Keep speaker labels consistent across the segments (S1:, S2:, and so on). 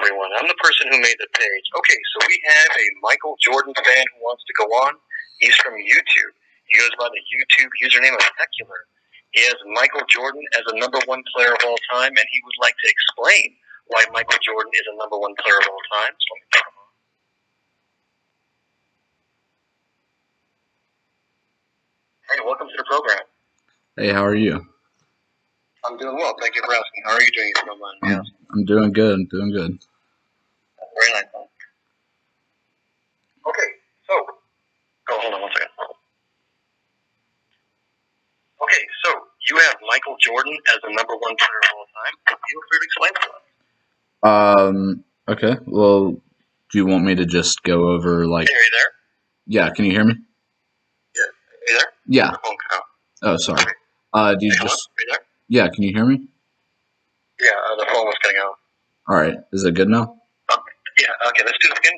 S1: everyone. I'm the person who made the page. Okay, so we have a Michael Jordan fan who wants to go on. He's from YouTube. He goes by the YouTube username of Secular. He has Michael Jordan as a number one player of all time, and he would like to explain why Michael Jordan is a number one player of all time. So let me put him on. Hey, welcome to the program.
S2: Hey, how are you?
S1: I'm doing well. Thank you for asking. How are you doing, if you don't mind me asking?
S2: I'm doing good. I'm doing good.
S1: Very nice. Okay, so hold on one second. Okay, so you have Michael Jordan as the number one player of all time. Feel free to explain to us.
S2: Okay. Well, do you want me to just go over like?
S1: Hey, are you there?
S2: Yeah. Can you hear me?
S1: Yeah. Are you there?
S2: Yeah.
S1: The phone cut out.
S2: Oh, sorry.
S1: Okay.
S2: Do you
S1: Hey,
S2: just?
S1: are you there?
S2: Yeah. Can you hear me?
S1: Yeah, the phone was cutting out.
S2: All right. Is it good now?
S1: Yeah. Okay. Let's do this again.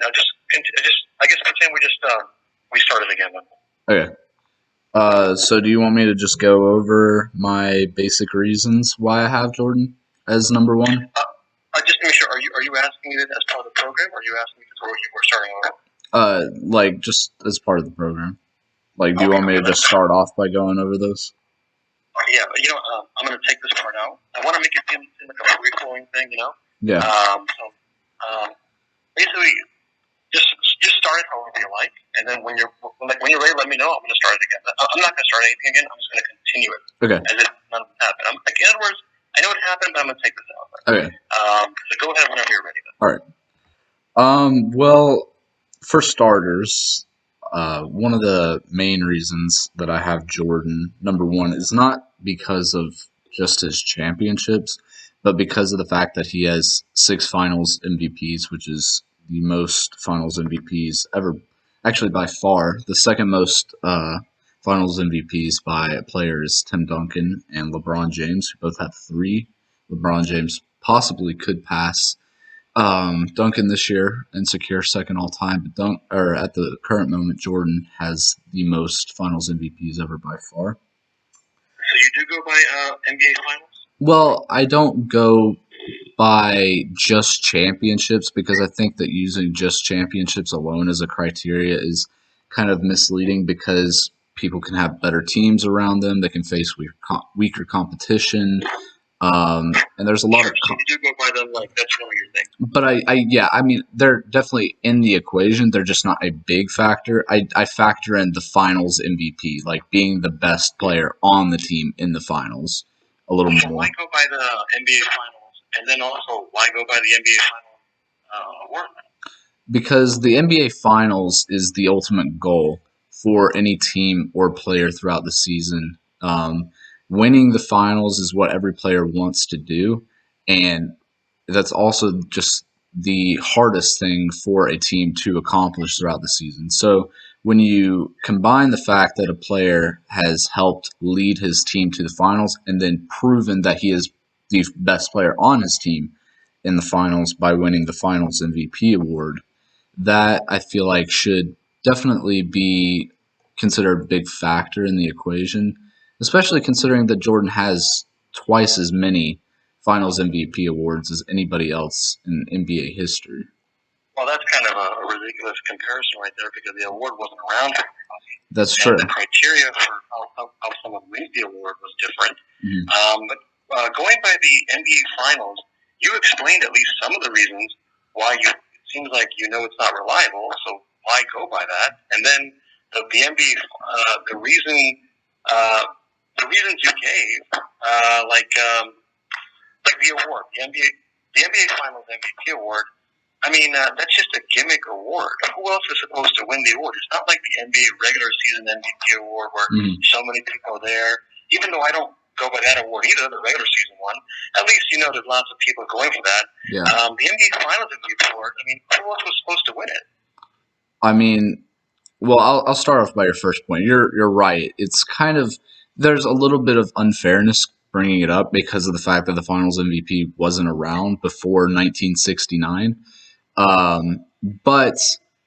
S1: I guess pretend we started again.
S2: Okay. So do you want me to just go over my basic reasons why I have Jordan as number one?
S1: Just to make sure, are you asking it as part of the program, or are you asking me because we're starting over?
S2: Like just as part of the program. Like, do you want me to just start off by going over those?
S1: Yeah, I'm going to take this part out. I want to make it seem like a free-flowing thing,
S2: Yeah.
S1: Basically, just start it however you like, and then when you're ready, let me know. I'm going to start it again. I'm not going to start anything again. I'm just going to continue it.
S2: Okay.
S1: As if nothing happened. In other words, I know it happened, but I'm going to take this out.
S2: Okay.
S1: So go ahead whenever you're ready. Then.
S2: All right. Well, for starters, one of the main reasons that I have Jordan number one is not because of just his championships, but because of the fact that he has 6 Finals MVPs, which is the most Finals MVPs ever. Actually, by far, the second most Finals MVPs by a player is Tim Duncan and LeBron James, who both have 3. LeBron James possibly could pass Duncan this year and secure second all time, but at the current moment, Jordan has the most Finals MVPs ever by far.
S1: So you do go by NBA Finals?
S2: Well, I don't go by just championships because I think that using just championships alone as a criteria is kind of misleading because people can have better teams around them. They can face weaker competition. And there's a lot of.
S1: So you do go by them like that's one of your things.
S2: But I mean, they're definitely in the equation. They're just not a big factor. I factor in the Finals MVP, like being the best player on the team in the Finals, a little more.
S1: Why go by the NBA Finals, and then also why go by the NBA Finals award?
S2: Because the NBA Finals is the ultimate goal for any team or player throughout the season. Winning the finals is what every player wants to do, and that's also just the hardest thing for a team to accomplish throughout the season. So when you combine the fact that a player has helped lead his team to the finals and then proven that he is the best player on his team in the finals by winning the Finals MVP award, that I feel like should definitely be considered a big factor in the equation, especially considering that Jordan has twice as many Finals MVP awards as anybody else in NBA history.
S1: Well, that's kind of a ridiculous comparison right there because the award wasn't around for everybody.
S2: That's true.
S1: And the criteria for how someone wins the award was different.
S2: Mm-hmm.
S1: But going by the NBA Finals, you explained at least some of the reasons why it seems like it's not reliable, so why go by that? And then the NBA, the reasons you gave, like the award, the NBA Finals MVP award. I mean, that's just a gimmick award. Who else is supposed to win the award? It's not like the NBA regular season MVP award where so many people are there. Even though I don't go by that award either, the regular season one, at least there's lots of people going for that.
S2: Yeah.
S1: The NBA Finals MVP award, I mean, who else was supposed to win it?
S2: I mean, well, I'll start off by your first point. You're right. It's kind of, there's a little bit of unfairness bringing it up because of the fact that the Finals MVP wasn't around before 1969. But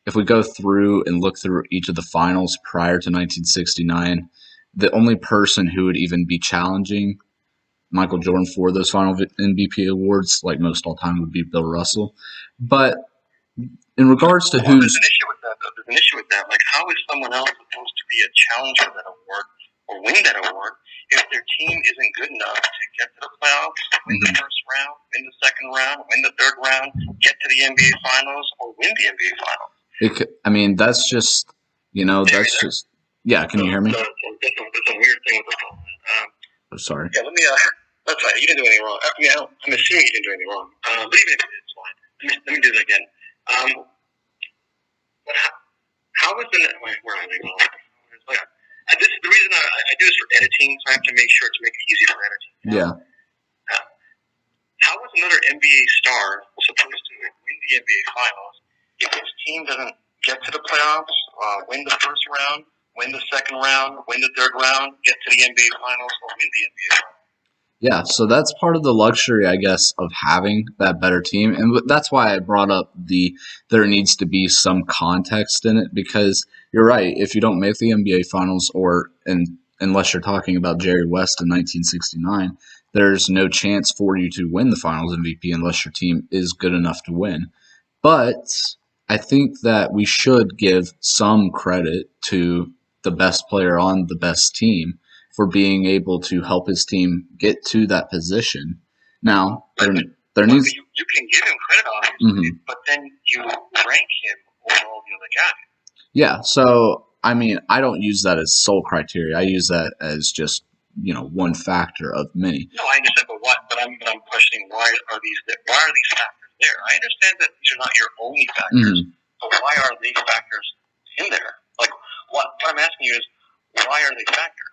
S2: if we go through and look through each of the finals prior to 1969, the only person who would even be challenging Michael Jordan for those final MVP awards, like most all time, would be Bill Russell. But in regards to
S1: there's an issue with that, though. There's an issue with that. Like, how is someone else supposed to be a challenger for that award or win that award if their team isn't good enough to get to the playoffs, win the first round, win the second round, win the third round, get to the NBA Finals, or win the NBA Finals?
S2: I mean, that's just, that's just, yeah, can you hear me?
S1: That's a weird thing with the phone.
S2: I'm sorry.
S1: Yeah, let me, that's fine. You didn't do anything wrong. I mean, I'm assuming you didn't do anything wrong. But even if it is fine, let me do that again. But how is the net? Where am I going? This is the reason I do this for editing, so I have to make sure to make it easy for editing.
S2: Yeah.
S1: How is another NBA star supposed to win the NBA Finals if his team doesn't get to the playoffs, win the first round, win the second round, win the third round, get to the NBA Finals, or win the NBA Finals?
S2: Yeah, so that's part of the luxury, I guess, of having that better team. And that's why I brought up there needs to be some context in it, because you're right. If you don't make the NBA Finals, unless you're talking about Jerry West in 1969, there's no chance for you to win the Finals MVP unless your team is good enough to win. But I think that we should give some credit to the best player on the best team for being able to help his team get to that position. Now, there needs...
S1: You can give him credit, obviously, but then you rank him over all the other guys.
S2: Yeah, so, I mean, I don't use that as sole criteria. I use that as just, one factor of many.
S1: No, I understand, but I'm questioning why are these factors there? I understand that these are not your only factors, but why are these factors in there? Like, what I'm asking you is, why are they factors?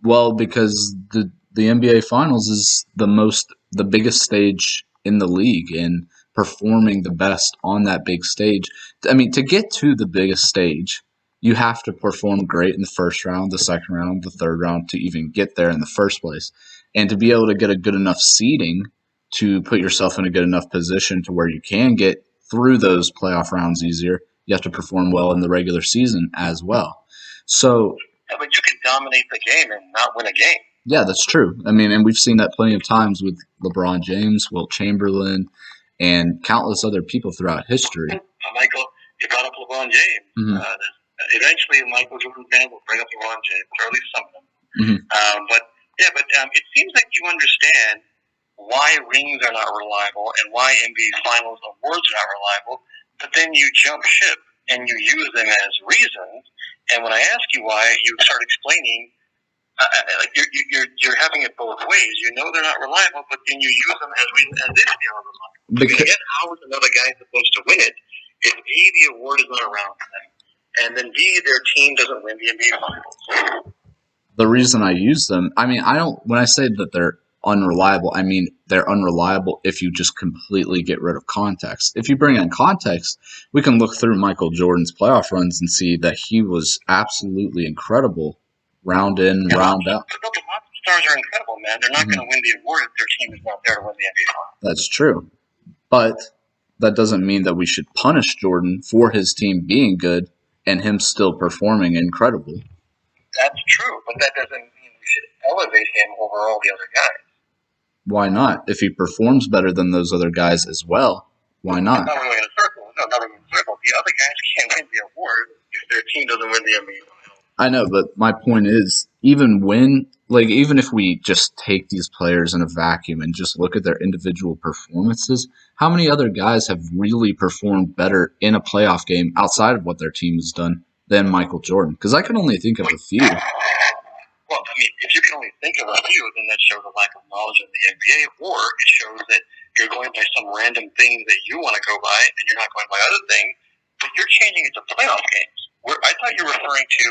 S2: Well, because the NBA Finals is the biggest stage in the league, and performing the best on that big stage. I mean, to get to the biggest stage, you have to perform great in the first round, the second round, the third round to even get there in the first place. And to be able to get a good enough seeding to put yourself in a good enough position to where you can get through those playoff rounds easier, you have to perform well in the regular season as well. So...
S1: Yeah, but you can dominate the game and not win a game.
S2: Yeah, that's true. I mean, and we've seen that plenty of times with LeBron James, Wilt Chamberlain, and countless other people throughout history.
S1: Michael, you brought up LeBron James. Eventually, Michael Jordan fans will bring up LeBron James, or at least some of them. But it seems like you understand why rings are not reliable and why NBA Finals awards are not reliable, but then you jump ship and you use them as reasons. And when I ask you why, you start explaining, like you're having it both ways. You know they're not reliable, but then you use them as reasons as if they are reliable. Because again, how is another guy supposed to win it if A, the award is not around for them, and then B, their team doesn't win the NBA Finals?
S2: The reason I use them, I mean, when I say that they're unreliable, I mean they're unreliable if you just completely get rid of context. If you bring in context, we can look through Michael Jordan's playoff runs and see that he was absolutely incredible round in, round out.
S1: The stars are incredible, man. They're not going to win the award if their team is not there to win the NBA Finals.
S2: That's true. But that doesn't mean that we should punish Jordan for his team being good and him still performing incredible.
S1: That's true, but that doesn't mean we should elevate him over all the other guys.
S2: Why not? If he performs better than those other guys as well, why not?
S1: Not really in a circle. No, not really in a circle. The other guys can't win the award if their team doesn't win the NBA Finals.
S2: I know, but my point is, even if we just take these players in a vacuum and just look at their individual performances, how many other guys have really performed better in a playoff game outside of what their team has done than Michael Jordan? Because I can only think of a few.
S1: Well, I mean, if you can only think of a few, then that shows a lack of knowledge of the NBA, or it shows that you're going by some random thing that you want to go by, and you're not going by other things, but you're changing it to playoff games. I thought you were referring to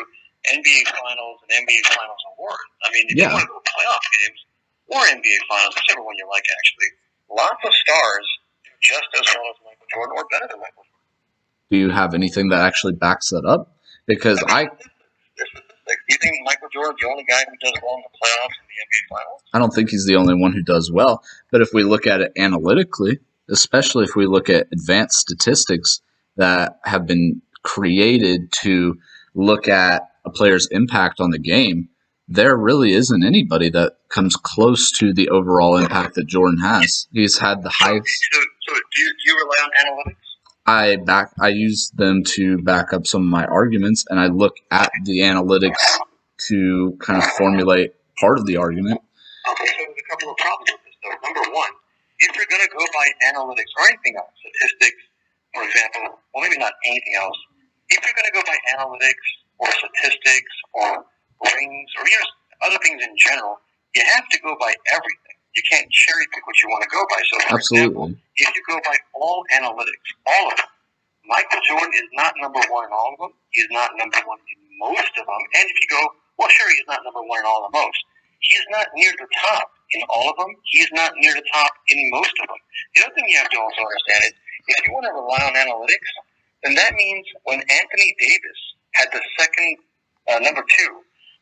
S1: NBA Finals and NBA Finals awards. I mean, if you want to go playoff games or NBA Finals, whichever one you like, actually, lots of stars do just as well as Michael Jordan or better than Michael Jordan.
S2: Do you have anything that actually backs that up? Because
S1: do you think Michael Jordan's the only guy who does well in the playoffs and the NBA Finals?
S2: I don't think he's the only one who does well. But if we look at it analytically, especially if we look at advanced statistics that have been created to look at a player's impact on the game, there really isn't anybody that comes close to the overall impact that Jordan has. He's had the highest.
S1: So do you rely on analytics?
S2: I use them to back up some of my arguments, and I look at the analytics to kind of formulate part of the argument.
S1: Okay, so there's a couple of problems with this, though. Number one, if you're going to go by analytics or anything else, statistics, for example, well, maybe not anything else, if you're going to go by analytics or statistics or rings or other things in general, you have to go by everything. You can't cherry pick what you want to go by. So, for example, if you go by all analytics, all of them, Michael Jordan is not number one in all of them. He's not number one in most of them. And if you go, well, sure, he's not number one in all of most. He's not near the top in all of them. He's not near the top in most of them. The other thing you have to also understand is if you want to rely on analytics, then that means when Anthony Davis had the second, number two,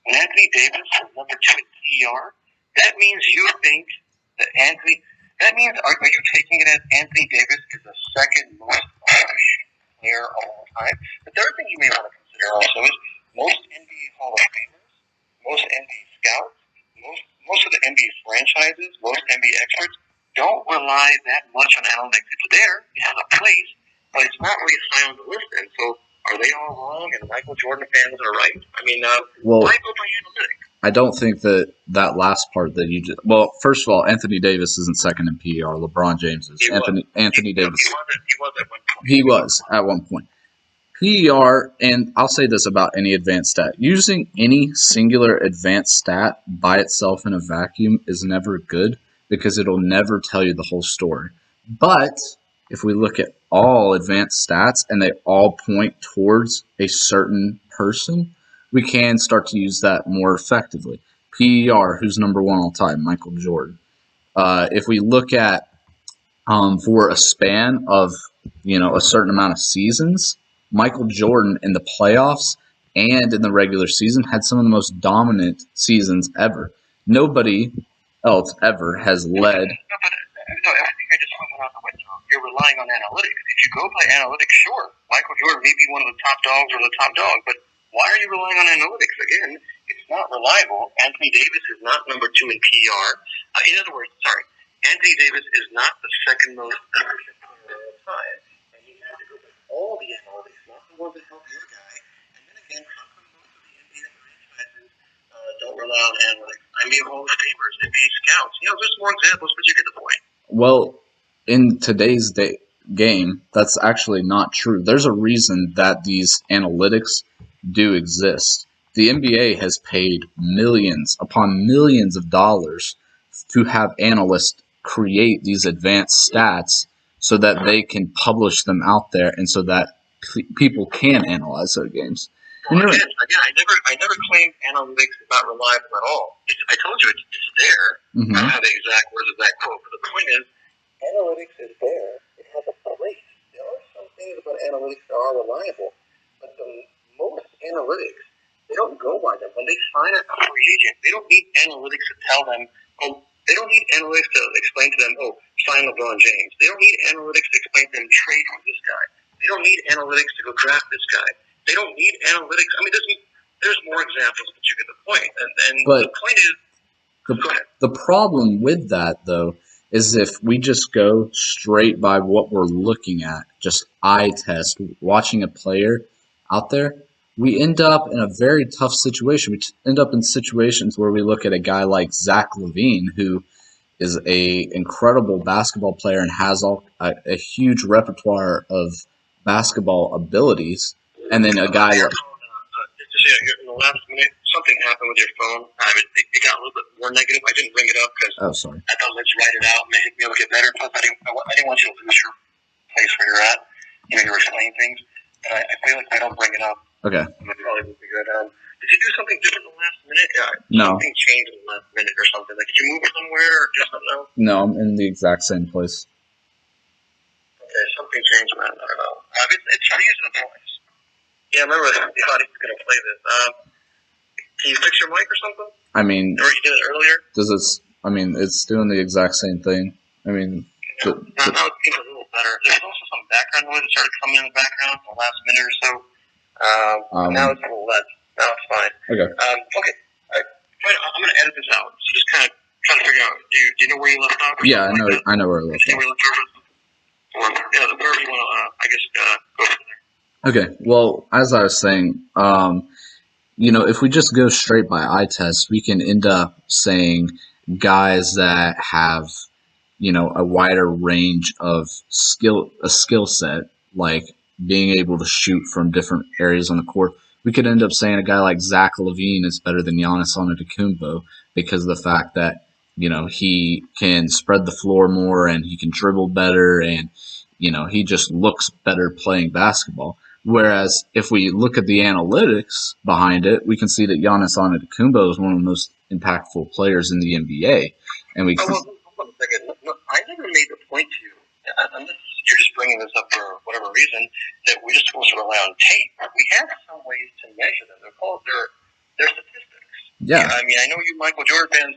S1: when Anthony Davis was number two in PER, that means you think that that means, are you taking it as Anthony Davis is the second most efficient player of all time? The third thing you may want to consider also is most NBA Hall of Famers, most NBA scouts, most of the NBA franchises, most NBA experts don't rely that much on analytics. It's there, it has a place, but it's not really high on the list. And so, are they all wrong and Michael Jordan fans are right? I mean, why go by analytics?
S2: I don't think that last part that you just. Well, first of all, Anthony Davis isn't second in PER. LeBron James is. Anthony Davis. He was at one point. PER, and I'll say this about any advanced stat. Using any singular advanced stat by itself in a vacuum is never good because it'll never tell you the whole story. But if we look at all advanced stats and they all point towards a certain person, we can start to use that more effectively. PER, who's number one all time, Michael Jordan. If we look at for a span of a certain amount of seasons, Michael Jordan in the playoffs and in the regular season had some of the most dominant seasons ever. Nobody else ever has led.
S1: No, everything I just went out the window. You're relying on analytics. If you go by analytics, sure, Michael Jordan may be one of the top dogs or the top dog, but why are you relying on analytics? Again, it's not reliable. Anthony Davis is not number two in PER. In other words, Anthony Davis is not the second most efficient player of all time. And you have to go with all the analytics, not the ones that help your guy. And then again, how come most of the NBA franchises don't rely on analytics? NBA Hall of Famers, NBA scouts. There's more examples, but you get the point.
S2: Well, in today's game, that's actually not true. There's a reason that these analytics do exist. The NBA has paid millions upon millions of dollars to have analysts create these advanced stats so that they can publish them out there and so that people can analyze their games.
S1: Well, again, I never claimed analytics is not reliable at all. I told you it's there. Mm-hmm. I don't have the exact words of that quote, but the point is, analytics is there. It has a place. There are some things about analytics that are reliable, but most analytics, they don't go by them. When they sign a free agent, they don't need analytics to tell them, they don't need analytics to explain to them, sign LeBron James. They don't need analytics to explain to them, trade for this guy. They don't need analytics to go draft this guy. They don't need analytics. I mean, there's more examples, but you get the point. And the point is, go ahead.
S2: The problem with that, though, is if we just go straight by what we're looking at, just eye test, watching a player out there, we end up in a very tough situation. We end up in situations where we look at a guy like Zach LaVine, who is an incredible basketball player and has a huge repertoire of basketball abilities, and then a guy like...
S1: in the last minute, something happened with your phone. It got a little bit more negative. I didn't bring it up because I thought let's write it out, make it get better. Plus, I didn't want you to lose your place where you're at. You're explaining things. And I feel like if I don't bring it up,
S2: okay,
S1: it probably would be good. Did you do something different in the last minute?
S2: No.
S1: Something changed in the last minute or something. Like, did you move somewhere or just something else?
S2: No, I'm in the exact same place.
S1: Okay, something changed, man. I don't know. It's using the voice. Yeah, I remember the audience was going to play this. Can you fix your mic or something?
S2: I mean...
S1: Or you did it earlier?
S2: It's doing the exact same thing. I mean...
S1: Now it seems a little better. There's also some background noise that started coming in the background in the last minute or so. Now it's a little less. Now it's fine.
S2: Okay.
S1: Okay. I'm going to edit this out. So just kind of try to figure out. Do you know where you left off?
S2: Yeah, I know where I left off.
S1: Yeah, wherever you want to, go from there.
S2: Okay, well, as I was saying, if we just go straight by eye test, we can end up saying guys that have, a wider range of skill set, like being able to shoot from different areas on the court. We could end up saying a guy like Zach LaVine is better than Giannis Antetokounmpo because of the fact that, he can spread the floor more and he can dribble better and, he just looks better playing basketball. Whereas if we look at the analytics behind it, we can see that Giannis Antetokounmpo is one of the most impactful players in the NBA. And we can...
S1: hold on a second. No, I never made the point to you, unless you're just bringing this up for whatever reason, that we're just supposed to rely on tape. We have some ways to measure them. They're statistics.
S2: Yeah.
S1: I mean, I know you Michael Jordan fans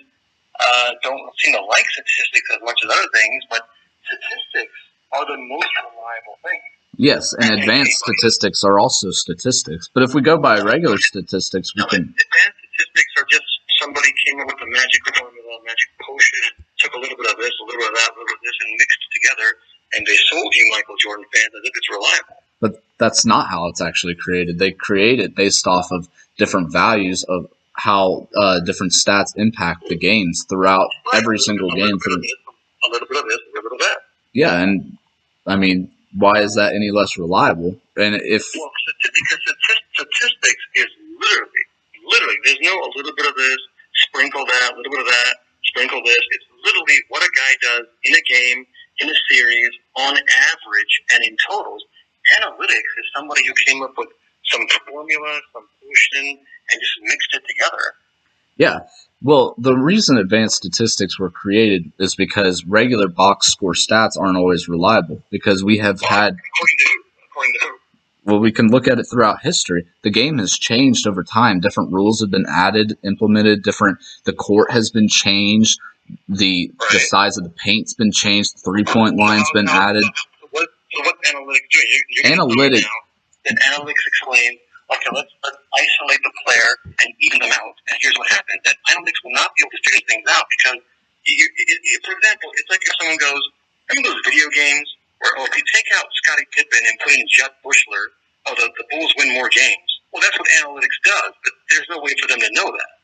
S1: don't seem to like statistics as much as other things, but statistics are the most reliable thing.
S2: Yes, and advanced statistics are also statistics. But if we go by regular statistics, we can...
S1: Advanced statistics are just somebody came up with a magic formula, a magic potion, took a little bit of this, a little bit of that, a little bit of this, and mixed it together, and they sold you Michael Jordan fans as if it's reliable.
S2: But that's not how it's actually created. They create it based off of different values of how different stats impact the games throughout every single game.
S1: A little bit of this, a little bit of that.
S2: Yeah, and I mean, why is that any less reliable? And if
S1: because statistics is literally, there's no a little bit of this, sprinkle that, a little bit of that, sprinkle this. It's literally what a guy does in a game, in a series, on average, and in totals. Analytics is somebody who came up with some formula, some potion, and just mixed it together.
S2: Yeah. Well, the reason advanced statistics were created is because regular box score stats aren't always reliable. Because we have had...
S1: According to who?
S2: Well, we can look at it throughout history. The game has changed over time. Different rules have been added, implemented. The court has been changed. The size of the paint's been changed. The three-point line's been added.
S1: So what's analytics doing?
S2: Analytics.
S1: Then analytics explain, okay, let's isolate the player and even them out. And here's what happens. That analytics will not be able to figure things out because, for example, it's like if someone goes, remember those video games where, if you take out Scottie Pippen and put in Jett Bushler, the Bulls win more games. Well, that's what analytics does, but there's no way for them to know that.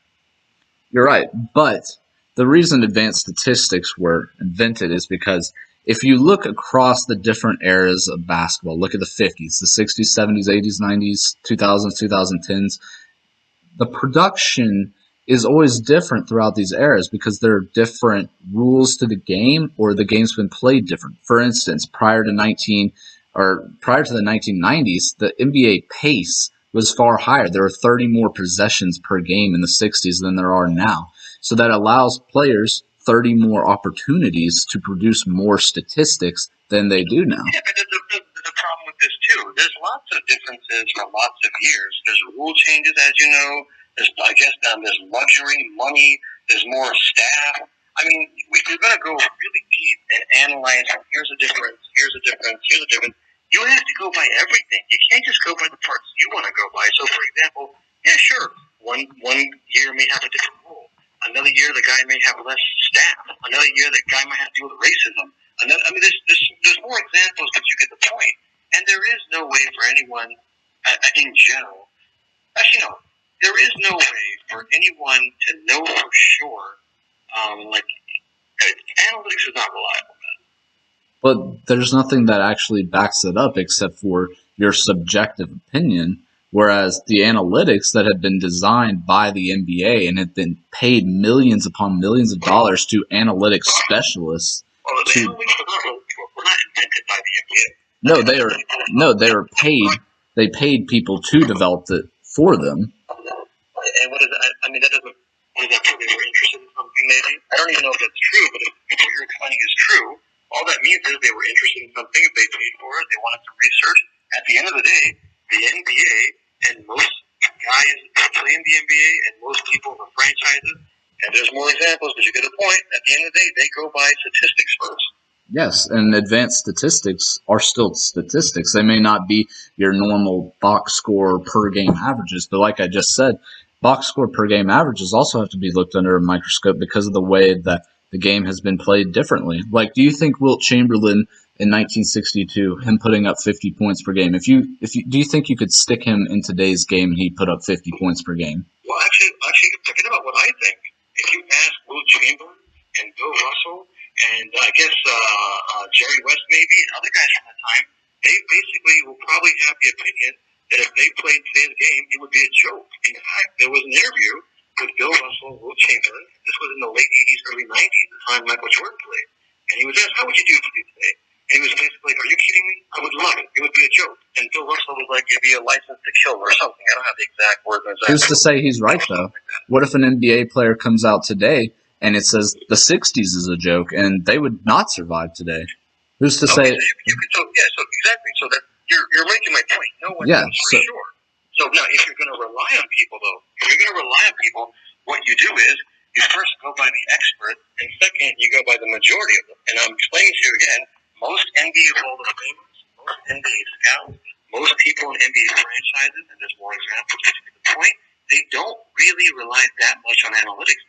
S2: You're right, but the reason advanced statistics were invented is because if you look across the different eras of basketball, look at the 50s, the 60s, 70s, 80s, 90s, 2000s, 2010s, the production is always different throughout these eras because there are different rules to the game or the game's been played different. For instance, prior to the 1990s, the NBA pace was far higher. There were 30 more possessions per game in the 60s than there are now. So that allows players 30 more opportunities to produce more statistics than they do now.
S1: Yeah, but there's a problem with this too. There's lots of differences for lots of years. There's rule changes, as you know. There's luxury, money. There's more staff. I mean, if you're going to go really deep and analyze, here's a difference, here's a difference, here's a difference, you have to go by everything. You can't just go by the parts you want to go by. So, for example, yeah, sure, one year may have a different rule. Another year, the guy may have less staff. Another year, the guy might have to deal with racism. There's more examples, but you get the point. And there is no way for anyone, in general, actually, no, there is no way for anyone to know for sure. Analytics is not reliable, man.
S2: But there's nothing that actually backs it up except for your subjective opinion. Whereas the analytics that have been designed by the NBA and have been paid millions upon millions of dollars to analytics specialists.
S1: Well, the analytics were not invented by the NBA.
S2: No, they were paid. They paid people to develop it for them.
S1: And what is that? I mean, what does that prove? They were interested in something, maybe? I don't even know if that's true, but if what you're explaining is true, all that means is they were interested in something. If they paid for it, they wanted to research. At the end of the day, the NBA and most guys that play in the NBA and most people in the franchises, and there's more examples, but you get the point. At the end of the day, they go by statistics first.
S2: Yes, and advanced statistics are still statistics. They may not be your normal box score per game averages, but like I just said, box score per game averages also have to be looked under a microscope because of the way that the game has been played differently. Like, do you think Wilt Chamberlain in 1962, him putting up 50 points per game, do you think you could stick him in today's game and he put up 50 points per game?
S1: Well, actually, forget about what I think. If you ask Wilt Chamberlain and Bill Russell and I guess Jerry West maybe and other guys from the time, they basically will probably have the opinion that if they played today's game, it would be a joke. In fact, there was an interview with Bill Russell and Wilt Chamberlain. This was in the late 80s, early 90s, the time Michael Jordan played. And he was asked, how would you do if you did today? And he was basically like, are you kidding me? I would love it. It would be a joke. And Bill Russell was like, it'd be a license to kill or something. I don't have the exact words.
S2: Who's to say he's right, though? What if an NBA player comes out today and it says the 60s is a joke and they would not survive today? Who's to say?
S1: So exactly. So that you're making my point. No one knows for sure. So now, if you're going to rely on people, though, what you do is you first go by the expert, and second, you go by the majority of them. And I'm explaining to you again, most NBA Hall of Famers, most NBA scouts, most people in NBA franchises, and there's more examples to the point, they don't really rely that much on analytics.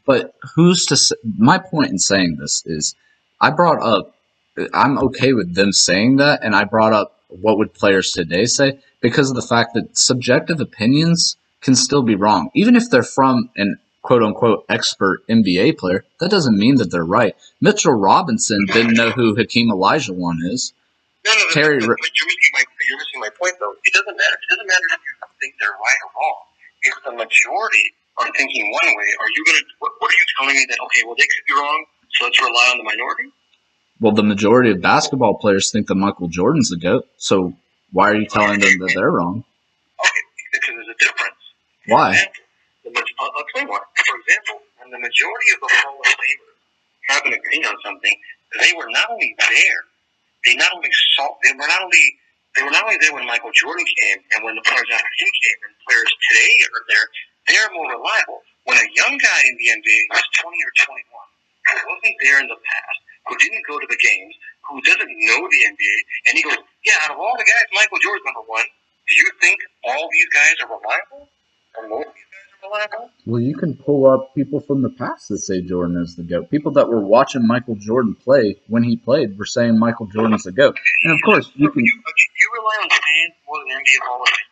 S2: But who's to say? My point in saying this is I'm okay with them saying that, and I brought up what would players today say because of the fact that subjective opinions can still be wrong. Even if they're from an quote-unquote expert NBA player, that doesn't mean that they're right. Mitchell Robinson didn't know who Hakeem Olajuwon is.
S1: No, but you're missing my point, though. It doesn't matter. It doesn't matter if you think they're right or wrong. If the majority are thinking one way, what are you telling me that, okay, well, they could be wrong, so let's rely on the minority?
S2: Well, the majority of basketball players think that Michael Jordan's the GOAT, so why are you telling them that they're wrong?
S1: Okay, because there's a difference.
S2: Why?
S1: I'll explain why. For example, when the majority of the Hall of Famers have an opinion on something, they were not only there, they were not only there when Michael Jordan came and when the players after him came and players today are there, they're more reliable. When a young guy in the NBA who's 20 or 21, who wasn't there in the past, who didn't go to the games, who doesn't know the NBA, and he goes, yeah, out of all the guys, Michael Jordan's number one. Do you think all these guys are reliable? Or most of these guys are reliable?
S2: Well, you can pull up people from the past that say Jordan is the GOAT. People that were watching Michael Jordan play when he played were saying Michael Jordan's the GOAT. And of course, you can.
S1: You rely on fans more than NBA Hall of Fame.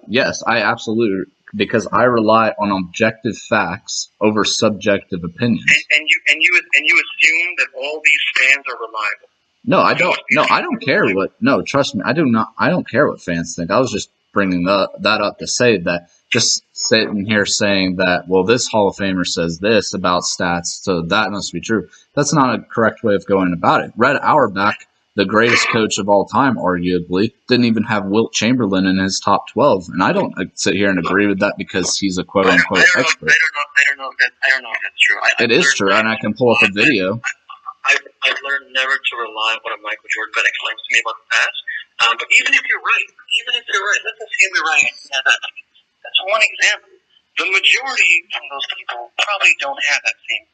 S2: Yes, I absolutely, because I rely on objective facts over subjective opinions.
S1: And you assume that all these fans are reliable.
S2: No, I don't. No, I don't care what. No, trust me, I do not. I don't care what fans think. I was just bringing that up to say that. Just sitting here saying that, well, this Hall of Famer says this about stats, so that must be true. That's not a correct way of going about it. Red Auerbach, the greatest coach of all time, arguably, didn't even have Wilt Chamberlain in his top 12. And I don't sit here and agree with that because he's a quote-unquote expert.
S1: I don't know if that's true.
S2: It is true, and I can pull up a video.
S1: I've learned never to rely on what Michael Jordan explains to me about the past. But even if you're right, let's assume you're right. That's one example. The majority of those people probably don't have that same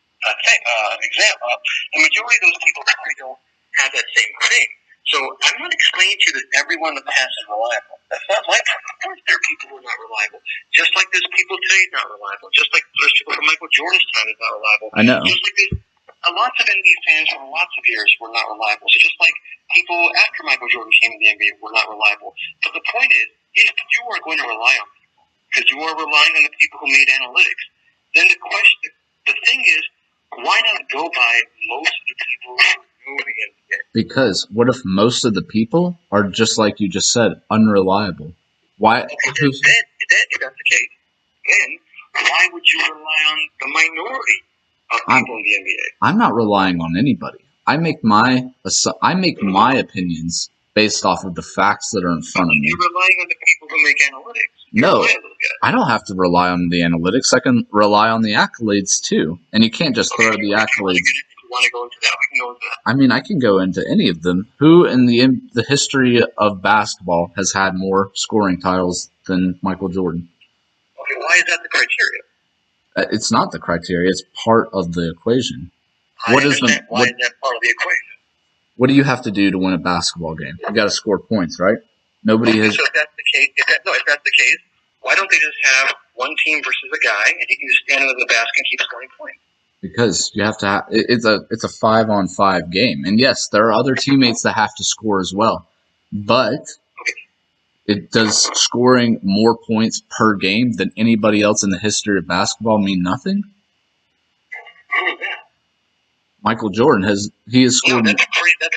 S1: example. The majority of those people probably don't have that same thing. So I'm not explaining to you that everyone in the past is reliable. That's not my point. Of course there are people who are not reliable. Just like there's people today not reliable. Just like there's people from Michael Jordan's time is not reliable.
S2: I know.
S1: Just like there's lots of NBA fans for lots of years were not reliable. So just like people after Michael Jordan came to the NBA were not reliable. But the point is, if you are going to rely on people, because you are relying on the people who made analytics, then the thing is, why not go by most of the people who know the NBA?
S2: Because what if most of the people are just like you just said, unreliable? Why?
S1: Okay, then, if that's the case, then why would you rely on the minority of people in the NBA?
S2: I'm not relying on anybody. I make my opinions based off of the facts that are in front of me.
S1: You're relying on the people who make analytics.
S2: No, I don't have to rely on the analytics. I can rely on the accolades too. And you can't just throw the accolades.
S1: If you want to go into that, we can go into that.
S2: I mean, I can go into any of them. Who in the history of basketball has had more scoring titles than Michael Jordan?
S1: Okay, why is that the criteria?
S2: It's not the criteria. It's part of the equation.
S1: Why is that part of the equation?
S2: What do you have to do to win a basketball game? You got to score points, right? Nobody has.
S1: So if that's the case, Why don't they just have one team versus a guy, and he can just stand under the basket and keep scoring points?
S2: Because you have to. It's a 5-on-5 game, and yes, there are other teammates that have to score as well. But it does scoring more points per game than anybody else in the history of basketball mean nothing? Michael Jordan has scored.
S1: No, that's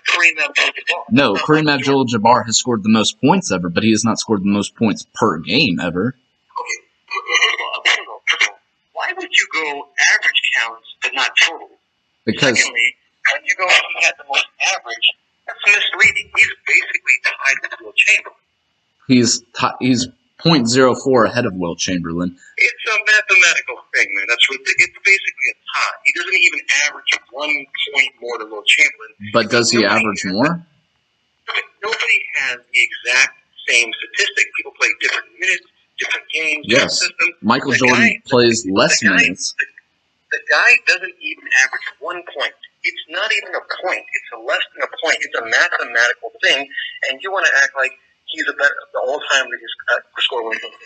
S1: Kareem Abdul-Jabbar.
S2: No, Kareem Abdul-Jabbar has scored the most points ever, but he has not scored the most points per game ever.
S1: Okay, first of all, why would you go average counts but not total?
S2: Because
S1: secondly, when you go he had the most average, that's misleading. He's basically tied with Will Chamberlain.
S2: He's 0.04 ahead of Will Chamberlain.
S1: It's a mathematical thing, man. It's basically a tie. He doesn't even average 1 point more than Will Chamberlain.
S2: But does he average more?
S1: Nobody has the exact same statistic. People play different minutes, different games, different
S2: Yes.
S1: systems.
S2: Michael Jordan plays less minutes.
S1: The guy doesn't even average 1 point. It's not even a point. It's a less than a point. It's a mathematical thing, and you want to act like he's the all-time scorer when he comes in.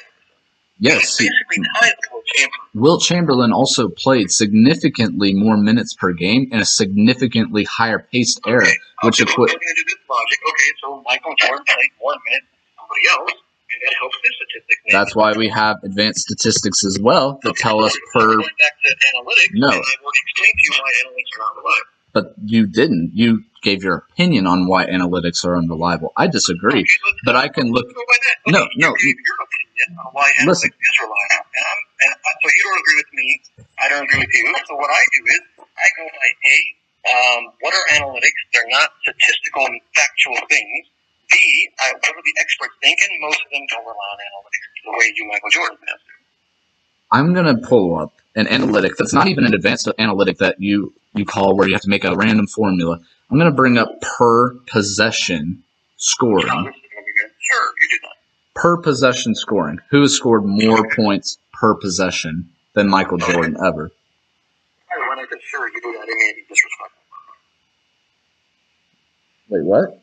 S2: Yes.
S1: He's basically tied with Will Chamberlain.
S2: Will Chamberlain also played significantly more minutes per game in a significantly higher paced era, which
S1: we're going to do this logic. Okay, so Michael Jordan played 1 minute than somebody else, and that helps his statistics.
S2: That's why we have advanced statistics as well that tell us per.
S1: Going back to analytics,
S2: No.
S1: and I've already explained to you why analytics are not reliable.
S2: But you didn't. You gave your opinion on why analytics are unreliable. I disagree, but I can look. No.
S1: Your opinion on why analytics is reliable, and so you don't agree with me. I don't agree with you. So what I do is I go by what are analytics? They're not statistical and factual things. B, what are the experts thinking? Most of them don't rely on analytics the way you, Michael Jordan, has to.
S2: I'm gonna pull up an analytic that's not even an advanced analytic that you call where you have to make a random formula. I'm gonna bring up per possession scoring.
S1: Sure, you do that.
S2: Per possession scoring. Who has scored more points per possession than Michael Jordan ever?
S1: When I said sure, you do that, I didn't mean to be disrespectful.
S2: Wait, what?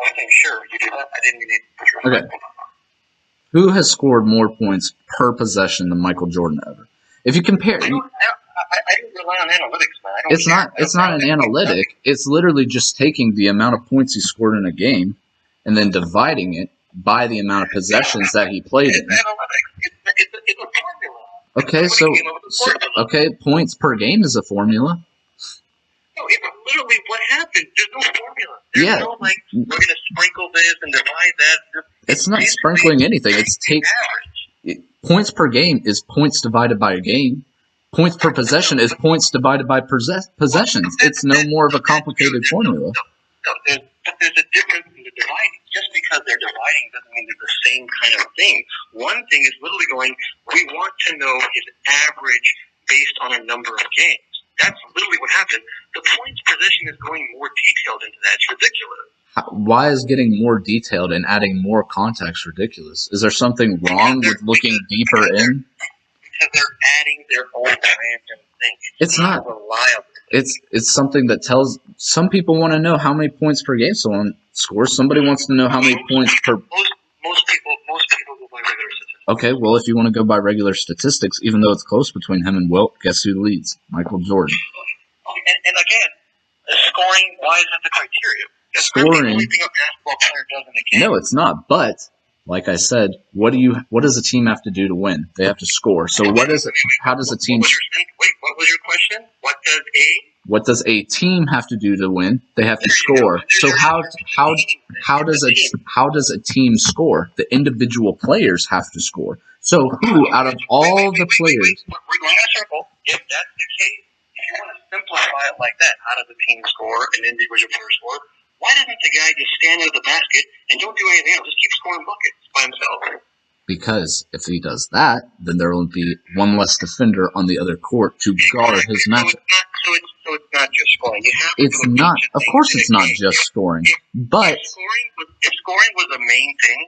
S1: I think sure, you do that, I didn't mean to be disrespectful.
S2: Okay. Who has scored more points per possession than Michael Jordan ever? If you compare,
S1: I don't rely on analytics, man.
S2: It's not an analytic. It's literally just taking the amount of points he scored in a game and then dividing it by the amount of possessions that he played in.
S1: It's analytics. It's a formula.
S2: Okay, points per game is a formula.
S1: No, it's literally what happened. There's no formula. There's no, like, we're going to sprinkle this and divide that.
S2: It's not sprinkling anything. It's points per game is points divided by a game. Points per possession is points divided by possessions. It's no more of a complicated formula.
S1: No, there's a difference in the dividing. Just because they're dividing doesn't mean they're the same kind of thing. One thing is literally going, we want to know his average based on a number of games. That's literally what happened. The points possession is going more detailed into that. It's ridiculous.
S2: Why is getting more detailed and adding more context ridiculous? Is there something wrong with looking deeper in?
S1: Because they're adding their own random thing.
S2: It's not
S1: reliable.
S2: It's something that tells some people want to know how many points per game someone scores. Somebody wants to know how many points per.
S1: Most people go by regular statistics.
S2: Okay, well, if you want to go by regular statistics, even though it's close between him and Wilt, guess who leads? Michael Jordan.
S1: And again, the scoring. Why is that the criteria?
S2: Scoring.
S1: The only thing a basketball player does in a game.
S2: No, it's not. But like I said, what does a team have to do to win? They have to score. So what is it? How does a team?
S1: What was your question? What does
S2: a team have to do to win? They have to score. So how does a team score? The individual players have to score. So who out of all the players?
S1: We're going in a circle. If that's the case, if you want to simplify it like that, how does a team score? An individual player score? Why doesn't the guy just stand under the basket and don't do anything else? Just keep scoring buckets by himself.
S2: Because if he does that, then there will be one less defender on the other court to guard his matchup.
S1: So it's not just scoring.
S2: It's not. Of course, it's not just scoring. But
S1: if scoring was the main thing,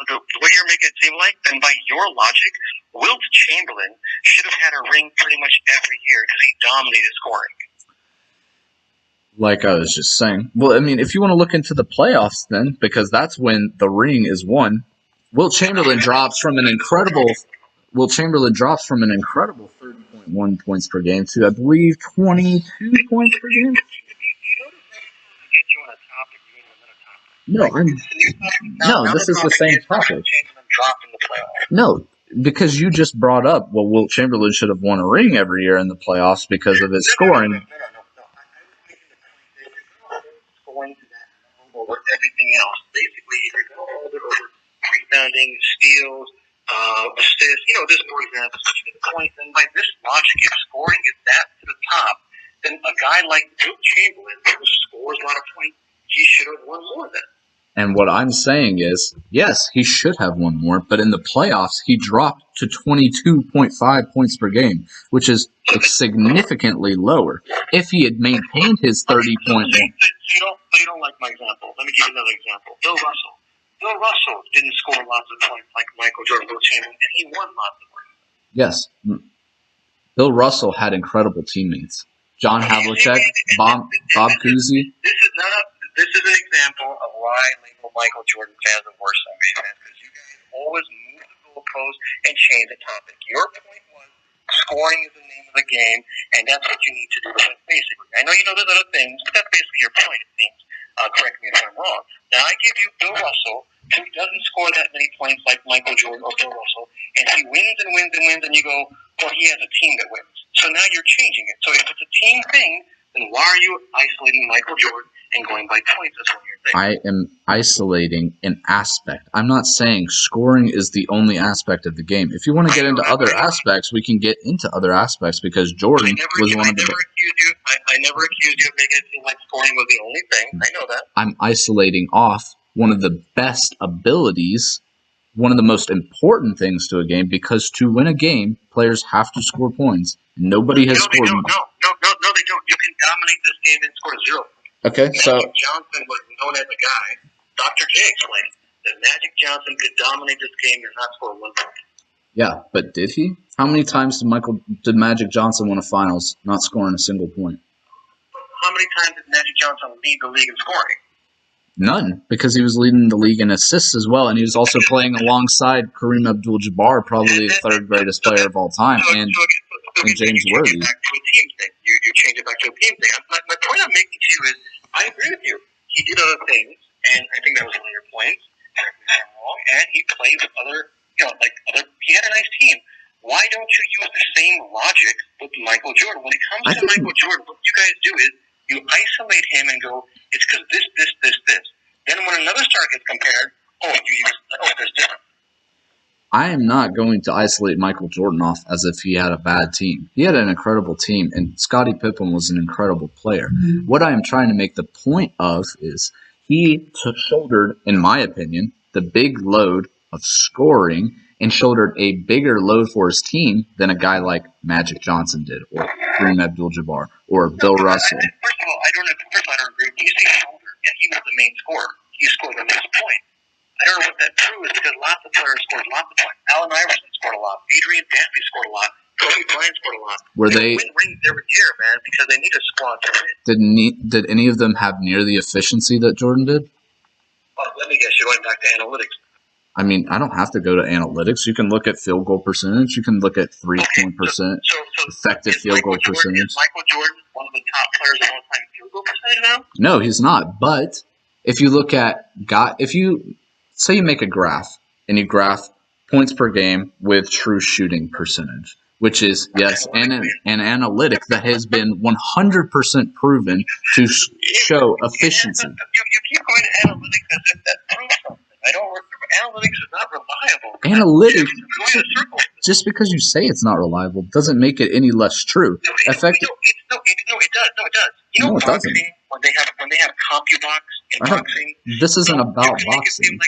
S1: the way you're making it seem like, then by your logic, Wilt Chamberlain should have had a ring pretty much every year because he dominated scoring.
S2: Like I was just saying. Well, I mean, if you want to look into the playoffs then, because that's when the ring is won, Wilt Chamberlain drops from an incredible 30.1 points per game to, I believe, 22 points per game. No, this is the same topic. No, because you just brought up, well, Wilt Chamberlain should have won a ring every year in the playoffs because of his scoring.
S1: No. Going to that over everything else. Basically, if you're going to hold it over rebounding, steals, assists, just for example, points, and by this logic, if scoring is that to the top, then a guy like Wilt Chamberlain, who scores a lot of points, he should have won more than.
S2: And what I'm saying is, yes, he should have won more, but in the playoffs, he dropped to 22.5 points per game, which is significantly lower. If he had maintained his 30.1.
S1: So you don't like my example. Let me give you another example. Bill Russell. Bill Russell didn't score lots of points like Michael Jordan, Wilt Chamberlain, and he won lots of points.
S2: Yes. Bill Russell had incredible teammates. John Havlicek, Bob Cousy.
S1: This is an example of why Michael Jordan fans are worse than NBA fans, because you guys always move the goalpost and change the topic. Your point was scoring is the name of the game, and that's what you need to do. Basically, I know there's other things, but that's basically your point, it seems. Correct me if I'm wrong. Now, I give you Bill Russell, who doesn't score that many points like Michael Jordan or Bill Russell, and he wins and wins and wins, and you go, well, he has a team that wins. So now you're changing it. So if it's a team thing, then why are you isolating Michael Jordan and going by points? That's what you're saying.
S2: I am isolating an aspect. I'm not saying scoring is the only aspect of the game. If you want to get into other aspects, we can get into other aspects because Jordan was one of the best.
S1: I never accused you of making it seem like scoring was the only thing. I know that.
S2: I'm isolating off one of the best abilities, one of the most important things to a game, because to win a game, players have to score points. Nobody has scored.
S1: No, they don't. You can dominate this game and score 0.
S2: Okay, so
S1: Magic Johnson was known as a guy. Dr. J explained that Magic Johnson could dominate this game and not score 1 point.
S2: Yeah, but did he? How many times did Magic Johnson win a finals not scoring a single point?
S1: How many times did Magic Johnson lead the league in scoring?
S2: None, because he was leading the league in assists as well, and he was also playing alongside Kareem Abdul-Jabbar, probably the third greatest player of all time, and James Worthy.
S1: You change it back to a team thing. My point I'm making to you is, I agree with you. He did other things, and I think that was one of your points. And he played with he had a nice team. Why don't you use the same logic with Michael Jordan? When it comes to Michael Jordan, what you guys do is you isolate him and go, it's because this. Then when another star gets compared, there's different.
S2: I am not going to isolate Michael Jordan off as if he had a bad team. He had an incredible team, and Scottie Pippen was an incredible player. Mm-hmm. What I am trying to make the point of is he shouldered, in my opinion, the big load of scoring and shouldered a bigger load for his team than a guy like Magic Johnson did, or Kareem Abdul-Jabbar, or Bill Russell.
S1: First of all, I don't agree. You say shoulder, and he was the main scorer. He scored the most points. I don't know what that proves because lots of players scored lots of points. Allen Iverson scored a lot. Adrian Dantley scored a lot. Kobe Bryant scored a lot. They win rings every year, man, because they need a squad to win.
S2: Did any of them have near the efficiency that Jordan did?
S1: Let me guess. You're going back to analytics.
S2: I mean, I don't have to go to analytics. You can look at field goal percentage. You can look at three-point percent, effective field goal percentage.
S1: Is Michael Jordan one of the top players of all time field goal percentage now?
S2: No, he's not. But if you look at say you make a graph and you graph points per game with true shooting percentage, which is, yes, an analytic that has been 100% proven to show efficiency.
S1: You keep going to analytics as if that proves something. Analytics is not reliable.
S2: Analytics, just because you say it's not reliable doesn't make it any less true. Effective.
S1: No, it does. You know,
S2: it doesn't.
S1: When they have CompuBox in boxing.
S2: This isn't about boxing.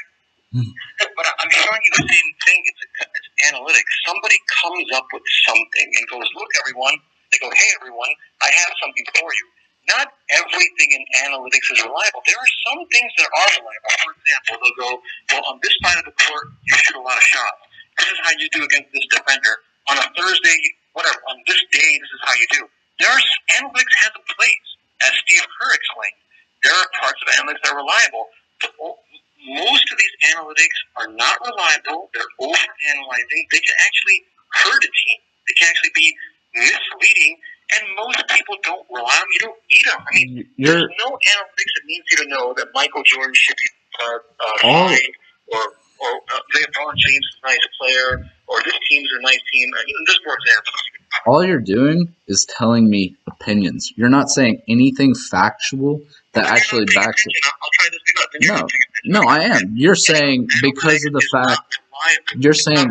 S1: But I'm showing you the same thing. It's analytics. Somebody comes up with something and goes, look, everyone. They go, hey, everyone, I have something for you. Not everything in analytics is reliable. There are some things that are reliable. For example, they'll go, well, on this side of the court, you shoot a lot of shots. This is how you do against this defender. On a Thursday, on this day, this is how you do. Analytics has a place, as Steve Kerr explained. There are parts of analytics that are reliable. But most of these analytics are not reliable. They're overanalyzing. They can actually hurt a team. They can actually be misleading, and most people don't rely on them. You don't need them. I mean, there's no analytics that needs you to know that Michael Jordan should be signed, or LeBron James is a nice player, or this team's a nice team. Just for example.
S2: All you're doing is telling me opinions. You're not saying anything factual that actually backs it.
S1: I'll try this.
S2: No, I am. You're saying because of the fact. You're saying.
S1: That's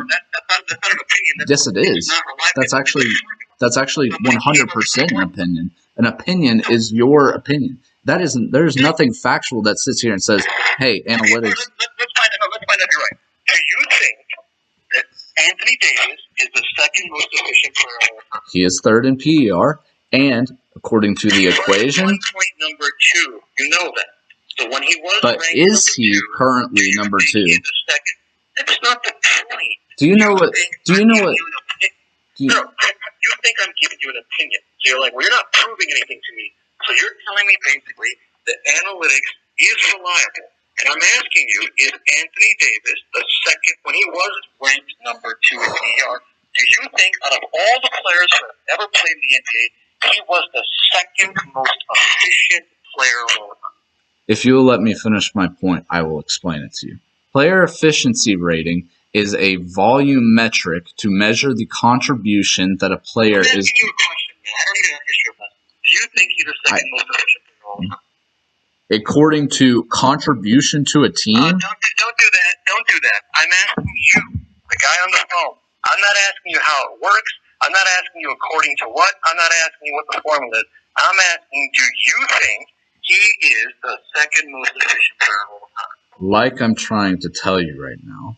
S1: not an opinion.
S2: Yes, it is. That's actually 100% an opinion. An opinion is your opinion. That isn't. There's nothing factual that sits here and says, "Hey, analytics."
S1: Let's find out you're right. Do you think that Anthony Davis is the second most efficient player of all time?
S2: He is third in PER, and according to the equation.
S1: 1 point number 2. You know that. So when he was
S2: but is he currently number 2?
S1: He's the second. That's not the point.
S2: Do you know what? Do you know what?
S1: No, you think I'm giving you an opinion. So you're like, well, you're not proving anything to me. So you're telling me basically that analytics is reliable. And I'm asking you, is Anthony Davis the second, when he was ranked number 2 in PER, do you think out of all the players who have ever played in the NBA, he was the second most efficient player of all time?
S2: If you will let me finish my point, I will explain it to you. Player efficiency rating is a volume metric to measure the contribution that a player is.
S1: I'm asking you a question, man. I don't need to answer your question. Do you think he's the second most efficient player of all time?
S2: According to contribution to a team?
S1: Don't do that. Don't do that. I'm asking you, the guy on the phone. I'm not asking you how it works. I'm not asking you according to what. I'm not asking you what the formula is. I'm asking, do you think he is the second most efficient player of all time?
S2: Like I'm trying to tell you right now,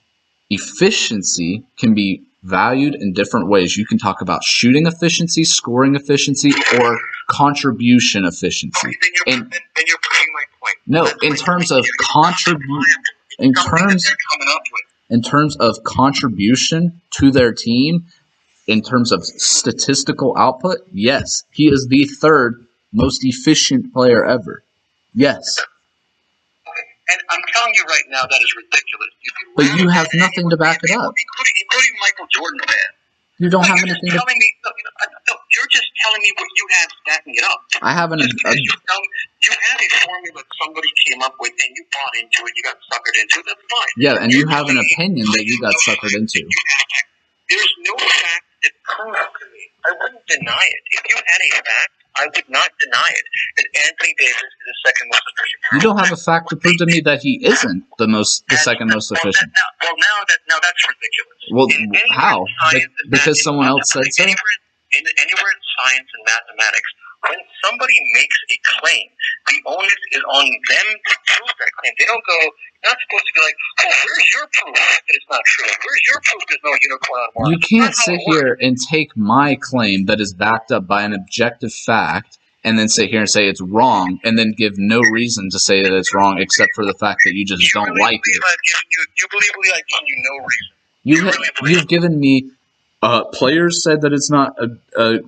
S2: efficiency can be valued in different ways. You can talk about shooting efficiency, scoring efficiency, or contribution efficiency.
S1: Then you're proving my point.
S2: No, in terms of contribution to their team, in terms of statistical output, yes, he is the third most efficient player ever. Yes.
S1: And I'm telling you right now, that is ridiculous.
S2: But you have nothing to back it up.
S1: Including Michael Jordan fan.
S2: You don't have anything to...
S1: You're just telling me what you have backing it up.
S2: I haven't...
S1: You have a formula somebody came up with, and you bought into it, you got suckered into it, that's fine.
S2: Yeah, and you have an opinion that you got suckered into.
S1: There's no fact that proves to me. I wouldn't deny it. If you had a fact, I would not deny it, that Anthony Davis is the second most efficient.
S2: You don't have a fact to prove to me that he isn't the second most efficient.
S1: Now that's ridiculous.
S2: Well, how? Because someone else said so?
S1: Anywhere in science and mathematics, when somebody makes a claim, the onus is on them to prove that claim. They don't go, you're not supposed to be like, oh, where's your proof that it's not true? Where's your proof there's no unicorn on Mars?
S2: You can't sit here and take my claim that is backed up by an objective fact and then sit here and say it's wrong and then give no reason to say that it's wrong except for the fact that you just don't like it.
S1: You believe I've given you no reason.
S2: You've given me... players said that it's not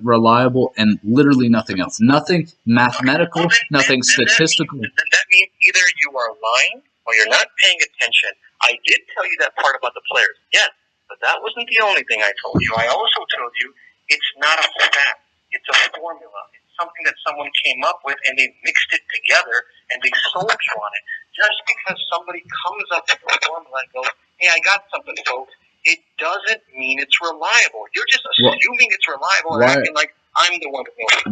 S2: reliable, and literally nothing else. Nothing mathematical, nothing statistical.
S1: Then that means either you are lying or you're not paying attention. I did tell you that part about the players, yes, but that wasn't the only thing I told you. I also told you it's not a fact. It's a formula. It's something that someone came up with, and they mixed it together, and they sold you on it. Just because somebody comes up with a formula and goes, hey, I got something, folks, it doesn't mean it's reliable. You're just assuming it's reliable and acting like I'm the one who knows it.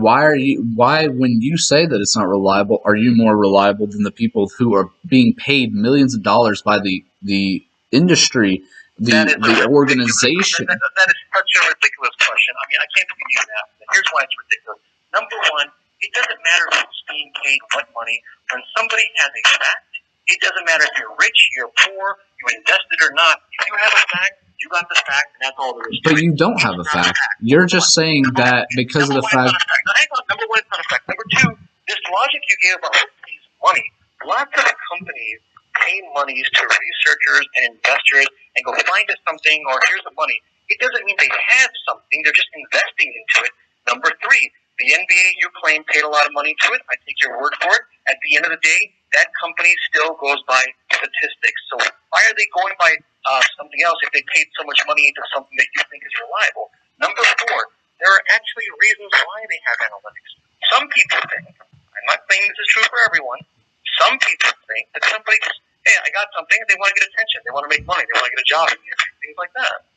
S2: Why, when you say that it's not reliable, are you more reliable than the people who are being paid millions of dollars by the industry, the organization?
S1: That is such a ridiculous question. I mean, I can't believe you that. Here's why it's ridiculous. Number one, it doesn't matter who's being paid what money. When somebody has a fact, it doesn't matter if you're rich, you're poor, you invested or not. If you have a fact, you got the fact, and that's all there is.
S2: But you don't have a fact. You're just saying that because of the fact.
S1: Hang on. Number one, it's not a fact. Number two, this logic you gave about who pays money. Lots of companies pay monies to researchers and investors and go find us something or here's the money. It doesn't mean they have something. They're just investing into it. Number three, the NBA you claim paid a lot of money to it. I take your word for it. At the end of the day, that company still goes by statistics. So why are they going by something else if they paid so much money into something that you think is reliable? Number 4, there are actually reasons why they have analytics. Some people think, I'm not saying this is true for everyone, some people think that somebody just, hey, I got something, and they want to get attention, they want to make money, they want to get a job in here, things like that.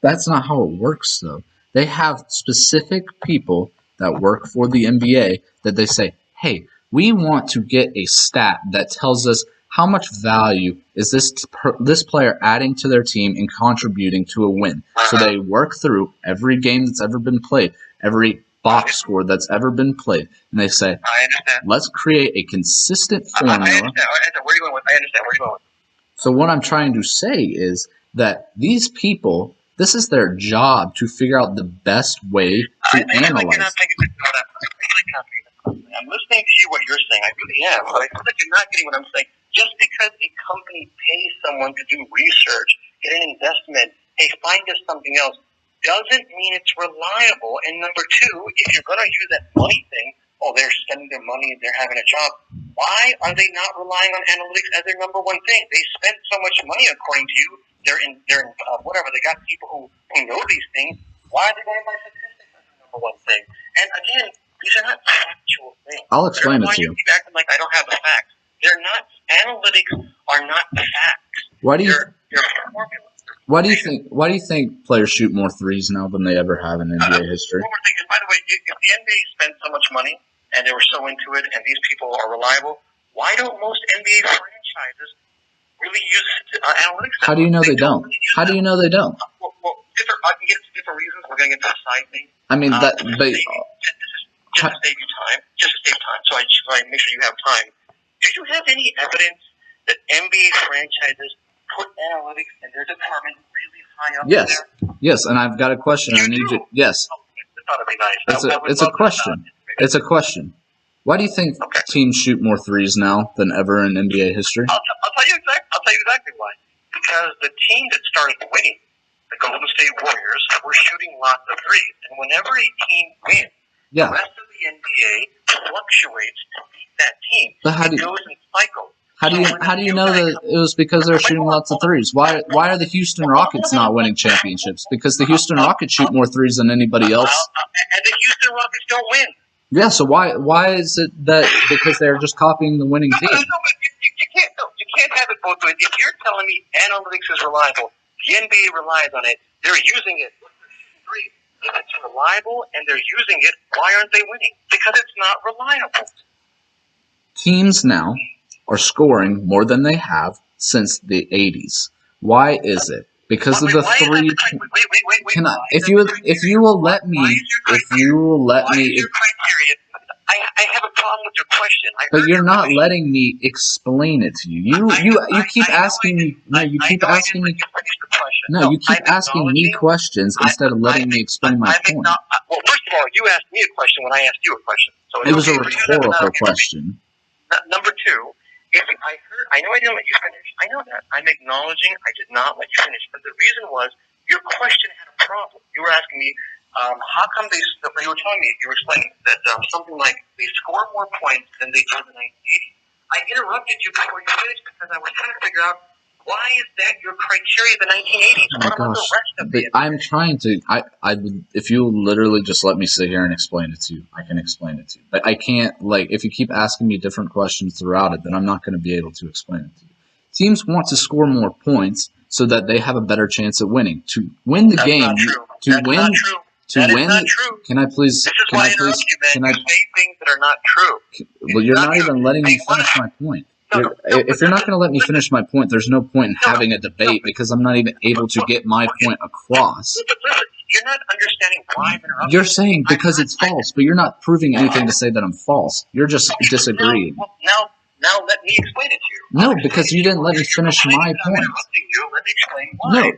S2: That's not how it works, though. They have specific people that work for the NBA that they say, hey, we want to get a stat that tells us how much value is this player adding to their team and contributing to a win. So they work through every game that's ever been played, every box score that's ever been played, and they say,
S1: I understand.
S2: Let's create a consistent formula.
S1: I understand. Where are you going with? I understand where you're going with.
S2: So what I'm trying to say is that these people, this is their job to figure out the best way to analyze.
S1: I'm listening to you, what you're saying. I really am. But I feel like you're not getting what I'm saying. Just because a company pays someone to do research, get an investment, hey, find us something else, doesn't mean it's reliable. And number 2, if you're going to use that money thing, oh, they're spending their money, they're having a job, why are they not relying on analytics as their number 1 thing? They spent so much money, according to you. They're in whatever. They got people who know these things. Why are they going by statistics as their number 1 thing? And again, these are not factual things.
S2: I'll explain it to you.
S1: Why you keep acting like I don't have the facts? They're not. Analytics are not the facts.
S2: Why do you?
S1: They're formulas.
S2: Why do you think players shoot more threes now than they ever have in NBA history?
S1: One more thing is, by the way, if the NBA spent so much money and they were so into it, and these people are reliable, why don't most NBA franchises really use analytics?
S2: How do you know they don't? How do you know they don't?
S1: Well, I can get into different reasons. We're going to get to the side thing.
S2: I mean,
S1: Just to save you time. Just to save time. So I make sure you have time. Do you have any evidence that NBA franchises put analytics in their department really high up there?
S2: Yes, and I've got a question. I need you. Yes.
S1: Oh, that ought to be nice.
S2: It's a question. It's a question. Why do you think teams shoot more threes now than ever in NBA history?
S1: I'll tell you exactly why. Because the team that started winning, the Golden State Warriors, were shooting lots of threes. And whenever a team wins, the rest of the NBA fluctuates to beat that team.
S2: But
S1: it goes in cycles.
S2: How do you know that it was because they're shooting lots of threes? Why are the Houston Rockets not winning championships? Because the Houston Rockets shoot more threes than anybody else.
S1: And the Houston Rockets don't win.
S2: Yeah, so why is it that because they're just copying the winning team?
S1: No, but you can't have it both ways. If you're telling me analytics is reliable, the NBA relies on it, they're using it. If it's reliable and they're using it, why aren't they winning? Because it's not reliable.
S2: Teams now are scoring more than they have since the 80s. Why is it? Because of the three. Can I? If you will let me.
S1: I have a problem with your question.
S2: But you're not letting me explain it to you. You keep asking me. No, you keep asking me. No, you keep asking me questions instead of letting me explain my point.
S1: Well, first of all, you asked me a question when I asked you a question. So
S2: it was a rhetorical question.
S1: Number 2, I know I didn't let you finish. I know that. I'm acknowledging I did not let you finish. But the reason was your question had a problem. You were asking me, how come you were telling me, you were explaining that something like they score more points than they did in the 1980s. I interrupted you before you finished because I was trying to figure out why is that your criteria of the 1980s?
S2: Oh my gosh. I'm trying to. If you literally just let me sit here and explain it to you, I can explain it to you. But I can't, if you keep asking me different questions throughout it, then I'm not going to be able to explain it to you. Teams want to score more points so that they have a better chance at winning. To win the game, Can I please?
S1: This is why I interrupt you, man. You say things that are not true.
S2: Well, you're not even letting me finish my point. If you're not going to let me finish my point, there's no point in having a debate because I'm not even able to get my point across.
S1: But listen, you're not understanding why I'm interrupting.
S2: You're saying because it's false, but you're not proving anything to say that I'm false. You're just disagreeing.
S1: Now let me explain it to you.
S2: No, because you didn't let me finish my point.
S1: Interrupting you. Let me explain why.
S2: No,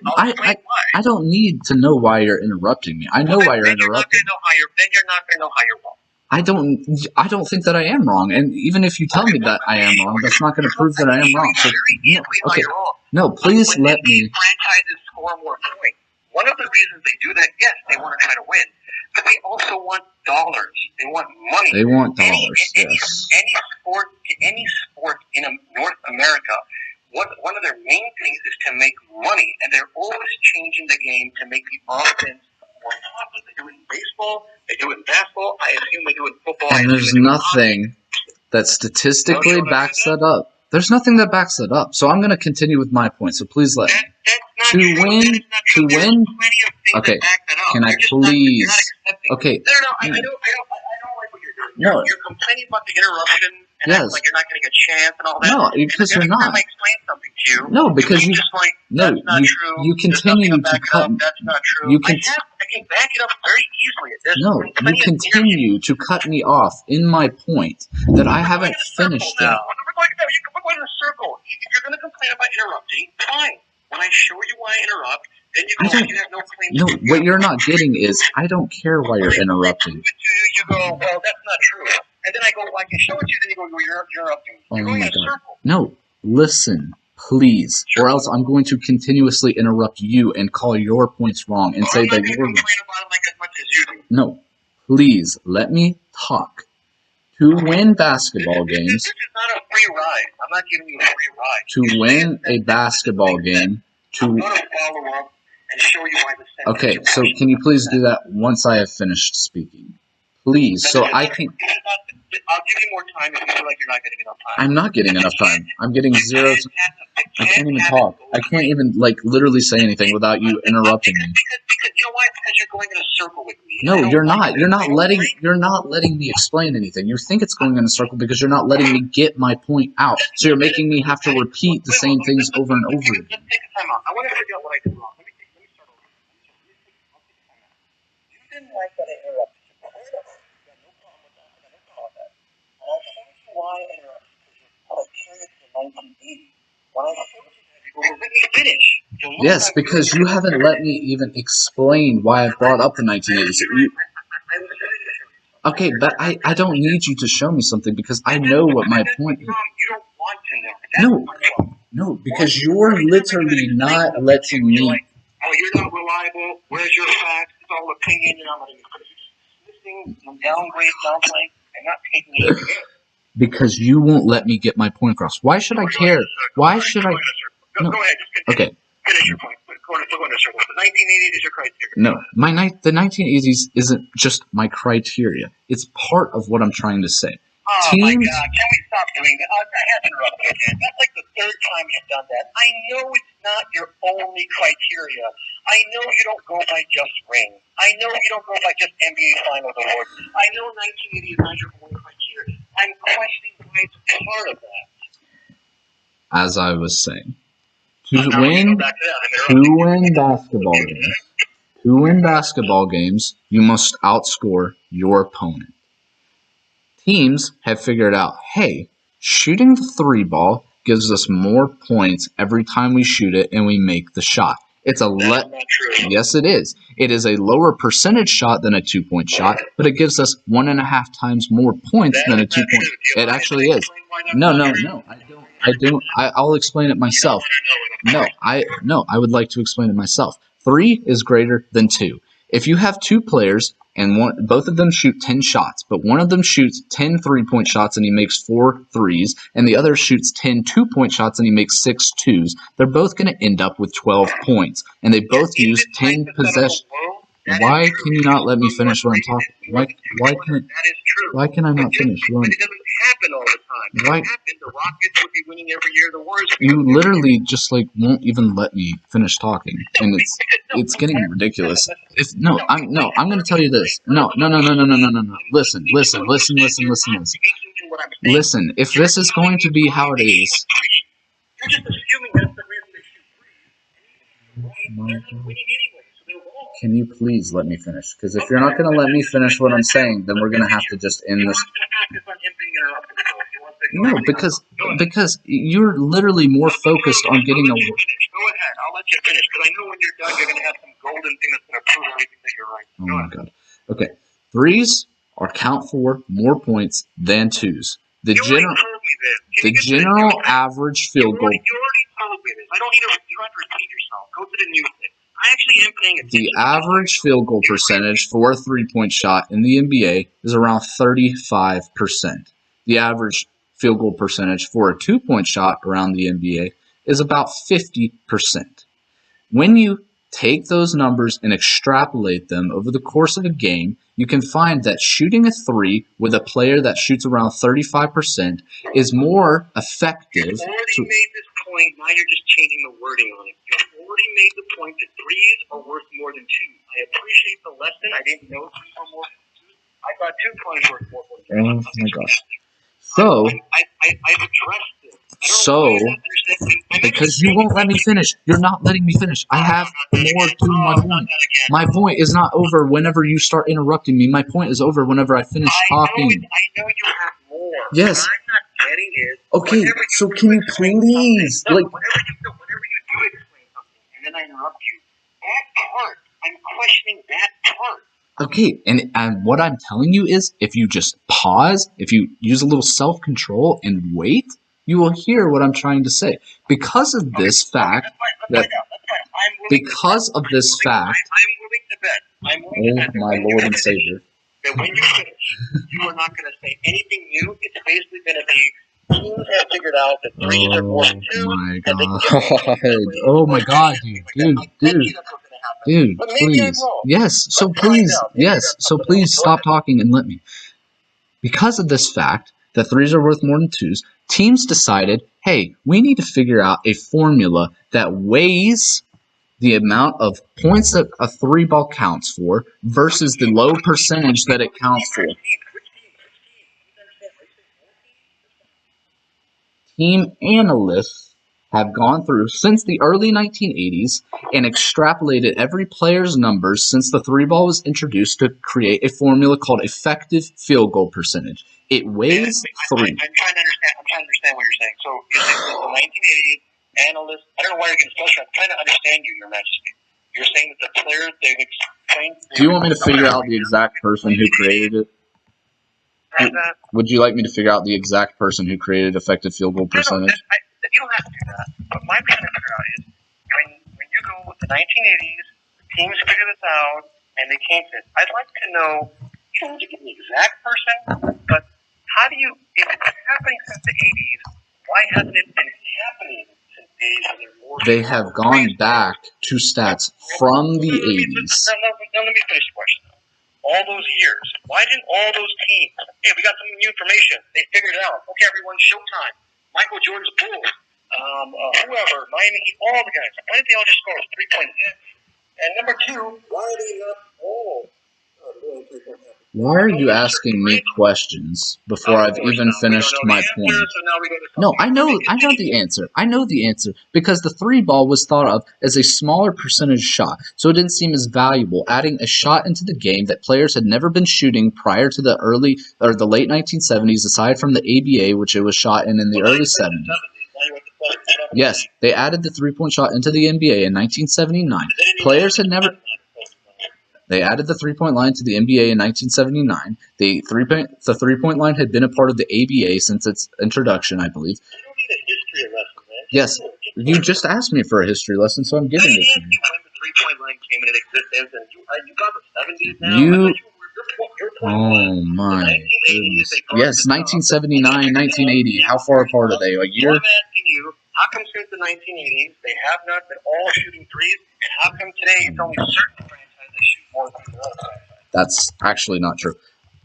S2: I don't need to know why you're interrupting me. I know why you're interrupting.
S1: Then you're not going to know how you're wrong.
S2: I don't think that I am wrong, and even if you tell me that I am wrong, that's not going to prove that I am wrong. So, no, please let me.
S1: Franchises score more points. One of the reasons they do that, yes, they want to try to win. but they also want dollars. They want money.
S2: They want dollars.
S1: Any sport in North America, one of their main things is to make money, and they're always changing the game to make the offense more popular. They do it in baseball. They do it in basketball. I assume they do it in football.
S2: And there's nothing that statistically backs that up. There's nothing that backs that up. So I'm going to continue with my point. So please let me. To win. Okay. Can I please? Okay.
S1: No. I don't like what you're doing. You're complaining about the interruption. And
S2: yes.
S1: Like you're not getting a chance and all that.
S2: No, because you're not.
S1: I explain something to you.
S2: No, because you.
S1: Just like,
S2: no,
S1: that's not true.
S2: You continue to cut.
S1: That's not true. I can back it up very easily.
S2: No, you continue to cut me off in my point that I haven't finished yet.
S1: We're going in a circle. If you're going to complain about interrupting, fine. When I show you why I interrupt, then you go, you have no claim.
S2: No, what you're not getting is I don't care why you're interrupting.
S1: You go, well, that's not true. And then I go, well, I can show it to you. Then you go, you're interrupting. You're going in a circle.
S2: No, listen, please, or else I'm going to continuously interrupt you and call your points wrong and say that you're wrong. No, please let me talk. To win basketball games.
S1: This is not a free ride. I'm not giving you a free ride.
S2: To win a basketball game.
S1: I'm going to follow up and show you why the
S2: Okay, so can you please do that once I have finished speaking? Please, so I can.
S1: I'll give you more time if you feel like you're not getting enough time.
S2: I'm not getting enough time. I'm getting zero. I can't even talk. I can't even literally say anything without you interrupting me.
S1: Because you know why? Because you're going in a circle with me.
S2: No, you're not. You're not letting me explain anything. You think it's going in a circle because you're not letting me get my point out. So you're making me have to repeat the same things over and over again.
S1: Let's take a time out. I want to figure out what I did wrong. Let me start over. You didn't like that I interrupted you. I got no problem with that. I'll show you why I interrupted you. Because you're curious to 1980. When I showed you that, you go, well, let me finish.
S2: Yes, because you haven't let me even explain why I brought up the 1980s. Okay, but I don't need you to show me something because I know what my point is.
S1: You don't want to know.
S2: No, because you're literally not letting me.
S1: Oh, you're not reliable. Where's your facts? It's all opinion. You're not letting me finish. Listening, downplaying, and not taking it again.
S2: Because you won't let me get my point across. Why should I care? Why should I?
S1: No. Go ahead. Just continue.
S2: Okay.
S1: Finish your point. Go in a circle. The 1980s is your criteria.
S2: No, the 1980s isn't just my criteria. It's part of what I'm trying to say.
S1: Oh my God! Can we stop doing that? I have to interrupt you again. That's like the third time you've done that. I know it's not your only criteria. I know you don't go by just rings. I know you don't go by just NBA Finals awards. I know 1980 is not your only criteria. I'm questioning why it's part of that.
S2: As I was saying, to win basketball games, you must outscore your opponent. Teams have figured out, hey, shooting the 3 ball gives us more points every time we shoot it and we make the shot. That's not true. Yes, it is. It is a lower percentage shot than a 2-point shot, but it gives us 1.5 times more points than a 2-point. It actually is. No. I don't. I'll explain it myself. No, I would like to explain it myself. 3 is greater than 2. If you have 2 players and both of them shoot 10 shots, but one of them shoots 10 3-point shots and he makes 4 threes, and the other shoots 10 2-point shots and he makes 6 twos, they're both going to end up with 12 points, and they both use 10 possessions. Why can you not let me finish what I'm talking? Why can I not finish?
S1: It doesn't happen all the time.
S2: Why?
S1: The Rockets would be winning every year. The Warriors.
S2: You literally just won't even let me finish talking, and it's getting ridiculous. I'm going to tell you this. No. Listen. Listen. If this is going to be how it is.
S1: You're just assuming that's the reason they shoot 3. They're not winning anyway.
S2: Can you please let me finish? Because if you're not going to let me finish what I'm saying, then we're going to have to just end this. No, because you're literally more focused on getting a.
S1: Go ahead, I'll let you finish. Because I know when you're done, you're going to have some golden thing that's going to prove everything that you're right.
S2: Oh my God. Okay, 3s count for more points than 2s. The general average field goal.
S1: You already told me this. You don't have to repeat yourself. Go to the news thing. actually am paying attention.
S2: The average field goal percentage for a three-point shot in the NBA is around 35%. The average field goal percentage for a two-point shot around the NBA is about 50%. When you take those numbers and extrapolate them over the course of a game, you can find that shooting a three with a player that shoots around 35% is more effective.
S1: You've already made this point, now you're just changing the wording on it. You've already made the point that threes are worth more than two. I appreciate the lesson. I didn't know threes were more than two. I thought 2 points were more than three.
S2: Oh my gosh. So,
S1: I've addressed this.
S2: So, because you won't let me finish. You're not letting me finish. I have more to my point. My point is not over whenever you start interrupting me. My point is over whenever I finish talking.
S1: I know you have more.
S2: Yes.
S1: What I'm not getting is,
S2: okay, so can you please?
S1: Whenever you do explain something, and then I interrupt you, that part, I'm questioning that part.
S2: Okay, and what I'm telling you is, if you just pause, if you use a little self-control and wait, you will hear what I'm trying to say. Because of this fact, because of this fact,
S1: I'm willing to bet.
S2: oh my Lord and Savior,
S1: that when you finish, you are not going to say anything new. It's basically going to be, teams have figured out that threes are more than two.
S2: My God. Oh my God, dude, please. Yes, so please stop talking and let me. Because of this fact that threes are worth more than twos, teams decided, hey, we need to figure out a formula that weighs the amount of points that a three ball counts for versus the low percentage that it counts for. Team analysts have gone through since the early 1980s and extrapolated every player's numbers since the three ball was introduced to create a formula called effective field goal percentage. It weighs three.
S1: I'm trying to understand what you're saying. So is it the 1980s analysts? I don't know why you're getting special. I'm trying to understand you, Your Majesty. You're saying that the players they've explained.
S2: Do you want me to figure out the exact person who created it? Would you like me to figure out the exact person who created effective field goal percentage?
S1: You don't have to do that. But my trying to figure out is when you go with the 1980s, the teams figure this out, and they came to it. I'd like to know, you don't need to give me the exact person, but how do you, if it's happening since the 80s, why hasn't it been happening since the 80s?
S2: They have gone back to stats from the 80s.
S1: Now let me finish the question. All those years, why didn't all those teams, hey, we got some new information, they figured it out, okay, everyone, showtime, Michael Jordan's Bulls, whoever, Miami Heat, all the guys, why didn't they all just score 3 points? And number two, why are they not all doing 3 points?
S2: Why are you asking me questions before I've even finished my point? No, I know the answer. I know the answer because the three ball was thought of as a smaller percentage shot, so it didn't seem as valuable. Adding a shot into the game that players had never been shooting prior to the late 1970s, aside from the ABA, which it was shot in the early 70s. Yes, they added the three-point shot into the NBA in 1979. Players had never. They added the three-point line to the NBA in 1979. The three-point line had been a part of the ABA since its introduction, I believe.
S1: You don't need a history lesson, man.
S2: Yes, you just asked me for a history lesson, so I'm giving it to you.
S1: When the three-point line came into existence, and you got the 70s now.
S2: Oh my goodness. Yes, 1979, 1980. How far apart are they? A year?
S1: I'm asking you, how come since the 1980s they have not been all shooting threes, and how come today it's only certain franchises shoot more than other franchises?
S2: That's actually not true.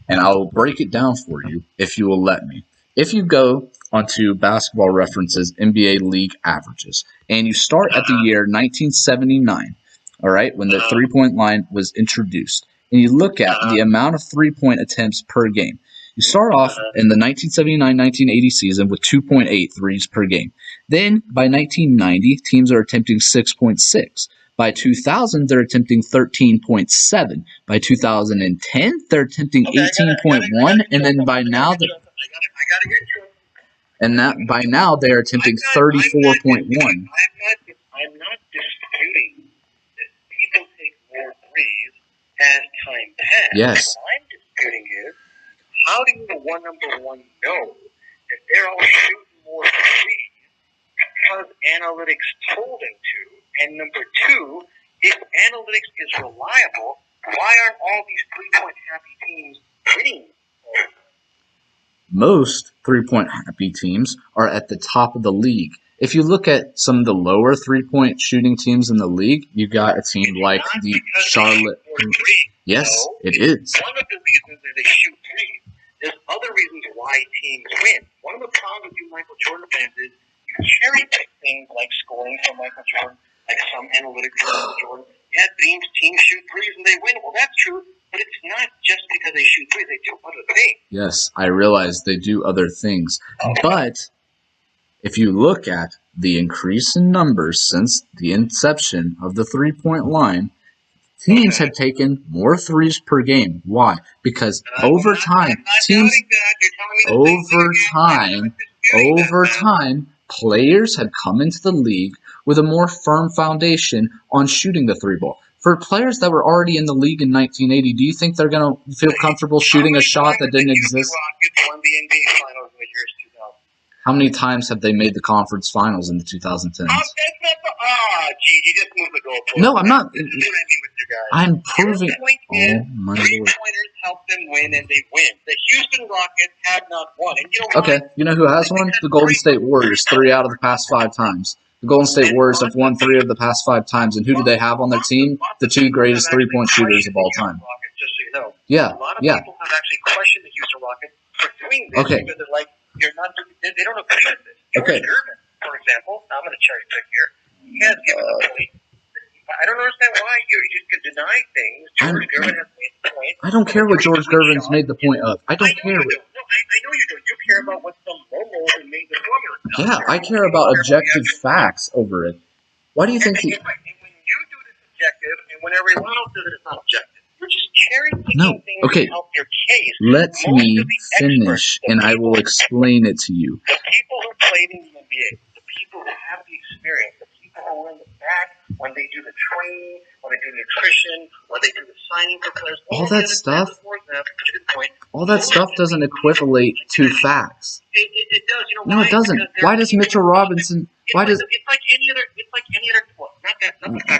S2: And I'll break it down for you if you will let me. If you go onto Basketball References NBA League averages, and you start at the year 1979, all right, when the three-point line was introduced, and you look at the amount of three-point attempts per game. You start off in the 1979-1980 season with 2.8 threes per game. Then, by 1990, teams are attempting 6.6. By 2000, they're attempting 13.7. By 2010, they're attempting 18.1, and then by now, by now they're attempting 34.1.
S1: I'm not disputing that people take more threes as time passes.
S2: Yes.
S1: What I'm disputing is, how do you, number one, know that they're all shooting more threes because analytics told them to? And number two, if analytics is reliable, why aren't all these 3-point happy teams winning?
S2: Most 3-point happy teams are at the top of the league. If you look at some of the lower 3-point shooting teams in the league, you got a team like the Charlotte. Yes, it is.
S1: One of the reasons is they shoot threes. There's other reasons why teams win. One of the problems with you Michael Jordan fans is you cherry pick things like scoring from Michael Jordan, like some analytics from Michael Jordan. Yeah, teams shoot threes and they win. Well, that's true, but it's not just because they shoot threes. They do other things.
S2: Yes, I realize they do other things. But if you look at the increase in numbers since the inception of the 3-point line, teams have taken more threes per game. Why? Because over time, players have come into the league with a more firm foundation on shooting the 3-ball. For players that were already in the league in 1980, do you think they're going to feel comfortable shooting a shot that didn't exist? How many times have they made the conference finals in the 2010s?
S1: You just moved the goalpost.
S2: No, I'm not.
S1: This is what I mean with you guys.
S2: I'm proving.
S1: Oh, my Lord. 3-pointers help them win, and they win. The Houston Rockets have not won. And you know
S2: okay, you know who has won? The Golden State Warriors, 3 out of the past 5 times. The Golden State Warriors have won 3 of the past 5 times, and who do they have on their team? The 2 greatest 3-point shooters of all time.
S1: Just so you know.
S2: Yeah,
S1: a lot of people have actually questioned the Houston Rockets for doing this because they're like, they don't agree with this. George Gervin, for example, I'm going to cherry pick here. He has given the point. I don't understand why you just could deny things. George Gervin has made the point.
S2: I don't care what George Gervin's made the point of. I don't care.
S1: I know you do. You care about what some momo who made the formula.
S2: Yeah, I care about objective facts over it. Why do you think he...
S1: And when you do it, it's objective, and when everyone else does it, it's not objective. You're just cherry picking things to help your case.
S2: Let me finish, and I will explain it to you.
S1: The people who played in the NBA, the people who have the experience, the people who are in the back when they do the training, when they do nutrition, when they do the signing for players,
S2: all that stuff doesn't equivalate to facts.
S1: It does. You know
S2: no, it doesn't. Why does Mitchell Robinson? Why does?
S1: It's like any other.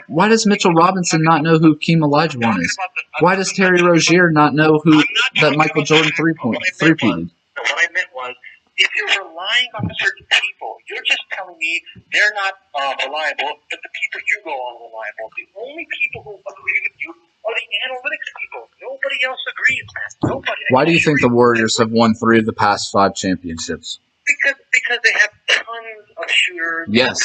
S2: Why does Mitchell Robinson not know who Keem Olajuwon is? Why does Terry Rozier not know who that Michael Jordan three-peated?
S1: What I meant was, if you're relying on certain people, you're just telling me they're not reliable, but the people you go on are reliable. The only people who agree with you are the analytics people. Nobody else agrees, man. Nobody.
S2: Why do you think the Warriors have won 3 of the past 5 championships?
S1: Because they have tons of shooters.
S2: Yes.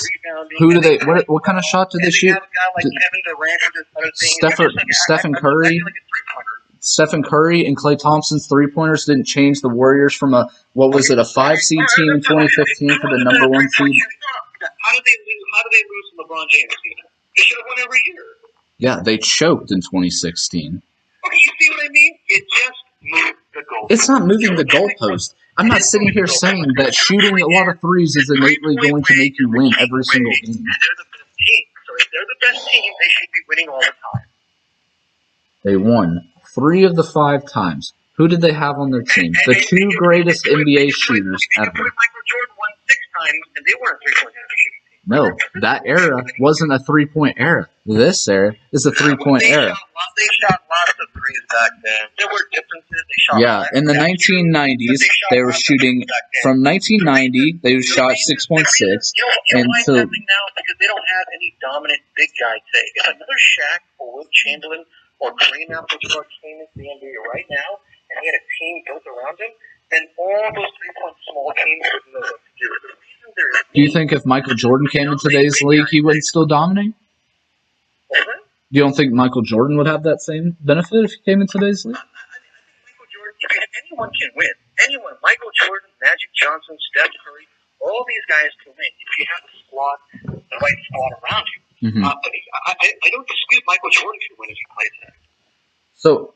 S2: Who do they? What kind of shot do they shoot?
S1: Have a guy like Kevin Durant or this other thing.
S2: Stephen Curry. Stephen Curry and Klay Thompson's 3-pointers didn't change the Warriors from a 5 seed team in 2015 to the number 1 seed.
S1: How did they lose to LeBron James? They should have won every year.
S2: Yeah, they choked in 2016.
S1: Okay, you see what I mean? It just moved the goalpost.
S2: It's not moving the goalpost. I'm not sitting here saying that shooting a lot of threes is innately going to make you win every single game.
S1: They're the best team. So if they're the best team, they should be winning all the time.
S2: They won 3 of the 5 times. Who did they have on their team? The 2 greatest NBA shooters ever.
S1: Michael Jordan won 6 times, and they weren't 3-point shooting.
S2: No, that era wasn't a 3-point era. This era is a 3-point era.
S1: They shot lots of threes back then. There were differences.
S2: Yeah, in the 1990s, they were shooting from 1990. They shot 6.6
S1: until now because they don't have any dominant big guy today. If another Shaq or Will Chamberlain or Kareem Abdul-Jabbar came into the NBA right now and he had a team built around him, then all those 3-point small teams would know what to do.
S2: Do you think if Michael Jordan came in today's league, he would still dominate? You don't think Michael Jordan would have that same benefit if he came in today's league?
S1: I think Michael Jordan, anyone can win. Anyone. Michael Jordan, Magic Johnson, Steph Curry, all these guys can win if you have the right squad around you.
S2: Mm-hmm.
S1: But I don't dispute Michael Jordan can win if he plays that.
S2: So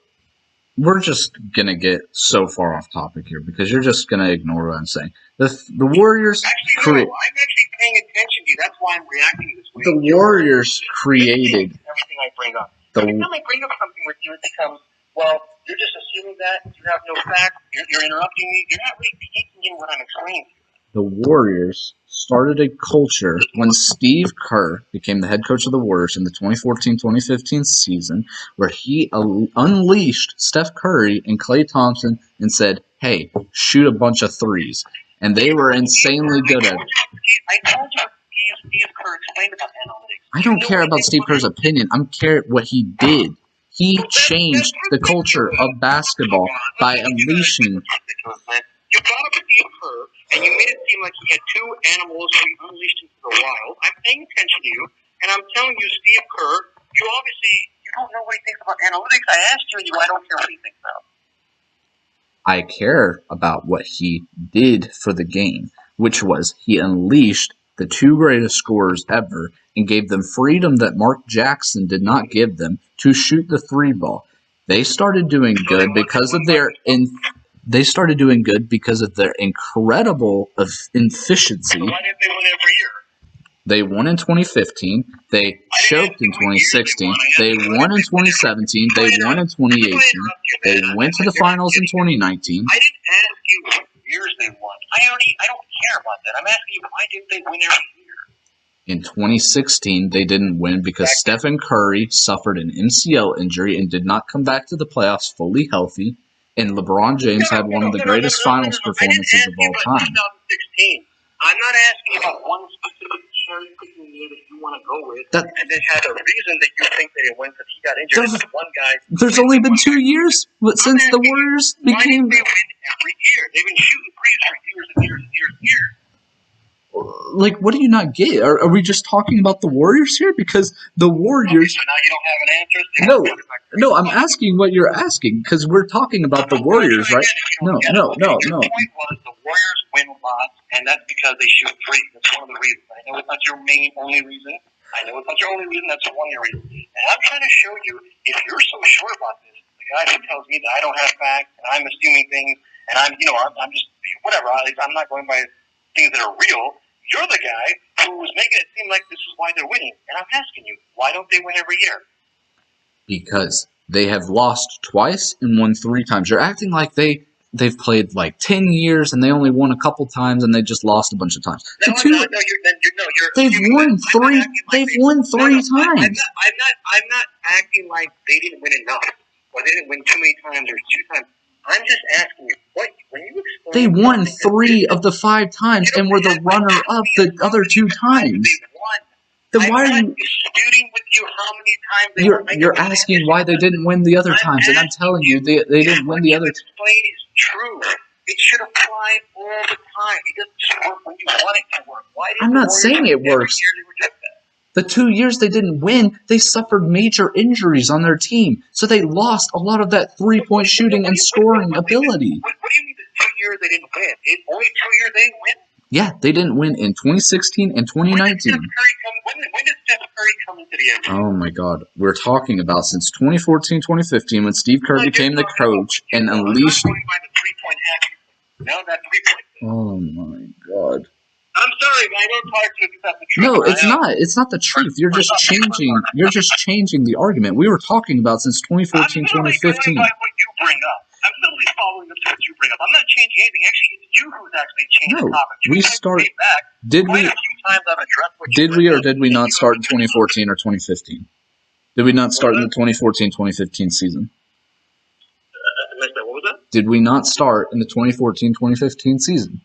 S2: we're just going to get so far off topic here because you're just going to ignore what I'm saying. The Warriors...
S1: Actually, no, I'm actually paying attention to you. That's why I'm reacting this way.
S2: The Warriors created...
S1: Everything I bring up. Every time I bring up something with you, it becomes, well, you're just assuming that. You have no facts. You're interrupting me. You're not really taking in what I'm explaining to you.
S2: The Warriors started a culture when Steve Kerr became the head coach of the Warriors in the 2014-2015 season where he unleashed Steph Curry and Klay Thompson and said, hey, shoot a bunch of threes. And they were insanely good at it.
S1: I told you Steve Kerr explained about analytics.
S2: I don't care about Steve Kerr's opinion. I care what he did. He changed the culture of basketball by unleashing.
S1: You brought up Steve Kerr, and you made it seem like he had two animals who he unleashed into the wild. I'm paying attention to you, and I'm telling you, Steve Kerr, you don't know what he thinks about analytics. I asked you, and I don't care what he thinks about.
S2: I care about what he did for the game, which was he unleashed the two greatest scorers ever and gave them freedom that Mark Jackson did not give them to shoot the three ball. They started doing good because of their incredible efficiency.
S1: So why didn't they win every year?
S2: They won in 2015. They choked in 2016. They won in 2017. They won in 2018. They went to the finals in 2019.
S1: I didn't ask you what years they won. I don't care about that. I'm asking you why didn't they win every year?
S2: In 2016, they didn't win because Stephen Curry suffered an MCL injury and did not come back to the playoffs fully healthy. And LeBron James had one of the greatest finals performances of all time.
S1: 2016. I'm not asking about one specific cherry-picking year that you want to go with, and then had a reason that you think that it went because he got injured. One guy.
S2: There's only been 2 years since the Warriors became.
S1: Why did they win every year? They've been shooting threes for years and years and years and years.
S2: Like, what do you not get? Are we just talking about the Warriors here? Because the Warriors.
S1: Okay, so now you don't have an answer?
S2: No, I'm asking what you're asking because we're talking about the Warriors, right? No.
S1: Your point was the Warriors win lots, and that's because they shoot threes. That's one of the reasons. I know it's not your only reason. That's one of your reasons. And I'm trying to show you, if you're so sure about this, the guy who tells me that I don't have facts, and I'm assuming things, and I'm just, whatever, I'm not going by things that are real. You're the guy who's making it seem like this is why they're winning. And I'm asking you, why don't they win every year?
S2: Because they have lost twice and won 3 times. You're acting like they've played like 10 years and they only won a couple times and they just lost a bunch of times. They've won 3 times.
S1: I'm not acting like they didn't win enough or they didn't win too many times or 2 times. I'm just asking you, when you explain...
S2: They won 3 of the 5 times and were the runner-up the other 2 times. Then why are you
S1: disputing with you how many times they won?
S2: You're asking why they didn't win the other times, and I'm telling you they didn't win the other times.
S1: What you explain is true. It should apply all the time. It doesn't just work when you want it to work.
S2: I'm not saying it works. The 2 years they didn't win, they suffered major injuries on their team. So they lost a lot of that three-point shooting and scoring ability.
S1: What do you mean the 2 years they didn't win? Only 2 years they didn't win?
S2: Yeah, they didn't win in 2016 and 2019.
S1: When did Steph Curry come into the NBA?
S2: Oh my God. We're talking about since 2014, 2015 when Steve Kerr became the coach and unleashed... Oh my God.
S1: I'm sorry, I don't talk to you about the truth.
S2: No, it's not. It's not the truth. You're just changing the argument. We were talking about since 2014, 2015.
S1: Going by what you bring up. I'm literally following up to what you bring up. I'm not changing anything. Actually, it's you who's actually changed the topic.
S2: Did we or did we not start in 2014 or 2015? Did we not start in the 2014-2015 season?
S1: What was that?
S2: Did we not start in the 2014-2015 season?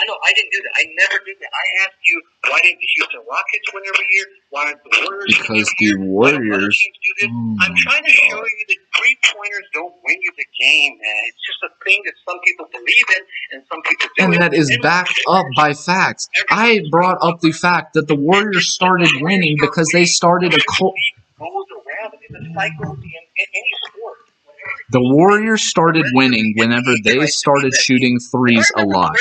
S1: No, I didn't do that. I never did that. I asked you, why didn't the Houston Rockets win every year? Why didn't the Warriors
S2: Because the Warriors...
S1: I'm trying to show you that three-pointers don't win you the game, man. It's just a thing that some people believe in and some people do.
S2: And that is backed up by facts. I brought up the fact that the Warriors started winning because they started a cult...
S1: goes around. It's a cycle in any sport.
S2: The Warriors started winning whenever they started shooting threes a lot.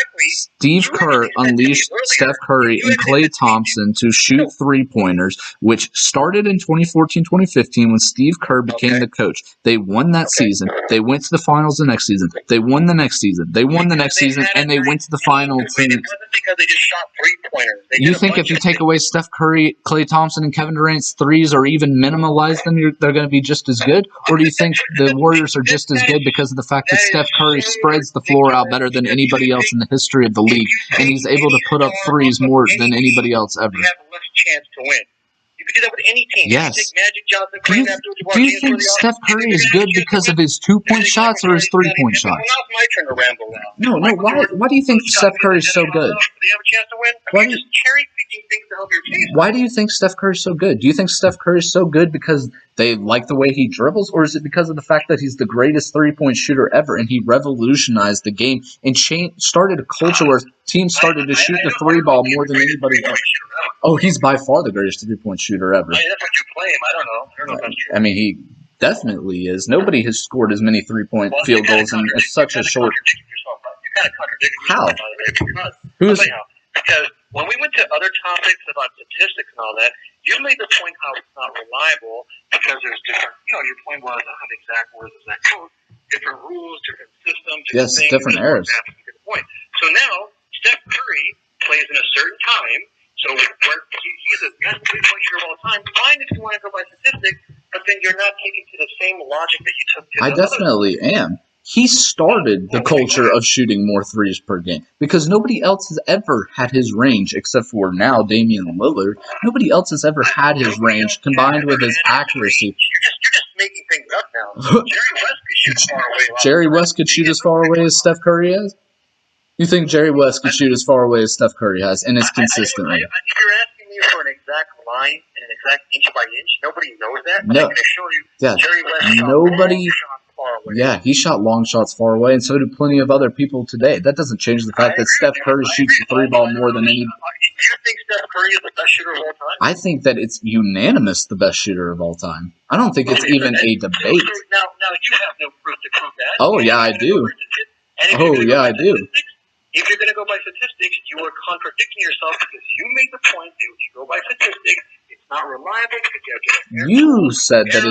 S2: Steve Kerr unleashed Steph Curry and Klay Thompson to shoot three-pointers, which started in 2014-2015 when Steve Kerr became the coach. They won that season. They went to the finals the next season. They won the next season. They won the next season, and they went to the finals.
S1: It wasn't because they just shot three-pointers.
S2: You think if you take away Steph Curry, Klay Thompson, and Kevin Durant's threes or even minimalize them, they're going to be just as good? Or do you think the Warriors are are just as good because of the fact that Steph Curry spreads the floor out better than anybody else in the history of the league, and he's able to put up threes more than anybody else ever.
S1: You have less chance to win. You can do that with any team.
S2: Yes.
S1: You take Magic Johnson,
S2: Do you think Steph Curry is good because of his 2-point shots or his 3-point shots?
S1: Well, now it's my turn to ramble now.
S2: No. Why do you think Steph Curry is so good?
S1: Do they have a chance to win? I mean, you're just cherry-picking things to help your team.
S2: Why do you think Steph Curry is so good? Do you think Steph Curry is so good because they like the way he dribbles, or is it because of the fact that he's the greatest 3-point shooter ever and he revolutionized the game and started a culture where teams started to shoot the 3-ball more than anybody else? Oh, he's by far the greatest 3-point shooter ever.
S1: I mean, that's what you claim. I don't know if that's true.
S2: I mean, he definitely is. Nobody has scored as many 3-point field goals in such a short.
S1: You kind of contradict
S2: yourself.
S1: How?
S2: Who's?
S1: Because when we went to other topics about statistics and all that, you made the point how it's not reliable because there's different. Your point was, I don't have exact words as that code. Different rules, different systems.
S2: Yes, different eras.
S1: Point. So now Steph Curry plays in a certain time. So he's the best 3-point shooter of all time. Fine if you want to go by statistics, but then you're not taking to the same logic that you took to
S2: I definitely am. He started the culture of shooting more threes per game because nobody else has ever had his range except for now Damian Lillard. Nobody else has ever had his range combined with his accuracy.
S1: You're just making things up now. Jerry West could shoot far away.
S2: Jerry West could shoot as far away as Steph Curry is? You think Jerry West could shoot as far away as Steph Curry has, and it's consistently?
S1: If you're asking me for an exact line and an exact inch by inch, nobody knows that.
S2: No.
S1: I can assure you, Jerry West shot far away.
S2: Yeah, he shot long shots far away, and so did plenty of other people today. That doesn't change the fact that Steph Curry shoots the 3-ball more than any.
S1: Do you think Steph Curry is the best shooter of all time?
S2: I think that it's unanimous the best shooter of all time. I don't think it's even a debate.
S1: Now you have no proof to prove that.
S2: Oh, yeah, I do. Oh, yeah, I do.
S1: If you're going to go by statistics, you are contradicting yourself because you made the point that if you go by statistics, it's not reliable.
S2: You said that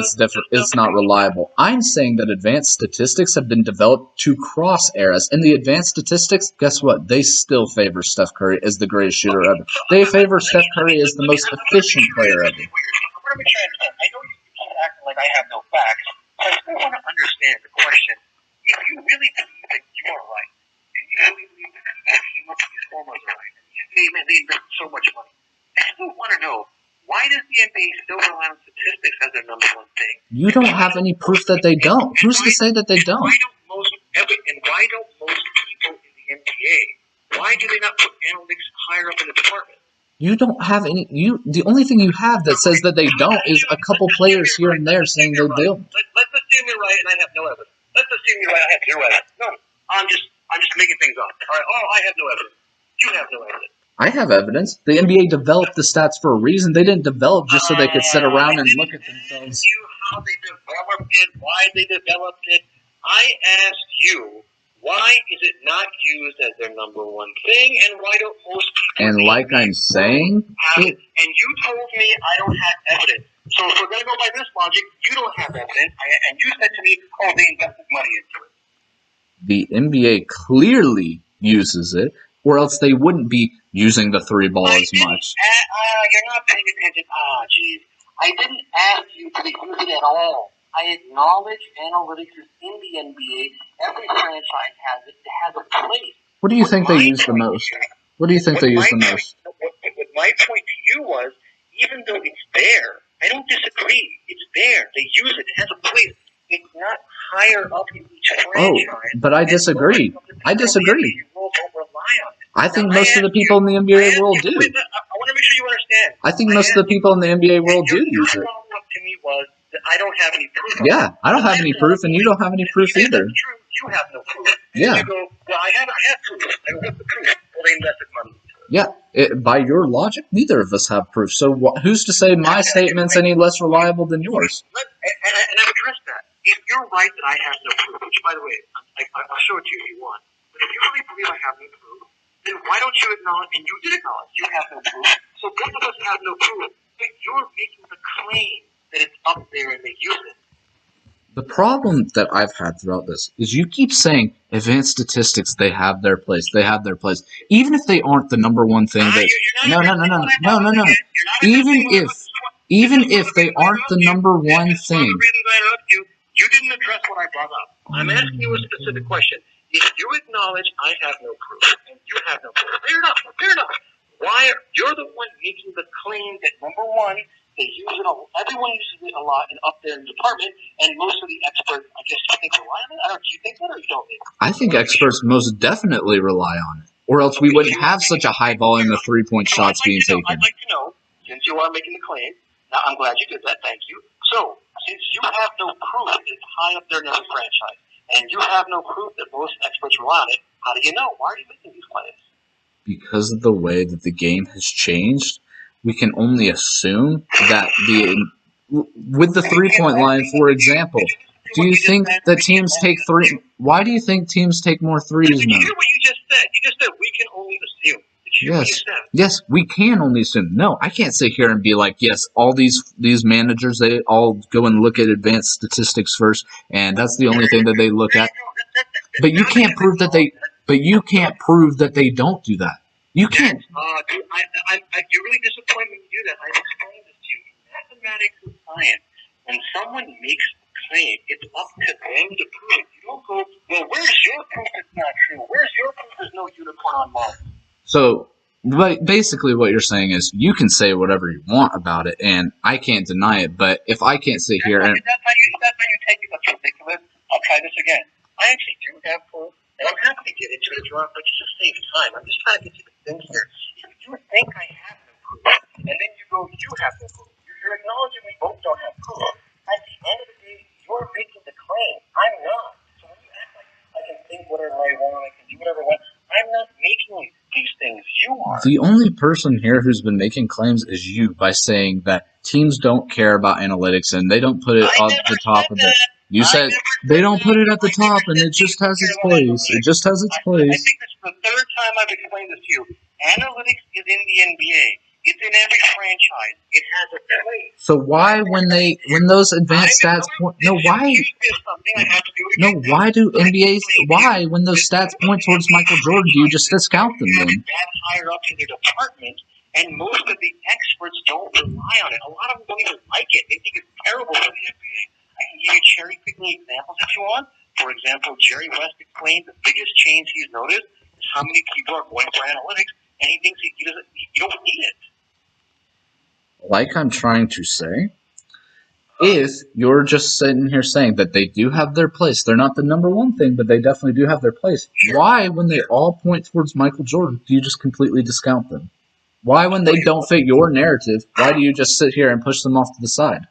S2: it's not reliable. I'm saying that advanced statistics have been developed to cross eras. And the advanced statistics, guess what? They still favor Steph Curry as the greatest shooter ever. They favor Steph Curry as the most efficient player ever.
S1: I know you keep acting like I have no facts, but I still want to understand the question. If you really believe that you are right, and you really believe that came up with these formulas are right, and they invest so much money, I still want to know, why does the NBA still rely on statistics as their number one thing?
S2: You don't have any proof that they don't. Who's to say that they don't?
S1: Why don't most people in the NBA, why do they not put analytics higher up in the department?
S2: You don't have any. The only thing you have that says that they don't is a couple players here and there saying they do.
S1: Let's assume you're right, and I have no evidence. Let's assume you're right. I have zero evidence. No, I'm just making things up. All right. Oh, I have no evidence. You have no evidence.
S2: I have evidence. The NBA developed the stats for a reason. They didn't develop just so they could sit around and look at themselves.
S1: How they developed it, why they developed it. I asked you, why is it not used as their number one thing, and why don't most people?
S2: And like I'm saying,
S1: and you told me I don't have evidence. So if we're going to go by this logic, you don't have evidence, and you said to me, oh, they invested money into it.
S2: The NBA clearly uses it, or else they wouldn't be using the 3-ball as much.
S1: You're not paying attention. Geez. I didn't ask you to use it at all. I acknowledge analytics is in the NBA. Every franchise has it. It has a place.
S2: What do you think they use the most? What do you think they use the most?
S1: What my point to you was, even though it's there, I don't disagree. It's there. They use it. It has a place. It's not higher up in each franchise.
S2: Oh, but I disagree. I disagree. I think most of the people in the NBA world do.
S1: I want to make sure you understand.
S2: I think most of the people in the NBA world do use it.
S1: Your follow-up to me was that I don't have any proof.
S2: Yeah, I don't have any proof, and you don't have any proof either.
S1: You have no proof.
S2: Yeah.
S1: You go, well, I have proof. I don't have the proof. Well, they invested money.
S2: Yeah, by your logic, neither of us have proof. So who's to say my statement's any less reliable than yours?
S1: And I've addressed that. If you're right that I have no proof, which, by the way, I'll show it to you if you want, but if you really believe I have no proof, then why don't you acknowledge, and you did acknowledge, you have no proof, so both of us have no proof, but you're making the claim that it's up there and they use it.
S2: The problem that I've had throughout this is you keep saying advanced statistics, they have their place, they have their place. Even if they aren't the number one thing that... No. Even if they aren't the number one thing...
S1: You didn't address what I brought up. I'm asking you a specific question. If you acknowledge I have no proof and you have no proof, fair enough. Why you're the one making the claim that number one, they use it. Everyone uses it a lot and up there in the department, and most of the experts, I guess, think rely on it. I don't know. Do you think that, or you don't think?
S2: I think experts most definitely rely on it, or else we wouldn't have such a high volume of 3-point shots being taken.
S1: I'd like to know, since you are making the claim. Now, I'm glad you did that. Thank you. So, since you have no proof it's high up there in every franchise, and you have no proof that most experts rely on it, how do you know? Why are you making these claims?
S2: Because of the way that the game has changed, we can only assume that with the 3-point line, for example, do you think that teams take three? Why do you think teams take more threes now?
S1: Did you hear what you just said? You just said we can only assume.
S2: Yes, we can only assume. No, I can't sit here and be like, yes, all these managers, they all go and look at advanced statistics first, and that's the only thing that they look at. But you can't prove that they. But you can't prove that they don't do that. You can't.
S1: Dude, you're really disappointed when you do that. I've explained this to you. Mathematics and science. When someone makes a claim, it's up to them to prove it. You don't go, well, where's your proof it's not true? Where's your proof there's no unicorn on Mars?
S2: So, basically what you're saying is you can say whatever you want about it, and I can't deny it. But if I can't sit here and...
S1: That's how you take it. That's ridiculous. I'll try this again. I actually do have proof. And I'm happy to get into it, John, but just save time. I'm just trying to get you to think here. If you think I have no proof, and then you go, you have no proof, you're acknowledging we both don't have proof. At the end of the day, you're making the claim. I'm not. So when you act like I can think whatever I want, I can do whatever I want, I'm not making these things. You are.
S2: The only person here who's been making claims is you by saying that teams don't care about analytics and they don't put it on the top of it. You said they don't put it at the top, and it just has its place. It just has its place.
S1: I think this is the third time I've explained this to you. Analytics is in the NBA. It's in every franchise. It has a place.
S2: So why, when those advanced stats point, why do NBA's, why, when those stats point towards Michael Jordan, do you just discount them then?
S1: That's higher up in their department, and most of the experts don't rely on it. A lot of them don't even like it. They think it's terrible for the NBA. I can give you cherry-picking examples if you want. For example, Jerry West explained the biggest change he's noticed is how many people are going for analytics, and he thinks you don't need it.
S2: Like I'm trying to say, if you're just sitting here saying that they do have their place, they're not the number one thing, but they definitely do have their place. Why, when they all point towards Michael Jordan, do you just completely discount them? Why, when they don't fit your narrative, why do you just sit here and push them off to the side?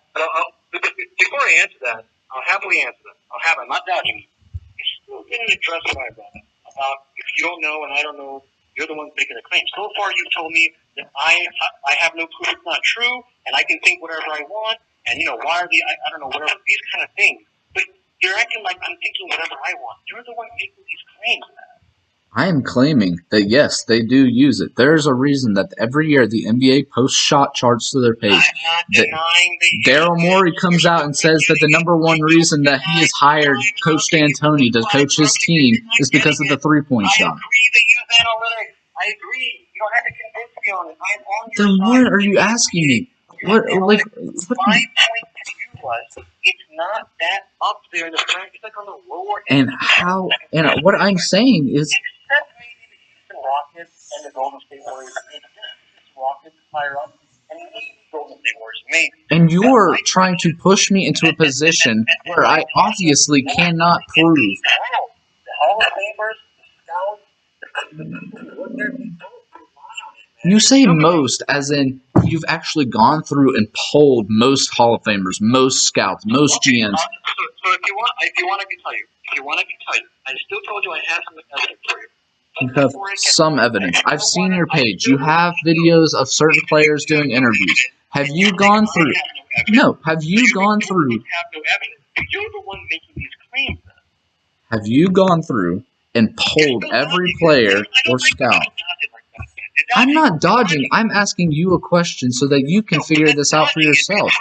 S1: Before I answer that, I'll happily answer that. I'm not doubting you. You still didn't address what I brought up about if you don't know and I don't know, you're the one making the claim. So far, you've told me that I have no proof it's not true, and I can think whatever I want, and why are I don't know, whatever, these kind of things. But you're acting like I'm thinking whatever I want. You're the one making these claims, man.
S2: I am claiming that, yes, they do use it. There's a reason that every year the NBA posts shot charts to their page.
S1: I'm not denying
S2: Daryl Morey comes out and says that the number one reason that he has hired Coach D'Antoni to coach his team is because of the 3-point shot.
S1: I agree they use analytics. I agree. You don't have to convince me on it. I'm on your
S2: Then
S1: side.
S2: what are you asking me? What?
S1: My point to you was, it's not that up there in the front. It's like on the lower end.
S2: And what I'm saying is,
S1: except maybe the Houston Rockets and the Golden State Warriors. Maybe the Houston Rockets higher up, and maybe the Golden State Warriors. Maybe.
S2: And you're trying to push me into a position where I obviously cannot prove.
S1: The Hall of Famers, the scouts,
S2: you say most, as in you've actually gone through and polled most Hall of Famers, most scouts, most GMs.
S1: So if you want, I can tell you. I still told you I have some evidence for you.
S2: You have some evidence. I've seen your page. You have videos of certain players doing interviews. Have you gone through? No. Have you gone through?
S1: Have no evidence. You're the one making these claims.
S2: Have you gone through and polled every player or scout? I'm not dodging. I'm asking you a question so that you can figure this out for yourself.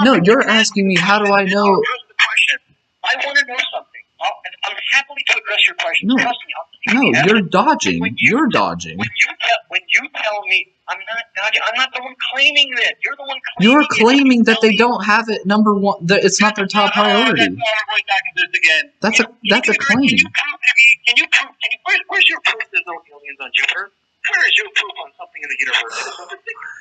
S2: No, you're asking me, how do I know?
S1: I want to know something. I'm happy to address your question.
S2: No.
S1: Trust me,
S2: No, you're dodging. You're dodging.
S1: When you tell me I'm not dodging, I'm not the one claiming that. You're the one claiming
S2: You're claiming that they don't have it number one. That it's not their top priority.
S1: Right back to this again.
S2: That's a claim.
S1: Where's your proof there's no aliens on Jupiter? Where is your proof on something in the universe?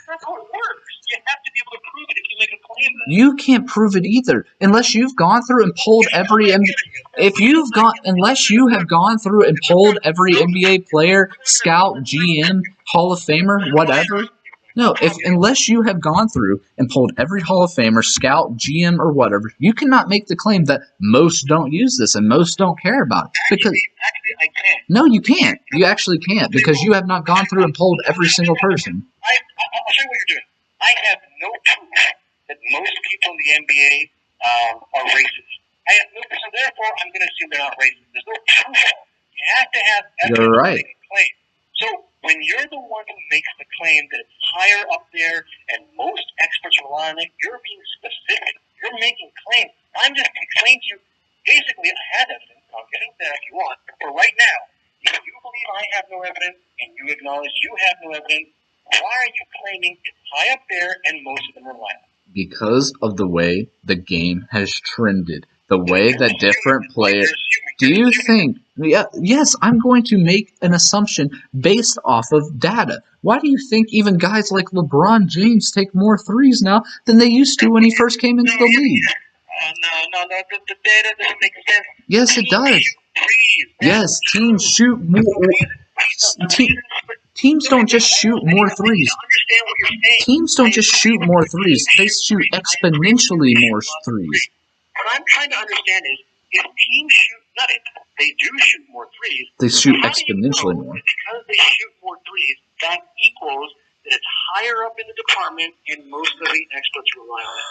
S1: That's how it works. You have to be able to prove it if you make a claim.
S2: You can't prove it either unless you've gone through and pulled every unless you have gone through and pulled every NBA player, scout, GM, Hall of Famer, whatever. No, unless you have gone through and pulled every Hall of Famer, scout, GM, or whatever, you cannot make the claim that most don't use this and most don't care about it. Because
S1: Actually, I can't.
S2: no, you can't. You actually can't because you have not gone through and pulled every single person.
S1: I'll show you what you're doing. I have no proof that most people in the NBA are racist. I have no proof, so therefore I'm going to assume they're not racist. There's no proof. You have to have evidence
S2: You're right.
S1: to make a claim. So when you're the one who makes the claim that it's higher up there and most experts rely on it, you're being specific. You're making claims. I'm just explaining to you, basically, I have evidence. I'll get into that if you want. But for right now, if you believe I have no evidence and you acknowledge you have no evidence, why are you claiming it's high up there and most of them rely on it?
S2: Because of the way the game has trended, the way that different players. Do you think? Yes, I'm going to make an assumption based off of data. Why do you think even guys like LeBron James take more threes now than they used to when he first came into the league?
S1: No. The data doesn't make sense.
S2: Yes, it does. Yes, teams shoot more. Teams don't just shoot more threes. Teams don't just shoot more threes. They shoot exponentially more threes.
S1: What I'm trying to understand is, if teams shoot, not it, they do shoot more threes.
S2: They shoot exponentially more.
S1: Because they shoot more threes, that equals that it's higher up in the department and most of the experts rely on it.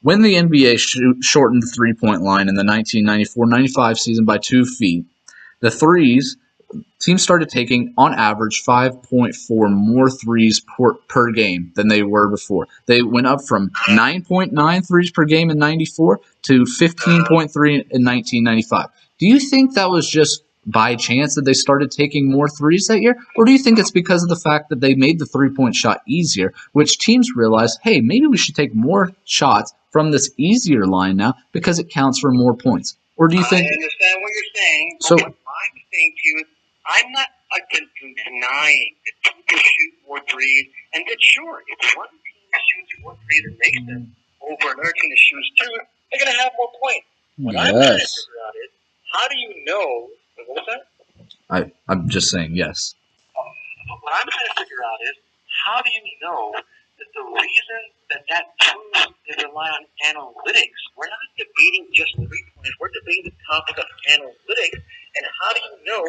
S2: When the NBA shortened the three-point line in the 1994-95 season by 2 feet, the threes teams started taking, on average, 5.4 more threes per game than they were before. They went up from 9.9 threes per game in 94 to 15.3 in 1995. Do you think that was just by chance that they started taking more threes that year? Or do you think it's because of the fact that they made the three-point shot easier, which teams realized, hey, maybe we should take more shots from this easier line now because it counts for more points? Or do you think...
S1: I understand what you're saying, but
S2: so,
S1: what I'm saying to you is, I'm not denying that people shoot more threes, and that sure, if one team shoots more threes and makes them over another team that shoots two, they're going to have more points. What I'm trying to figure out is, how do you know? What was that?
S2: I'm just saying yes.
S1: What I'm trying to figure out is, how do you know that the reason that proves they rely on analytics? We're not debating just 3 points. We're debating the topic of analytics. And how do you know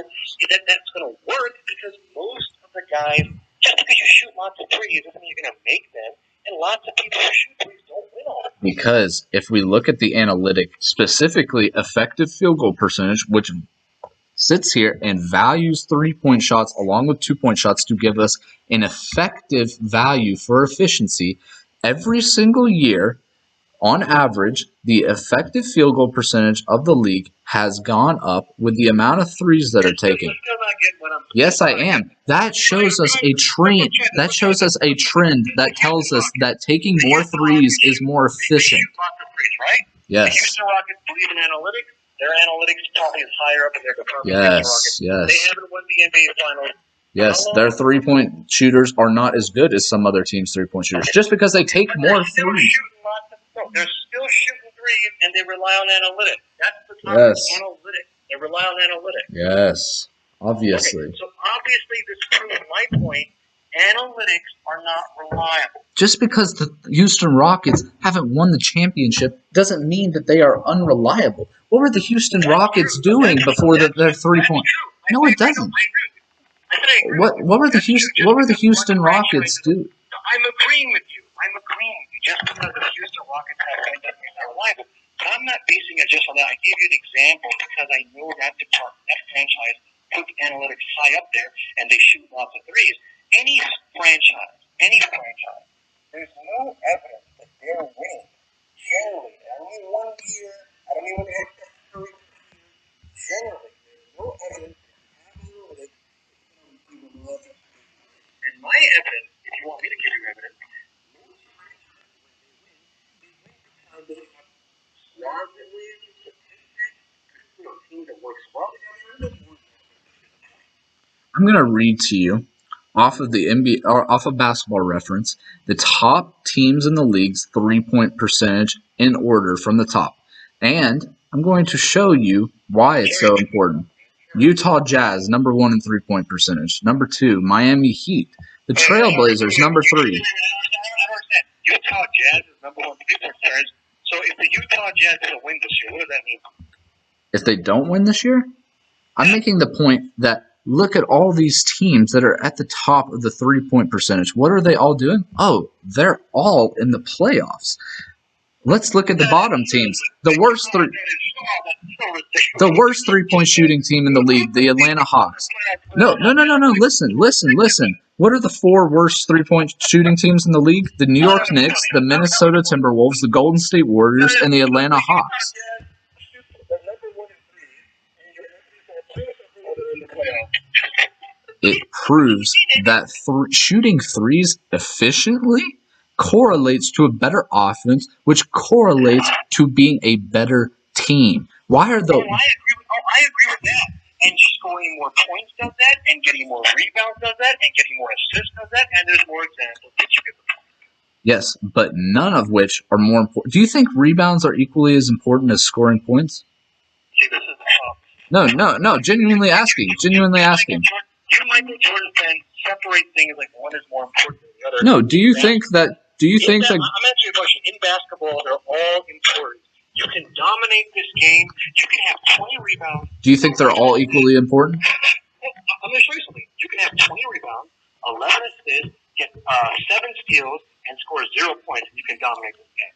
S1: that that's going to work? Because most of the guys, just because you shoot lots of threes doesn't mean you're going to make them. And lots of people who shoot threes don't win all of them.
S2: Because if we look at the analytic, specifically effective field goal percentage, which sits here and values 3-point shots along with 2-point shots to give us an effective value for efficiency, every single year, on average, the effective field goal percentage of the league has gone up with the amount of threes that are taken. Yes, I am. That shows us a trend. That shows us a trend that tells us that taking more threes is more efficient. Yes.
S1: The Houston Rockets believe in analytics. Their analytics probably is higher up in their department.
S2: Yes.
S1: They haven't won the NBA Finals.
S2: Yes, their 3-point shooters are not as good as some other teams' 3-point shooters. Just because they take more threes.
S1: They're still shooting threes, and they rely on analytics. That's the topic. Analytics. They rely on analytics.
S2: Yes, obviously.
S1: Okay, so obviously this proves my point. Analytics are not reliable.
S2: Just because the Houston Rockets haven't won the championship doesn't mean that they are unreliable. What were the Houston Rockets doing before their 3-point? No, it doesn't. What were the Houston Rockets doing?
S1: I'm agreeing with you. Just because the Houston Rockets have won doesn't mean they're reliable. But I'm not basing it just on that. I gave you an example because I know that department, that franchise, puts analytics high up there, and they shoot lots of threes. Any franchise, there's no evidence that they're winning. Generally, I don't mean 1 year, I don't mean when they have 3 years. Generally, there's no evidence evidence, if you want me to give you evidence, most times when they win, they have squads that win, statistics, teams that works well together.
S2: I'm going to read to you off of the NBA or off of Basketball Reference the top teams in the league's 3-point percentage in order from the top. And I'm going to show you why it's so important. Utah Jazz, number 1 in 3-point percentage. Number 2, Miami Heat. The Trailblazers, number 3.
S1: I don't understand. Utah Jazz is number 1 3-point percentage. So if the Utah Jazz don't win this year, what does that mean?
S2: If they don't win this year, I'm making the point that look at all these teams that are at the top of the 3-point percentage. What are they all doing? Oh, they're all in the playoffs. Let's look at the bottom teams. The worst 3-point shooting team in the league, the Atlanta Hawks. No. Listen. What are the 4 worst 3-point shooting teams in the league? The New York Knicks, the Minnesota Timberwolves, the Golden State Warriors, and the Atlanta Hawks. It proves that shooting threes efficiently correlates to a better offense, which correlates to being a better team. Why are the?
S1: I agree with that. And scoring more points does that, and getting more rebounds does that, and getting more assists does that, and there's more examples that you could.
S2: Yes, but none of which are more important. Do you think rebounds are equally as important as scoring points?
S1: See, this is
S2: No. Genuinely asking.
S1: You, Michael Jordan fans, separate things like one is more important than the other.
S2: No, do you think that? I'm
S1: answering your question. In basketball, they're all important. You can dominate this game. You can have 20 rebounds.
S2: Do you think they're all equally important?
S1: I'm going to show you something. You can have 20 rebounds, 11 assists, get 7 steals, and score 0 points, and you can dominate this game.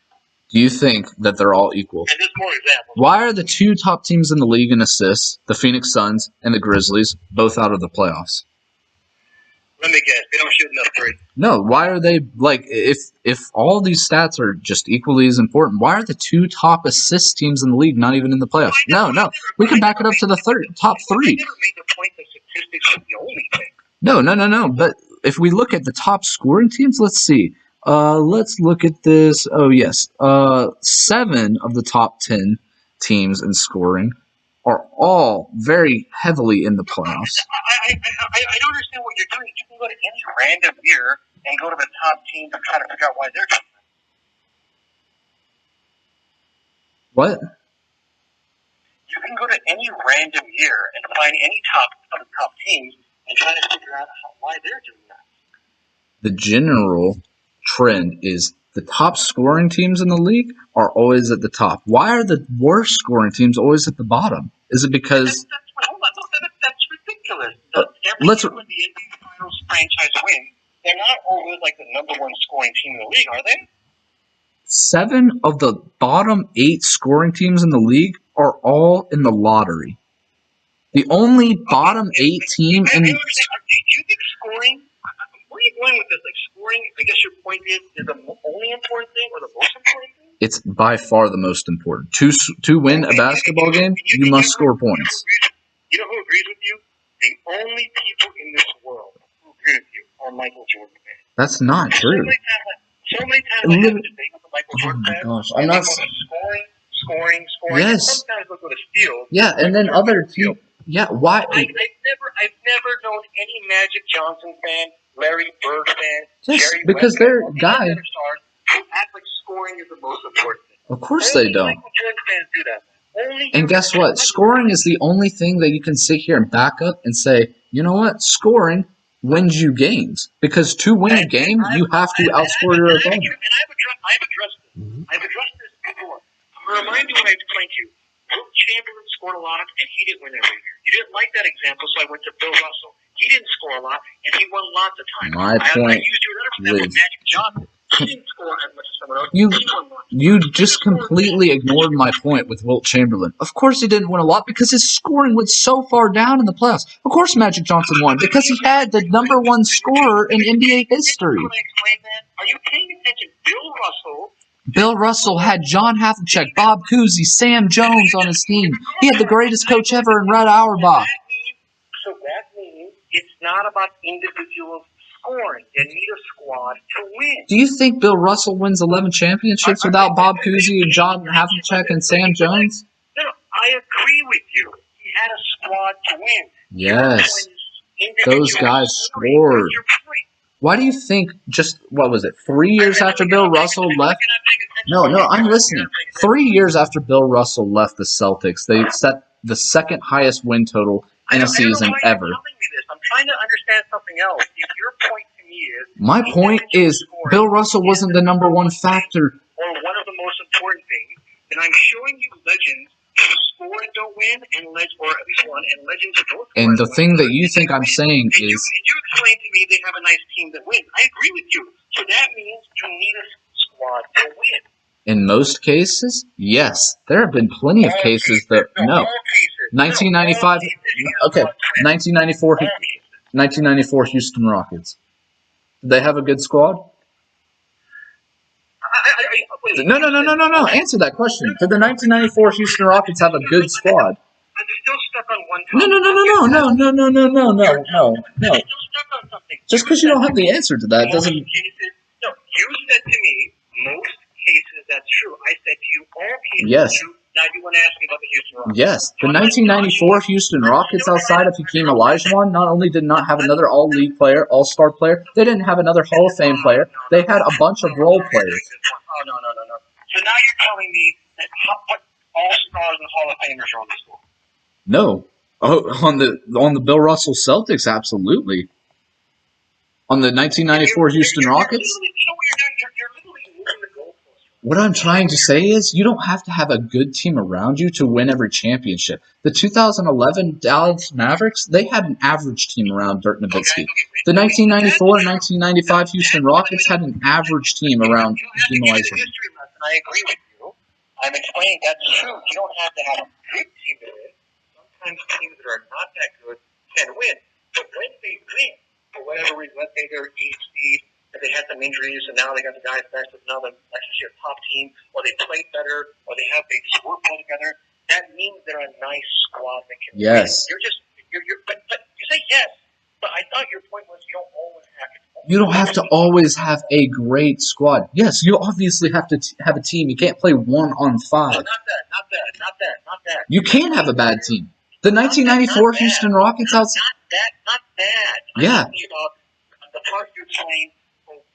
S2: Do you think that they're all equal?
S1: And there's more examples.
S2: Why are the 2 top teams in the league in assists, the Phoenix Suns and the Grizzlies, both out of the playoffs?
S1: Let me guess. They don't shoot enough threes.
S2: No. Why are they if all these stats are just equally as important? Why are the 2 top assist teams in the league not even in the playoffs? No. We can back it up to the top 3.
S1: I never made the point that statistics are the only thing.
S2: No. But if we look at the top scoring teams, let's see. Let's look at this. Oh, yes. 7 of the top 10 teams in scoring are all very heavily in the playoffs.
S1: I don't understand what you're doing. You can go to any random year and go to the top teams and try to figure out why they're doing that.
S2: What?
S1: You can go to any random year and find any of the top teams and try to figure out why they're doing that.
S2: The general trend is the top scoring teams in the league are always at the top. Why are the worst scoring teams always at the bottom? Is it because
S1: that's ridiculous. Every year when the NBA Finals franchise wins, they're not always like the number 1 scoring team in the league, are they?
S2: 7 of the bottom 8 scoring teams in the league are all in the lottery. The only bottom 8 team in.
S1: Do you think scoring? Where are you going with this? Like scoring? I guess your point is the only important thing or the most important thing?
S2: It's by far the most important. To win a basketball game, you must score points.
S1: You know who agrees with you? The only people in this world who agree with you are Michael Jordan fans.
S2: That's not true.
S1: So many times I have a debate with the Michael Jordan fans.
S2: Oh my gosh, I'm not.
S1: Scoring.
S2: Yes.
S1: Sometimes they'll go to steals.
S2: Yeah, and then other teams. Yeah, why?
S1: I've never known any Magic Johnson fan, Larry Bird fan,
S2: Yes,
S1: Jerry
S2: because
S1: West,
S2: they're
S1: all these
S2: guys.
S1: other stars who act like scoring is the most important thing.
S2: Of course they don't.
S1: Michael Jordan fans do that.
S2: And guess what? Scoring is the only thing that you can sit here and back up and say, you know what? Scoring wins you games. Because to win a game, you have to outscore your opponent.
S1: And I've addressed this. I've addressed this before. I'm going to remind you what I explained to you. Wilt Chamberlain scored a lot, and he didn't win every year. You didn't like that example, so I went to Bill Russell. He didn't score a lot, and he won lots of times.
S2: My point
S1: I used you another example, Magic Johnson. He didn't score as much as someone else.
S2: You just completely ignored my point with Wilt Chamberlain. Of course he didn't win a lot because his scoring went so far down in the playoffs. Of course Magic Johnson won because he had the number 1 scorer in NBA history.
S1: Are you paying attention?
S2: Bill Russell had John Havlicek, Bob Cousy, Sam Jones on his team. He had the greatest coach ever in Red Auerbach.
S1: So that means it's not about individual scoring. You need a squad to win.
S2: Do you think Bill Russell wins 11 championships without Bob Cousy, John Havlicek, and Sam Jones?
S1: No, I agree with you. He had a squad to win.
S2: Yes. Those guys scored. Why do you think what was it, 3 years after Bill Russell left? No, I'm listening. 3 years after Bill Russell left the Celtics, they set the second highest win total in a season ever.
S1: I'm trying to understand something else. If your point to me is...
S2: My point is, Bill Russell wasn't the number one factor.
S1: Or one of the most important things, and I'm showing you legends who score and don't win, and or at least one, and legends who don't score.
S2: And the thing that you think I'm saying is...
S1: And you explain to me they have a nice team that wins. I agree with you. So that means you need a squad to win.
S2: In most cases, yes. There have been plenty of cases that... No. 1995... Okay, 1994 Houston Rockets. Did they have a good squad? No. Answer that question. Did the 1994 Houston Rockets have a good squad?
S1: I'm still stuck on one
S2: topic. No.
S1: I'm still stuck on something.
S2: Just because you don't have the answer to that doesn't...
S1: No, you said to me, most cases that's true. I said to you, all cases
S2: yes.
S1: True. Now you want to ask me about the Houston Rockets.
S2: Yes. The 1994 Houston Rockets, outside of Hakeem Olajuwon, not only did not have another all-league player, all-star player, they didn't have another Hall of Fame player. They had a bunch of role players.
S1: Oh, no. So now you're telling me that all-stars and Hall of Famers are on the score?
S2: No. Oh, on the Bill Russell Celtics, absolutely. On the 1994 Houston Rockets? What I'm trying to say is you don't have to have a good team around you to win every championship. The 2011 Dallas Mavericks, they had an average team around Dirk Nowitzki. The 1994 and 1995 Houston Rockets had an average team around Hakeem Olajuwon.
S1: I agree with you. I'm explaining that's true. You don't have to have a good team to win. Sometimes teams that are not that good can win. But when they win, for whatever reason, let's say they're 8th seed, that they had some injuries, and now they got the guys back with another, actually a top team, or they played better, or they work well together. That means they're a nice squad that can win. But you say yes. But I thought your point was you don't always have to.
S2: You don't have to always have a great squad. Yes, you obviously have to have a team. You can't play 1-on-5.
S1: No, not that.
S2: You can have a bad team. The 1994 Houston Rockets out.
S1: Not bad.
S2: Yeah.
S1: The part you're saying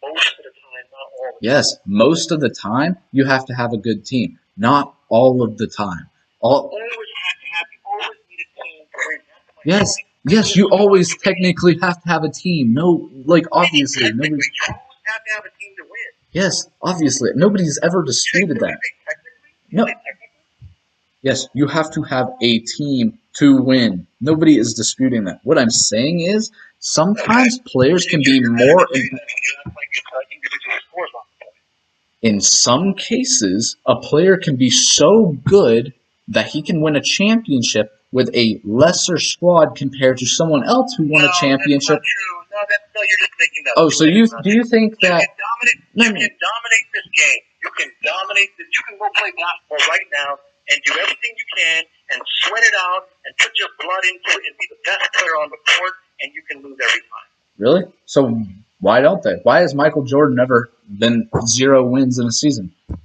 S1: most of the time, not all of the time.
S2: Yes, most of the time you have to have a good team. Not all of the time.
S1: You always need a team to win.
S2: Yes, you always technically have to have a team. No, obviously.
S1: You always have to have a team to win.
S2: Yes, obviously. Nobody's ever disputed that. No. Yes, you have to have a team to win. Nobody is disputing that. What I'm saying is, sometimes players can be more... In some cases, a player can be so good that he can win a championship with a lesser squad compared to someone else who won a championship.
S1: That's not true. No, you're just making that.
S2: Oh, so do you think that...
S1: You can dominate this game. You can go play basketball right now and do everything you can and sweat it out and put your blood into it and be the best player on the court, and you can lose every time.
S2: Really? So why don't they? Why has Michael Jordan never been 0 wins in a season?
S1: What do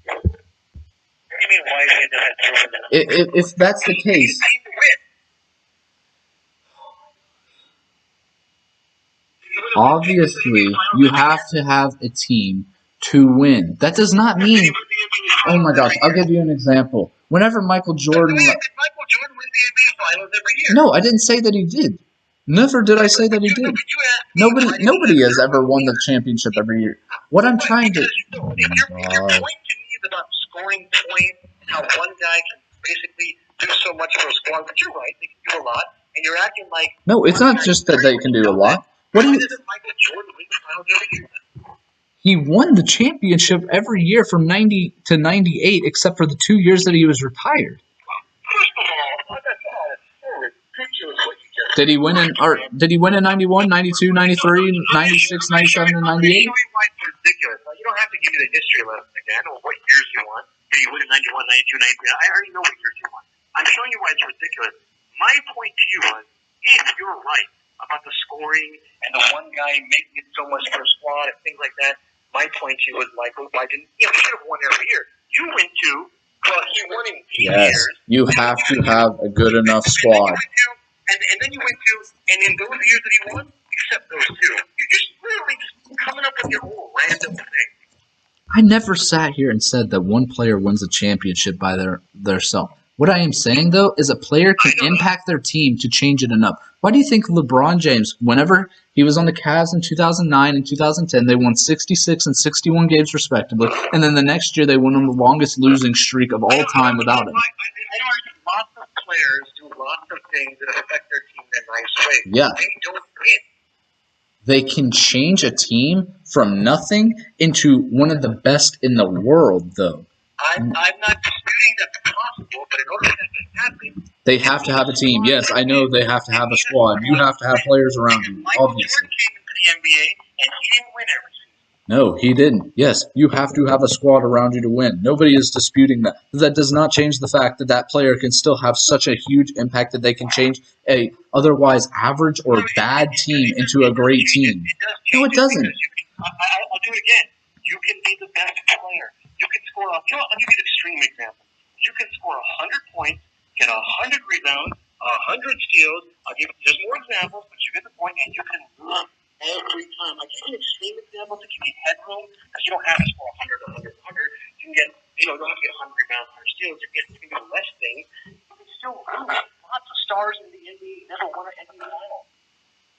S1: you mean, why is he never 0 wins?
S2: If that's the case... Obviously, you have to have a team to win. That does not mean... Oh my gosh, I'll give you an example. Whenever Michael Jordan...
S1: Did Michael Jordan win the NBA Finals every year?
S2: No, I didn't say that he did. Never did I say that he did. Nobody has ever won the championship every year. What I'm trying to...
S1: If your point to me is about scoring points, how one guy can basically do so much for a squad, but you're right, they can do a lot, and you're acting like...
S2: No, it's not just that they can do a lot.
S1: Why doesn't Michael Jordan win the finals every year?
S2: He won the championship every year from 90 to 98, except for the 2 years that he was retired.
S1: First of all, that's all ridiculous what you just
S2: Did he win in 91, 92, 93, 96, 97, and 98?
S1: Why it's ridiculous. You don't have to give me the history lesson again or what years you won. Did he win in 91, 92, 93? I already know what years you won. I'm showing you why it's ridiculous. My point to you was, if you're right, about the scoring and the one guy making it so much for a squad and things like that. My point to you was, Michael, I didn't. He should have won every year. You went to. Well, he won in 8
S2: Yes,
S1: years.
S2: you have to have a good enough squad.
S1: And then you went to, and in those years that he won, except those two, you're just literally just coming up with your own random thing.
S2: I never sat here and said that one player wins a championship by their self. What I am saying, though, is a player can impact their team to change it enough. Why do you think LeBron James, whenever he was on the Cavs in 2009 and 2010, they won 66 and 61 games respectively, and then the next year they went on the longest losing streak of all time without him?
S1: Lots of players do lots of things that affect their team in a nice way.
S2: Yeah.
S1: They don't win.
S2: They can change a team from nothing into one of the best in the world, though.
S1: I'm not disputing that's possible, but in order for that to happen,
S2: they have to have a team. Yes, I know they have to have a squad. You have to have players around you, obviously.
S1: Michael Jordan came into the NBA, and he didn't win every season.
S2: No, he didn't. Yes, you have to have a squad around you to win. Nobody is disputing that. That does not change the fact that that player can still have such a huge impact that they can change a otherwise average or bad team into a great team. No, it doesn't.
S1: I'll do it again. You can be the best player. You can score. I'll give you an extreme example. You can score 100 points, get 100 rebounds, 100 steals. I'll give you just more examples, but you get the point, and you can run every time. I give you an extreme example to give you headroom, because you don't have to score 100, 100, 100. You can get, you don't have to get 100 rebounds, 100 steals. You can do less things. You can still win. Lots of stars in the NBA never won an NBA final.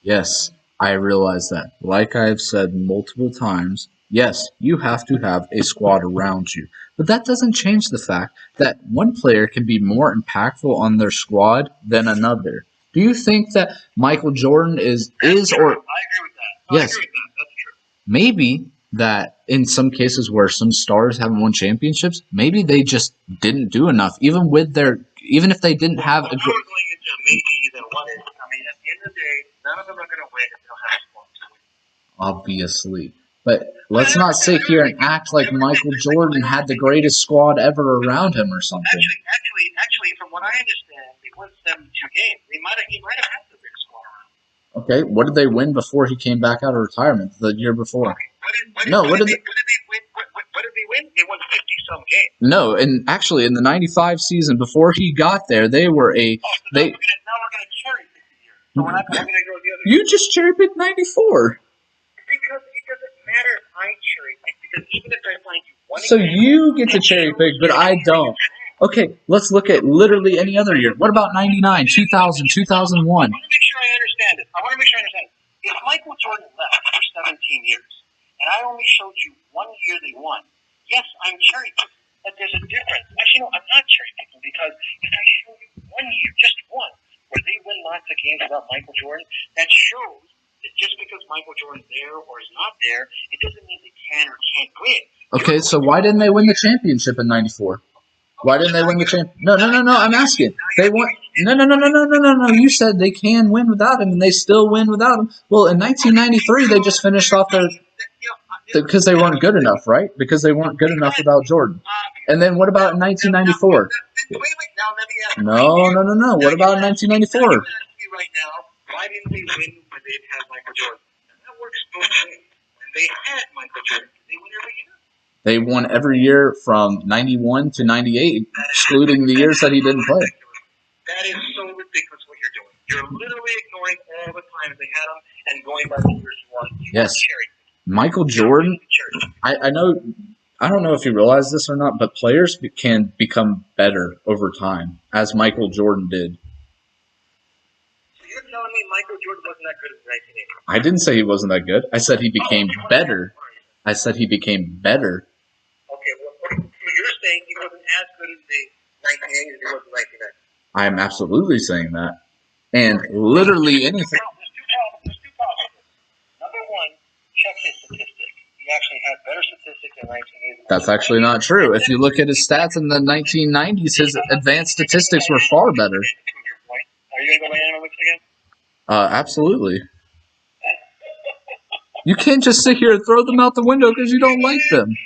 S2: Yes, I realize that. Like I've said multiple times, yes, you have to have a squad around you. But that doesn't change the fact that one player can be more impactful on their squad than another. Do you think that Michael Jordan is or...
S1: I agree with that.
S2: Yes.
S1: I agree with that. That's true.
S2: Maybe that in some cases where some stars haven't won championships, maybe they just didn't do enough, even if they didn't have a good...
S1: Going into maybe then what is, I mean, at the end of the day, none of them are going to win if they don't have a squad to win.
S2: Obviously. But let's not sit here and act like Michael Jordan had the greatest squad ever around him or something.
S1: Actually, from what I understand, they won 72 games. He might have had the big squad around.
S2: Okay, what did they win before he came back out of retirement the year before?
S1: What did they win? They won 50-some games.
S2: No, and actually in the 95 season, before he got there, they were a...
S1: now we're going to cherry pick the year. So we're not going to go the other year.
S2: You just cherry picked 94.
S1: Because it doesn't matter if I cherry pick, because even if I find you one...
S2: So you get to cherry pick, but I don't. Okay, let's look at literally any other year. What about 99, 2000, 2001?
S1: I want to make sure I understand it. If Michael Jordan left for 17 years, and I only showed you 1 year they won, yes, I'm cherry picking. But there's a difference. Actually, no, I'm not cherry picking, because if I show you 1 year, just one, where they win lots of games without Michael Jordan, that shows that just because Michael Jordan's there or is not there, it doesn't mean they can or can't win.
S2: Okay, so why didn't they win the championship in 94? Why didn't they win the championship? No, I'm asking. They won. No. You said they can win without him, and they still win without him. Well, in 1993, they just finished off their... Because they weren't good enough, right? Because they weren't good enough without Jordan. And then what about in 1994? No. What about in 1994?
S1: I'm asking you right now, why didn't they win when they didn't have Michael Jordan? And that works both ways. When they had Michael Jordan, they win every year.
S2: They won every year from 91 to 98, excluding the years that he didn't play.
S1: That is so ridiculous what you're doing. You're literally ignoring all the times they had him and going by the years you won.
S2: Yes. Michael Jordan, I know, I don't know if you realize this or not, but players can become better over time, as Michael Jordan did.
S1: So you're telling me Michael Jordan wasn't that good in 1980?
S2: I didn't say he wasn't that good. I said he became better. I said he became better.
S1: Okay, well, you're saying he wasn't as good in the 1980s as he was in 1990s?
S2: I am absolutely saying that. And literally anything.
S1: There's two problems. Number one, check his statistics. He actually had better statistics in 1980s.
S2: That's actually not true. If you look at his stats in the 1990s, his advanced statistics were far better.
S1: Are you going to go land analytics again?
S2: Absolutely. You can't just sit here and throw them out the window because you don't like them.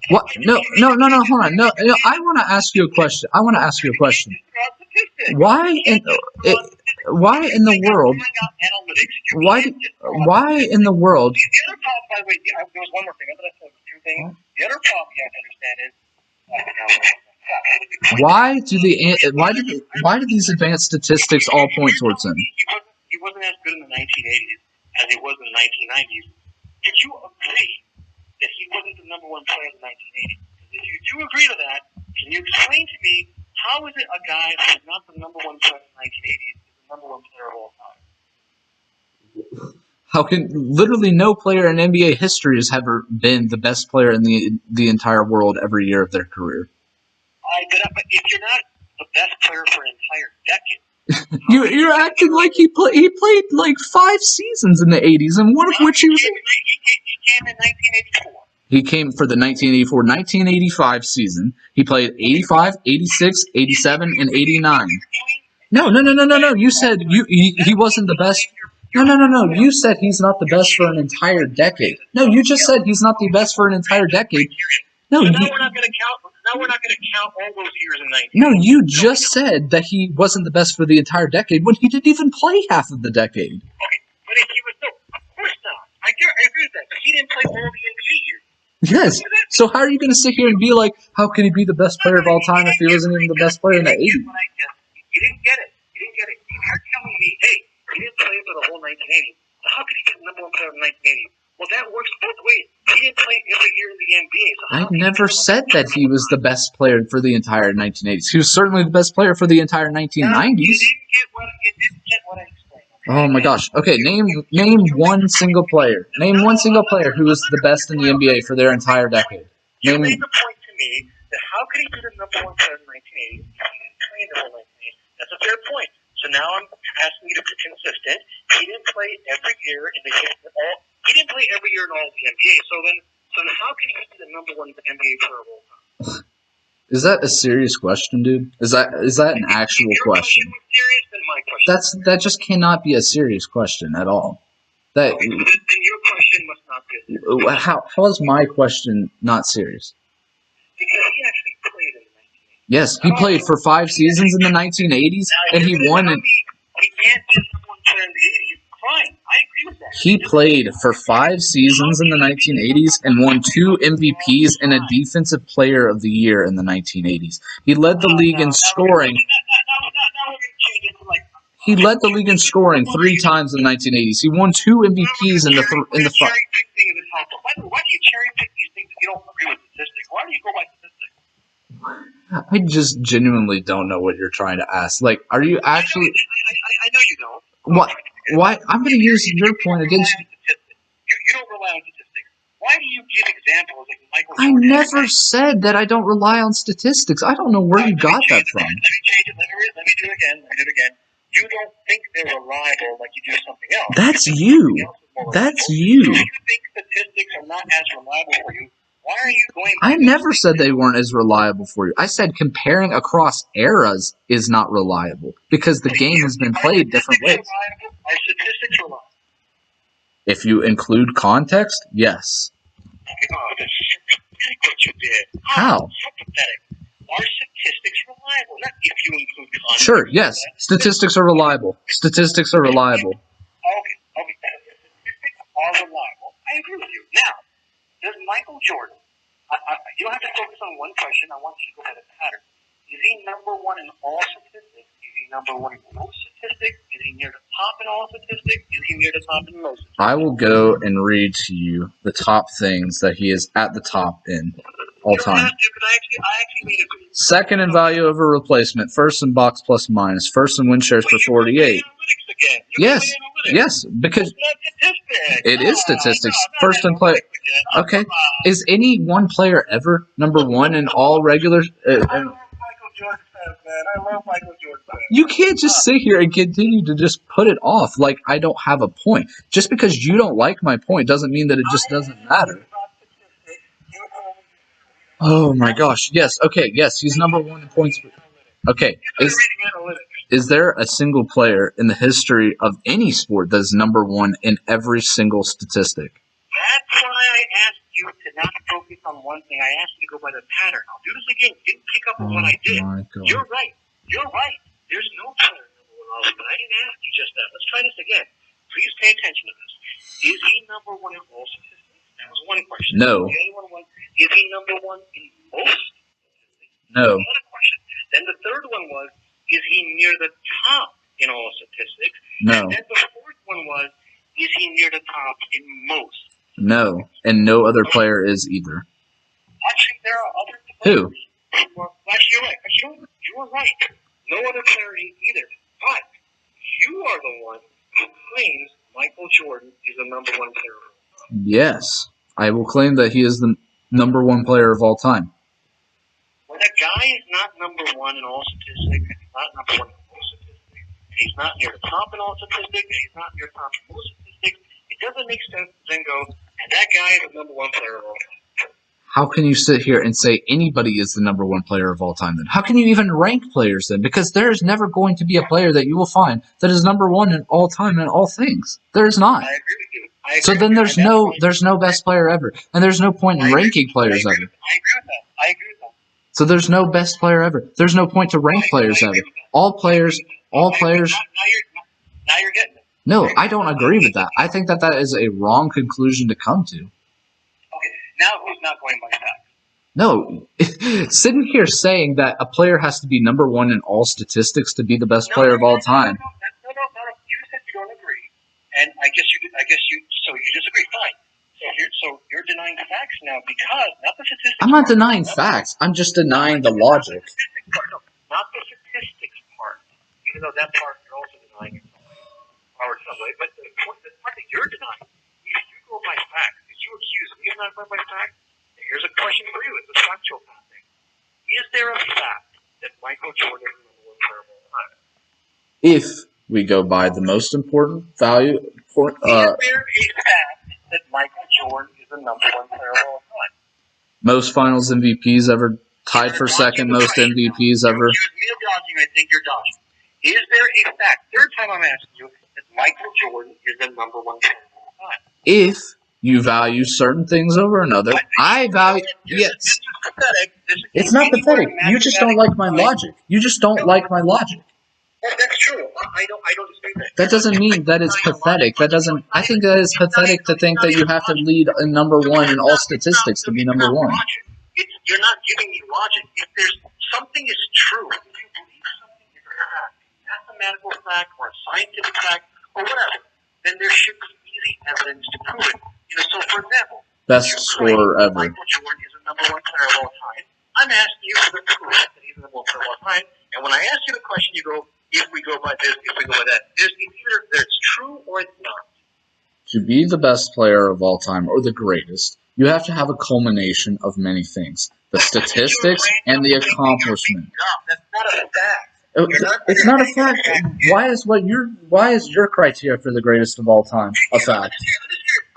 S2: What? No, hold on. No, I want to ask you a question. Why? Why in the world? Why in the world?
S1: The other problem, by the way, there was one more thing. I'm going to say two things. The other problem you have to understand is
S2: why do these advanced statistics all point towards him?
S1: He wasn't as good in the 1980s as he was in the 1990s. Did you agree that he wasn't the number one player in the 1980s? If you do agree to that, can you explain to me how is it a guy who's not the number one player in the 1980s is the number one player of all time?
S2: How can literally no player in NBA history has ever been the best player in the entire world every year of their career?
S1: But if you're not the best player for an entire decade,
S2: you're acting like he played like 5 seasons in the 80s, and one of which he was.
S1: He came in 1984.
S2: He came for the 1984-1985 season. He played 85, 86, 87, and 89. No. You said he wasn't the best. No. You said he's not the best for an entire decade. No, you just said he's not the best for an entire decade. No,
S1: we're not going to count. Now we're not going to count all those years in 19.
S2: No, you just said that he wasn't the best for the entire decade when he didn't even play half of the decade.
S1: Okay, but if he was, no, of course not. I agree with that. But he didn't play all the NBA years.
S2: Yes. So how are you going to sit here and be like, how can he be the best player of all time if he wasn't even the best player in the 80s?
S1: You didn't get it. You're telling me, hey, he didn't play for the whole 1980s. So how could he get the number one player in the 1980s? Well, that works both ways. He didn't play every year in the NBA. So
S2: I never said that he was the best player for the entire 1980s. He was certainly the best player for the entire 1990s.
S1: You didn't get what I explained. Okay?
S2: Oh my gosh. Okay, name one single player. Name one single player who was the best in the NBA for their entire decade.
S1: You made the point to me that how could he be the number one player in the 1980s if he didn't play in the whole 1980s? That's a fair point. So now I'm asking you to be consistent. He didn't play every year in the He didn't play every year in all of the NBA. So then how can he be the number one NBA player of all time?
S2: Is that a serious question, dude? Is that an actual question?
S1: If your question was serious, then my question.
S2: That just cannot be a serious question at all. Then
S1: your question must not be.
S2: How is my question not serious?
S1: Because he actually played in the 1980s.
S2: Yes, he played for 5 seasons in the 1980s, and he won.
S1: He can't be the number one player in the 80s. Fine, I agree with that.
S2: He played for 5 seasons in the 1980s and won 2 MVPs and a Defensive Player of the Year in the 1980s. He led the league in scoring. He led the league in scoring 3 times in the 1980s. He won 2 MVPs in the front.
S1: Why do you cherry pick these things if you don't agree with statistics? Why do you go by statistics?
S2: I just genuinely don't know what you're trying to ask. Like, are you actually?
S1: I know you don't.
S2: What? Why? I'm going to use your point against you.
S1: You don't rely on statistics. Why do you give examples like Michael
S2: I
S1: Jordan?
S2: never said that I don't rely on statistics. I don't know where you got that from.
S1: Let me change it. Let me do it again. You don't think they're reliable like you do something else.
S2: That's you. That's you.
S1: If you think statistics are not as reliable for you, why are you going?
S2: I never said they weren't as reliable for you. I said comparing across eras is not reliable because the game has been played different ways.
S1: Are statistics reliable?
S2: If you include context, yes.
S1: Oh, that's pathetic what you did.
S2: How?
S1: So pathetic. Are statistics reliable? Not if you include context.
S2: Sure, yes. Statistics are reliable. Statistics are reliable.
S1: Okay. Statistics are reliable. I agree with you. Now, does Michael Jordan, you don't have to focus on one question. I want you to go by the pattern. Is he number one in all statistics? Is he number one in most statistics? Is he near the top in all statistics? Is he near the top in most statistics?
S2: I will go and read to you the top things that he is at the top in all time.
S1: I actually made it.
S2: Second in value over replacement. First in box plus minus. First in win shares per 48. Yes, because it is statistics. First in play. Okay, is any one player ever number one in all regular?
S1: I love Michael Jordan fans, man. I love Michael Jordan fans.
S2: You can't just sit here and continue to just put it off like I don't have a point. Just because you don't like my point doesn't mean that it just doesn't matter. Oh my gosh! Yes. Okay. Yes, he's number one in points. Okay. Is there a single player in the history of any sport that is number one in every single statistic?
S1: That's why I asked you to not focus on one thing. I asked you to go by the pattern. I'll do this again. You didn't pick up on what I did.
S2: My God.
S1: You're right. There's no player number one in all close, but I didn't ask you just that. Let's try this again. Please pay attention to this. Is he number one in all statistics? That was one question.
S2: No.
S1: The other one was, is he number one in most statistics?
S2: No.
S1: Another question. Then the third one was, is he near the top in all statistics?
S2: No.
S1: And then the fourth one was, is he near the top in most?
S2: No. And no other player is either.
S1: Actually, there are other players.
S2: Who?
S1: Well, actually, you're right. Actually, you were right. No other player either. But you are the one who claims Michael Jordan is the number one player of all time.
S2: Yes. I will claim that he is the number one player of all time.
S1: When a guy is not number one in all statistics, and he's not number one in most statistics, and he's not near the top in all statistics, and he's not near the top in most statistics, it doesn't make sense to then go, and that guy is the number one player of all time.
S2: How can you sit here and say anybody is the number one player of all time then? How can you even rank players then? Because there is never going to be a player that you will find that is number one in all time in all things. There is not.
S1: I agree with you.
S2: So then there's no best player ever. And there's no point in ranking players ever.
S1: I agree with that.
S2: So there's no best player ever. There's no point to rank players ever. All players.
S1: Now you're getting it.
S2: No, I don't agree with that. I think that is a wrong conclusion to come to.
S1: Okay, now who's not going by facts?
S2: No, sitting here saying that a player has to be number one in all statistics to be the best player of all time.
S1: No. You said you don't agree, and I guess you disagree. Fine. So you're denying facts now because not the statistics.
S2: I'm not denying facts. I'm just denying the logic.
S1: Not the statistics part, even though that part you're also denying in some way. But the part that you're denying, if you go by facts, if you accuse me of not going by facts, here's a question for you. It's a factual thing. Is there a fact that Michael Jordan is the number one player of all time?
S2: If we go by the most important value,
S1: is there a fact that Michael Jordan is the number one player of all time?
S2: Most Finals MVPs ever, tied for second most MVPs ever.
S1: Excuse me of dodging. I think you're dodging. Is there a fact? Third time I'm asking you that Michael Jordan is the number one player of all time?
S2: If you value certain things over another, I value. Yes.
S1: This is pathetic.
S2: It's not pathetic. You just don't like my logic. You just don't like my logic.
S1: Well, that's true. I don't dispute that.
S2: That doesn't mean that it's pathetic. That doesn't. I think that it's pathetic to think that you have to lead a number one in all statistics to be number one.
S1: You're not giving me logic. If there's something is true, if you believe something is a fact, mathematical fact or a scientific fact or whatever, then there should be easy evidence to prove it. So for example,
S2: best scorer ever.
S1: Michael Jordan is the number one player of all time. I'm asking you for the proof that he's the number one player of all time. And when I ask you the question, you go, if we go by this, if we go by that. It's either that it's true or it's not.
S2: To be the best player of all time or the greatest, you have to have a culmination of many things. The statistics and the accomplishment.
S1: That's not a fact.
S2: It's not a fact. Why is your criteria for the greatest of all time a fact?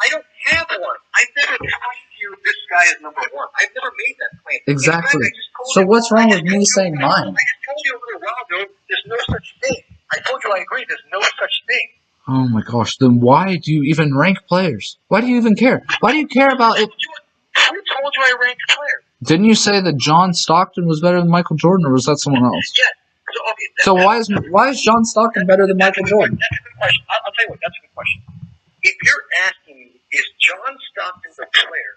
S1: I don't have one. I've never told you this guy is number one. I've never made that claim.
S2: Exactly. So what's wrong with me saying mine?
S1: I just told you a little while ago, there's no such thing. I told you I agree, there's no such thing.
S2: Oh my gosh, then why do you even rank players? Why do you even care? Why do you care about it?
S1: Who told you I ranked players?
S2: Didn't you say that John Stockton was better than Michael Jordan, or was that someone else?
S1: Yes.
S2: So why is John Stockton better than Michael Jordan?
S1: That's a good question. I'll tell you what, that's a good question. If you're asking me, is John Stockton the player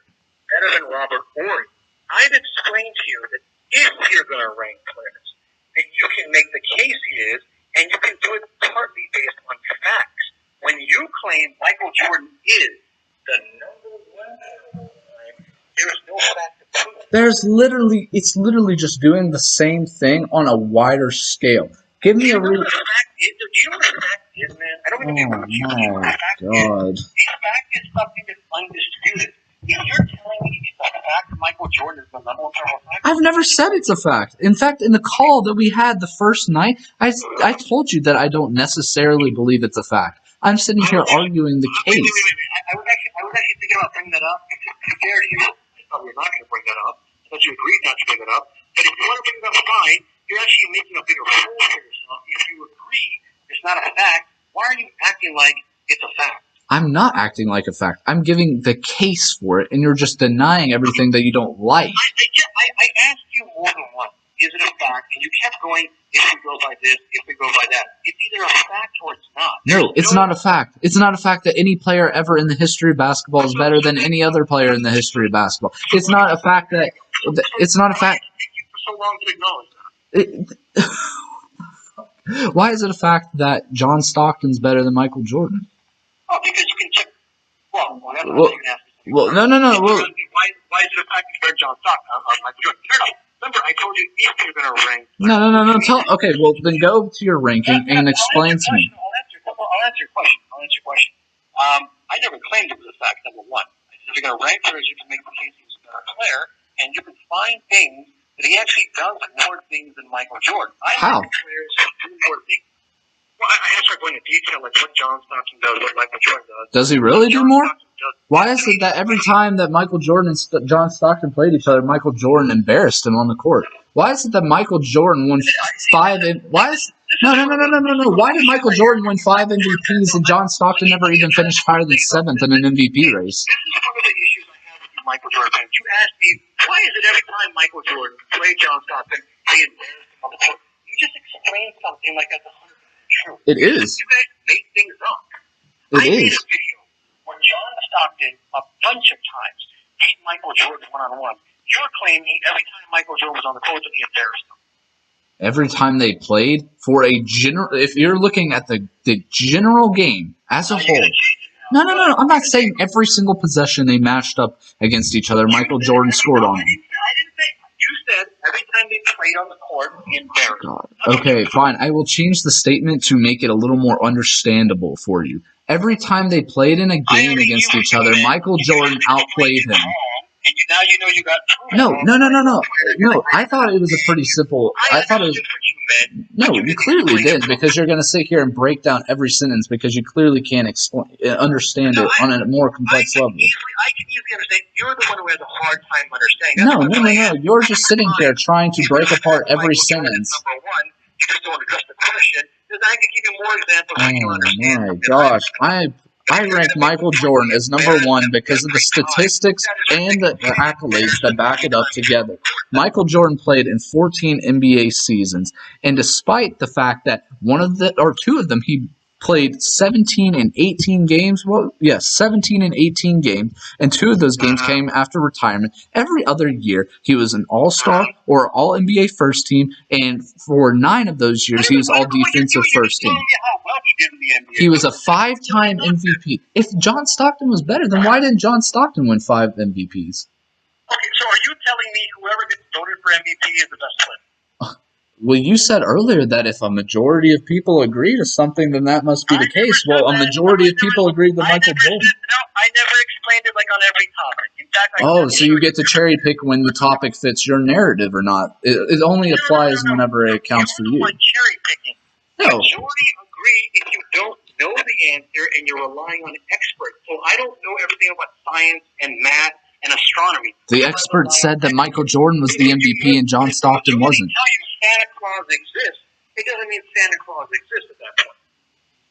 S1: better than Robert Horry? I've explained to you that if you're going to rank players, then you can make the case he is, and you can do it partly based on facts. When you claim Michael Jordan is the number one player of all time, there's no fact to prove it.
S2: It's literally just doing the same thing on a wider scale. Give me a real.
S1: Do you know what a fact is, man? I don't even know what you mean.
S2: Oh my God.
S1: A fact is something that's undisputed. If you're telling me it's a fact that Michael Jordan is the number one player of all time,
S2: I've never said it's a fact. In fact, in the call that we had the first night, I told you that I don't necessarily believe it's a fact. I'm sitting here arguing the case.
S1: Wait. I was actually thinking about bringing that up. To be fair to you, I thought you were not going to bring that up. I thought you agreed not to bring that up. But if you want to bring it up, fine. You're actually making a bigger fool for yourself. If you agree it's not a fact, why are you acting like it's a fact?
S2: I'm not acting like a fact. I'm giving the case for it, and you're just denying everything that you don't like.
S1: I asked you more than once, is it a fact? And you kept going, if we go by this, if we go by that. It's either a fact or it's not.
S2: No, it's not a fact. It's not a fact that any player ever in the history of basketball is better than any other player in the history of basketball. It's not a fact that. It's not a fact.
S1: Why did it take you for so long to acknowledge that?
S2: Why is it a fact that John Stockton's better than Michael Jordan?
S1: Oh, because you can check. Well, that's what
S2: Well,
S1: you're going to ask me.
S2: no. Well,
S1: why is it a fact compared to John Stockton on Michael Jordan? Fair enough. Remember, I told you if you're going to rank.
S2: No. Okay, well, then go to your ranking and explain to me.
S1: I'll answer your question. I never claimed it was a fact, number one. I said if you're going to rank players, you can make the case he's a better player, and you can find things that he actually does more things than Michael Jordan.
S2: How?
S1: I think players do more things. Well, I start going into detail, like what John Stockton does, what Michael Jordan does.
S2: Does he really do more? Why is it that every time that Michael Jordan and John Stockton played each other, Michael Jordan embarrassed him on the court? Why is it that Michael Jordan won five? Why is no? Why did Michael Jordan win 5 MVPs and John Stockton never even finished higher than 7th in an MVP race?
S1: This is one of the issues I have with Michael Jordan. You asked me, why is it every time Michael Jordan played John Stockton, they embarrassed him on the court? You just explained something like that's 100% true.
S2: It is.
S1: You guys make things up.
S2: It
S1: I made
S2: is.
S1: a video where John Stockton a bunch of times beat Michael Jordan one-on-one. You're claiming every time Michael Jordan was on the court that he embarrassed him.
S2: Every time they played for a general, if you're looking at the general game as a whole. No. I'm not saying every single possession they matched up against each other, Michael Jordan scored on them.
S1: I didn't say. You said every time they played on the court, he embarrassed them.
S2: God. Okay, fine. I will change the statement to make it a little more understandable for you. Every time they played in a game against each other, Michael Jordan outplayed him.
S1: And now you know you got
S2: No. I thought it was a pretty simple. I thought it was. No, you clearly did, because you're going to sit here and break down every sentence because you clearly can't understand it on a more complex level.
S1: I can easily understand. You're the one who has a hard time understanding.
S2: No. You're just sitting here trying to break apart every sentence.
S1: Number one, you just don't address the question. Because I can give you more examples so you understand.
S2: Oh my gosh. I rank Michael Jordan as number one because of the statistics and the accolades that back it up together. Michael Jordan played in 14 NBA seasons, and despite the fact that two of them he played 17 and 18 games. Well, yes, 17 and 18 games, and 2 of those games came after retirement. Every other year, he was an All-Star or All-NBA first team, and for 9 of those years, he was All-Defensive first team. He was a 5-time MVP. If John Stockton was better, then why didn't John Stockton win 5 MVPs?
S1: Okay, so are you telling me whoever gets voted for MVP is the best player?
S2: Well, you said earlier that if a majority of people agree to something, then that must be the case. Well, a majority of people agreed with Michael Jordan.
S1: No, I never explained it like on every topic. In fact,
S2: so you get to cherry pick when the topic fits your narrative or not. It only applies whenever it counts for you.
S1: Cherry picking.
S2: No.
S1: Majority agree if you don't know the answer and you're relying on experts. So I don't know everything about science and math and astronomy.
S2: The experts said that Michael Jordan was the MVP and John Stockton wasn't.
S1: Tell you Santa Claus exists. It doesn't mean Santa Claus exists at that point.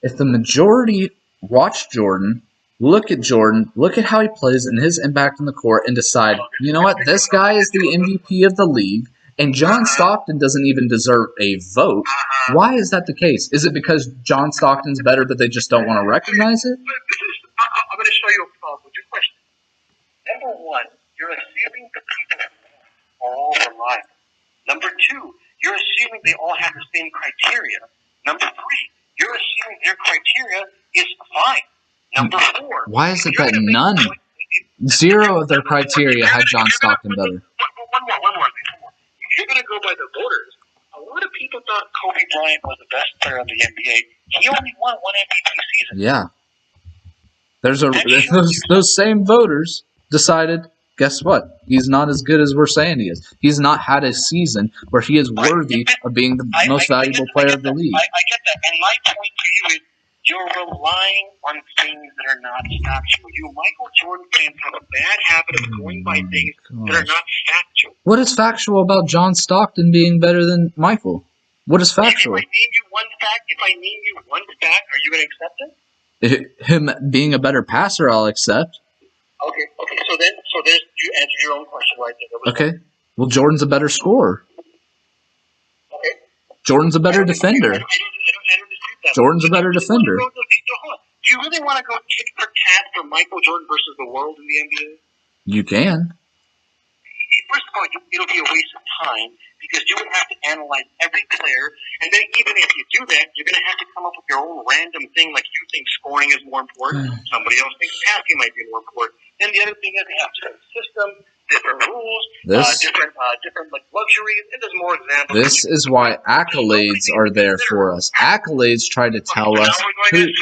S2: If the majority watch Jordan, look at how he plays and his impact on the court, and decide, you know what, this guy is the MVP of the league, and John Stockton doesn't even deserve a vote, why is that the case? Is it because John Stockton's better, but they just don't want to recognize it?
S1: I'm going to show you a problem with your question. Number one, you're assuming the people are all reliable. Number two, you're assuming they all have the same criteria. Number three, you're assuming their criteria is fine. Number four,
S2: why is it that none, 0 of their criteria had John Stockton better?
S1: One more. If you're going to go by the voters, a lot of people thought Kobe Bryant was the best player in the NBA. He only won 1 MVP season.
S2: Yeah. Those same voters decided, guess what? He's not as good as we're saying he is. He's not had a season where he is worthy of being the most valuable player of the league.
S1: I get that. And my point to you is you're relying on things that are not factual. You, Michael Jordan fans, have a bad habit of going by things that are not factual.
S2: What is factual about John Stockton being better than Michael? What is factual?
S1: If I name you one fact, are you going to accept it?
S2: Him being a better passer, I'll accept.
S1: Okay. So there's you answer your own question right there.
S2: Okay. Well, Jordan's a better scorer.
S1: Okay.
S2: Jordan's a better defender.
S1: I don't dispute that.
S2: Jordan's a better defender.
S1: Do you really want to go tit for tat for Michael Jordan versus the world in the NBA?
S2: You can.
S1: First of all, it'll be a waste of time because you would have to analyze every player, and then even if you do that, you're going to have to come up with your own random thing, like you think scoring is more important, somebody else thinks passing might be more important. And the other thing is they have different systems, different rules, different like luxuries, and there's more examples.
S2: This is why accolades are there for us. Accolades try to tell us.
S1: We're going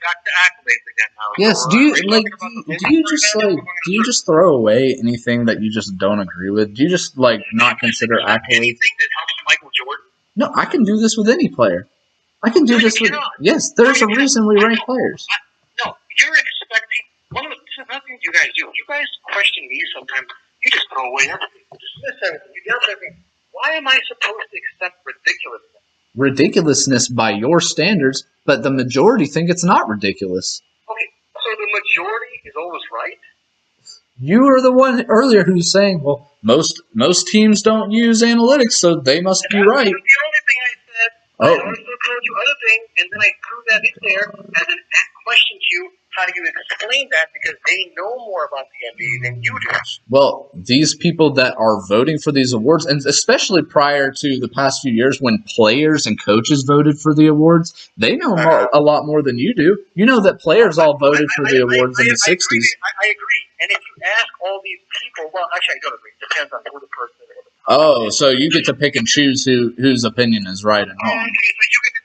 S1: back to accolades again now.
S2: Yes. Do you just throw away anything that you just don't agree with? Do you just not consider accolades?
S1: Anything that helps Michael Jordan?
S2: No, I can do this with any player. I can do this with. Yes, there's a reason we rank players.
S1: No, you're expecting. This is nothing you guys do. You guys question me sometimes. You just throw away everything. You dismiss everything. You doubt everything. Why am I supposed to accept ridiculousness?
S2: Ridiculousness by your standards, but the majority think it's not ridiculous.
S1: Okay, so the majority is always right?
S2: You were the one earlier who was saying, well, most teams don't use analytics, so they must be right.
S1: That's the only thing I said. I also told you other things, and then I threw that in there as an question to you. How do you explain that? Because they know more about the NBA than you do.
S2: Well, these people that are voting for these awards, and especially prior to the past few years when players and coaches voted for the awards, they know a lot more than you do. You know that players all voted for the awards in the 60s.
S1: I agree. And if you ask all these people, well, actually, I don't agree. It depends on who the person is.
S2: Oh, so you get to pick and choose whose opinion is right and wrong.
S1: So you get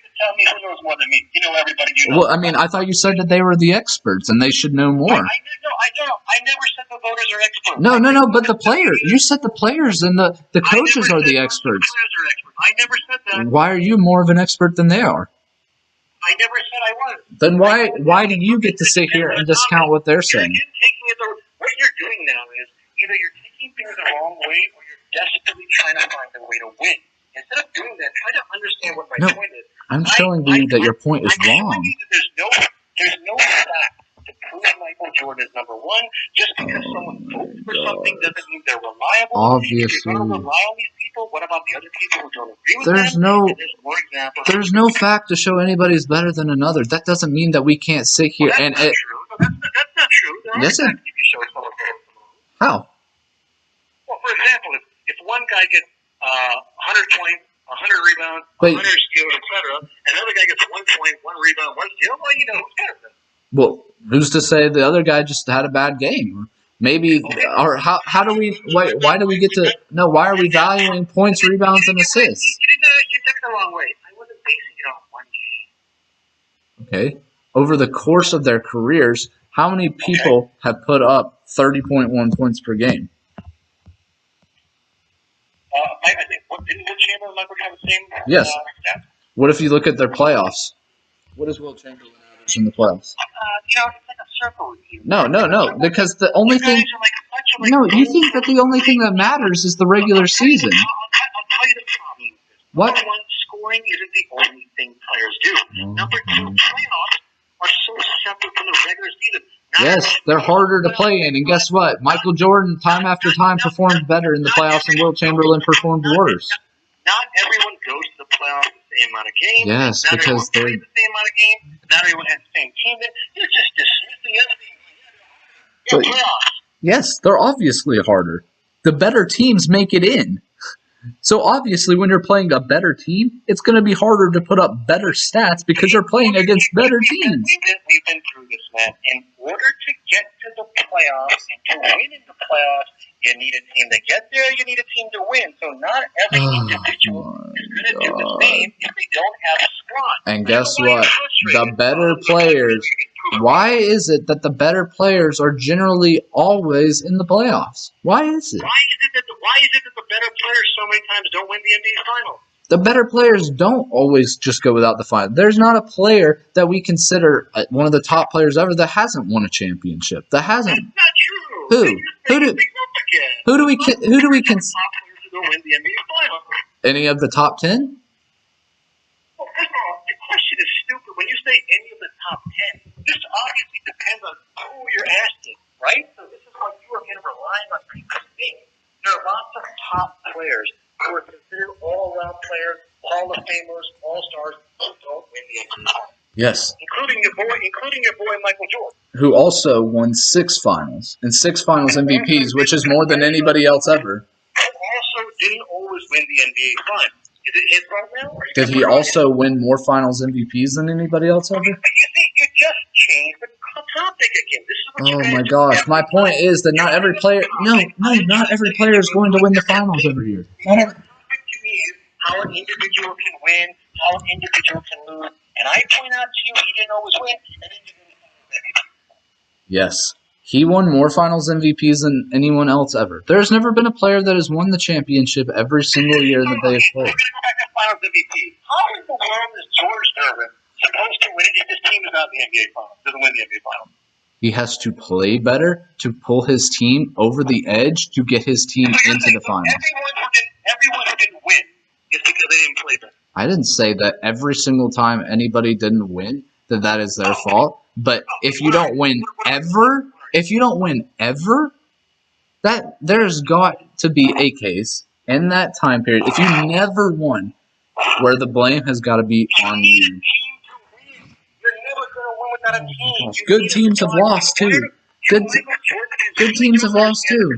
S1: to tell me who knows more than me. You know everybody you know.
S2: Well, I mean, I thought you said that they were the experts and they should know more.
S1: I don't. I never said the voters are experts.
S2: No, but the players. You said the players and the coaches are the experts.
S1: I never said that.
S2: Why are you more of an expert than they are?
S1: I never said I was.
S2: Then why do you get to sit here and discount what they're saying?
S1: What you're doing now is either you're taking things the wrong way or you're desperately trying to find a way to win. Instead of doing that, try to understand what my point is.
S2: I'm showing you that your point is wrong.
S1: There's no fact to prove Michael Jordan is number one. Just because someone votes for something doesn't mean they're reliable.
S2: Obviously.
S1: If you're going to rely on these people, what about the other people who don't agree with them?
S2: There's no fact to show anybody's better than another. That doesn't mean that we can't sit here
S1: That's not true.
S2: Yes, sir. How?
S1: Well, for example, if one guy gets 100 points, 100 rebounds, 100 steals, etc., and another guy gets 1 point, 1 rebound, 1 steal, well, you know who's better than him.
S2: Well, who's to say the other guy just had a bad game? Maybe, or how do we? Why do we get to? No, why are we valuing points, rebounds, and assists?
S1: You took it the wrong way. I wasn't basing it on one game.
S2: Okay. Over the course of their careers, how many people have put up 30.1 points per game?
S1: I think didn't Will Chamberlain and Michael have the same?
S2: Yes.
S1: Stats?
S2: What if you look at their playoffs? What does Will Chamberlain average in the playoffs?
S1: It's like a circle with you.
S2: No, because the only thing. No, you think that the only thing that matters is the regular season.
S1: I'll tell you the problem.
S2: What?
S1: Number one, scoring isn't the only thing players do. Number two, playoffs are so separate from the regular season.
S2: Yes, they're harder to play in, and guess what? Michael Jordan, time after time, performed better in the playoffs, and Will Chamberlain performed worse.
S1: Not everyone goes to the playoffs the same amount of games.
S2: Yes,
S1: not
S2: because
S1: they're the same amount of games. Not everyone has the same team. You're just dismissing everything. Playoffs.
S2: Yes, they're obviously harder. The better teams make it in. So obviously, when you're playing a better team, it's going to be harder to put up better stats because you're playing against better teams.
S1: We've been through this, man. In order to get to the playoffs and to win in the playoffs, you need a team to get there. You need a team to win. So not every individual is going to do the same if they don't have a squad.
S2: And guess what? The better players. Why is it that the better players are generally always in the playoffs? Why is it?
S1: Why is it that the better players so many times don't win the NBA Finals?
S2: The better players don't always just go without the final. There's not a player that we consider one of the top players ever that hasn't won a championship. That hasn't.
S1: That's not true.
S2: Who do we consider? Any of the top 10?
S1: Well, first of all, the question is stupid. When you say any of the top 10, this obviously depends on who you're asking, right? So this is what you are going to rely on people to think. There are lots of top players who are considered all-around players Hall of Famers, All-Stars, don't win the NBA Finals.
S2: Yes.
S1: Including your boy Michael Jordan.
S2: Who also won 6 finals and 6 finals MVPs, which is more than anybody else ever.
S1: Who also didn't always win the NBA Finals. Is it his fault now?
S2: Did he also win more finals MVPs than anybody else ever?
S1: You see, you just changed the topic again. This is what
S2: Oh my gosh. My point is that not every player not every player is going to win the finals every year.
S1: The topic to me is how an individual can win, how an individual can lose. And I point out to you he didn't always win, and he didn't win.
S2: Yes. He won more finals MVPs than anyone else ever. There's never been a player that has won the championship every single year that they have played.
S1: We're going to go back to finals MVP. How in the world is George Gervin supposed to win it if his team is not in the NBA Finals? Doesn't win the NBA Finals.
S2: He has to play better to pull his team over the edge to get his team into the finals.
S1: Everyone who didn't win is because they didn't play better.
S2: I didn't say that every single time anybody didn't win, that is their fault. But if you don't win ever, that there's got to be a case in that time period. If you never won, where the blame has got to be on you. Good teams have lost too. Good teams have lost too.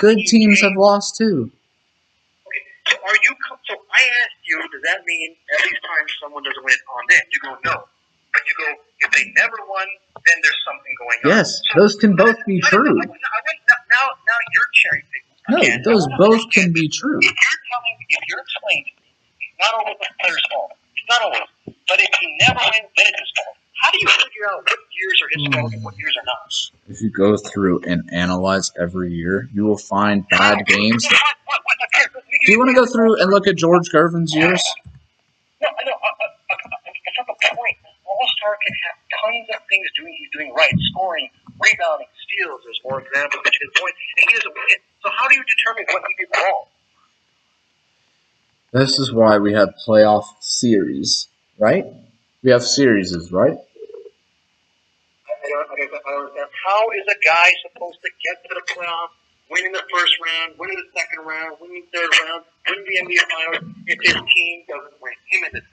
S2: Good teams have lost too.
S1: Okay, so I asked you, does that mean every time someone doesn't win on them? You go, no. But you go, if they never won, then there's something going on.
S2: Yes, those can both be true.
S1: Now you're cherry picking.
S2: No, those both can be true.
S1: If you're explaining to me, it's not always the player's fault. It's not always. But if he never wins, then it's his fault. How do you figure out what years are his fault and what years are not?
S2: If you go through and analyze every year, you will find bad games. Do you want to go through and look at George Gervin's years?
S1: No, that's not the point. All-star can have tons of things he's doing right. Scoring, rebounding, steals. There's more examples to his point. And he doesn't win. So how do you determine what he did wrong?
S2: This is why we have playoff series, right? We have series, right?
S1: I don't understand. How is a guy supposed to get to the playoffs, winning the first round, winning the second round, winning the third round, winning the NBA Finals, if his team doesn't win? Him and the team.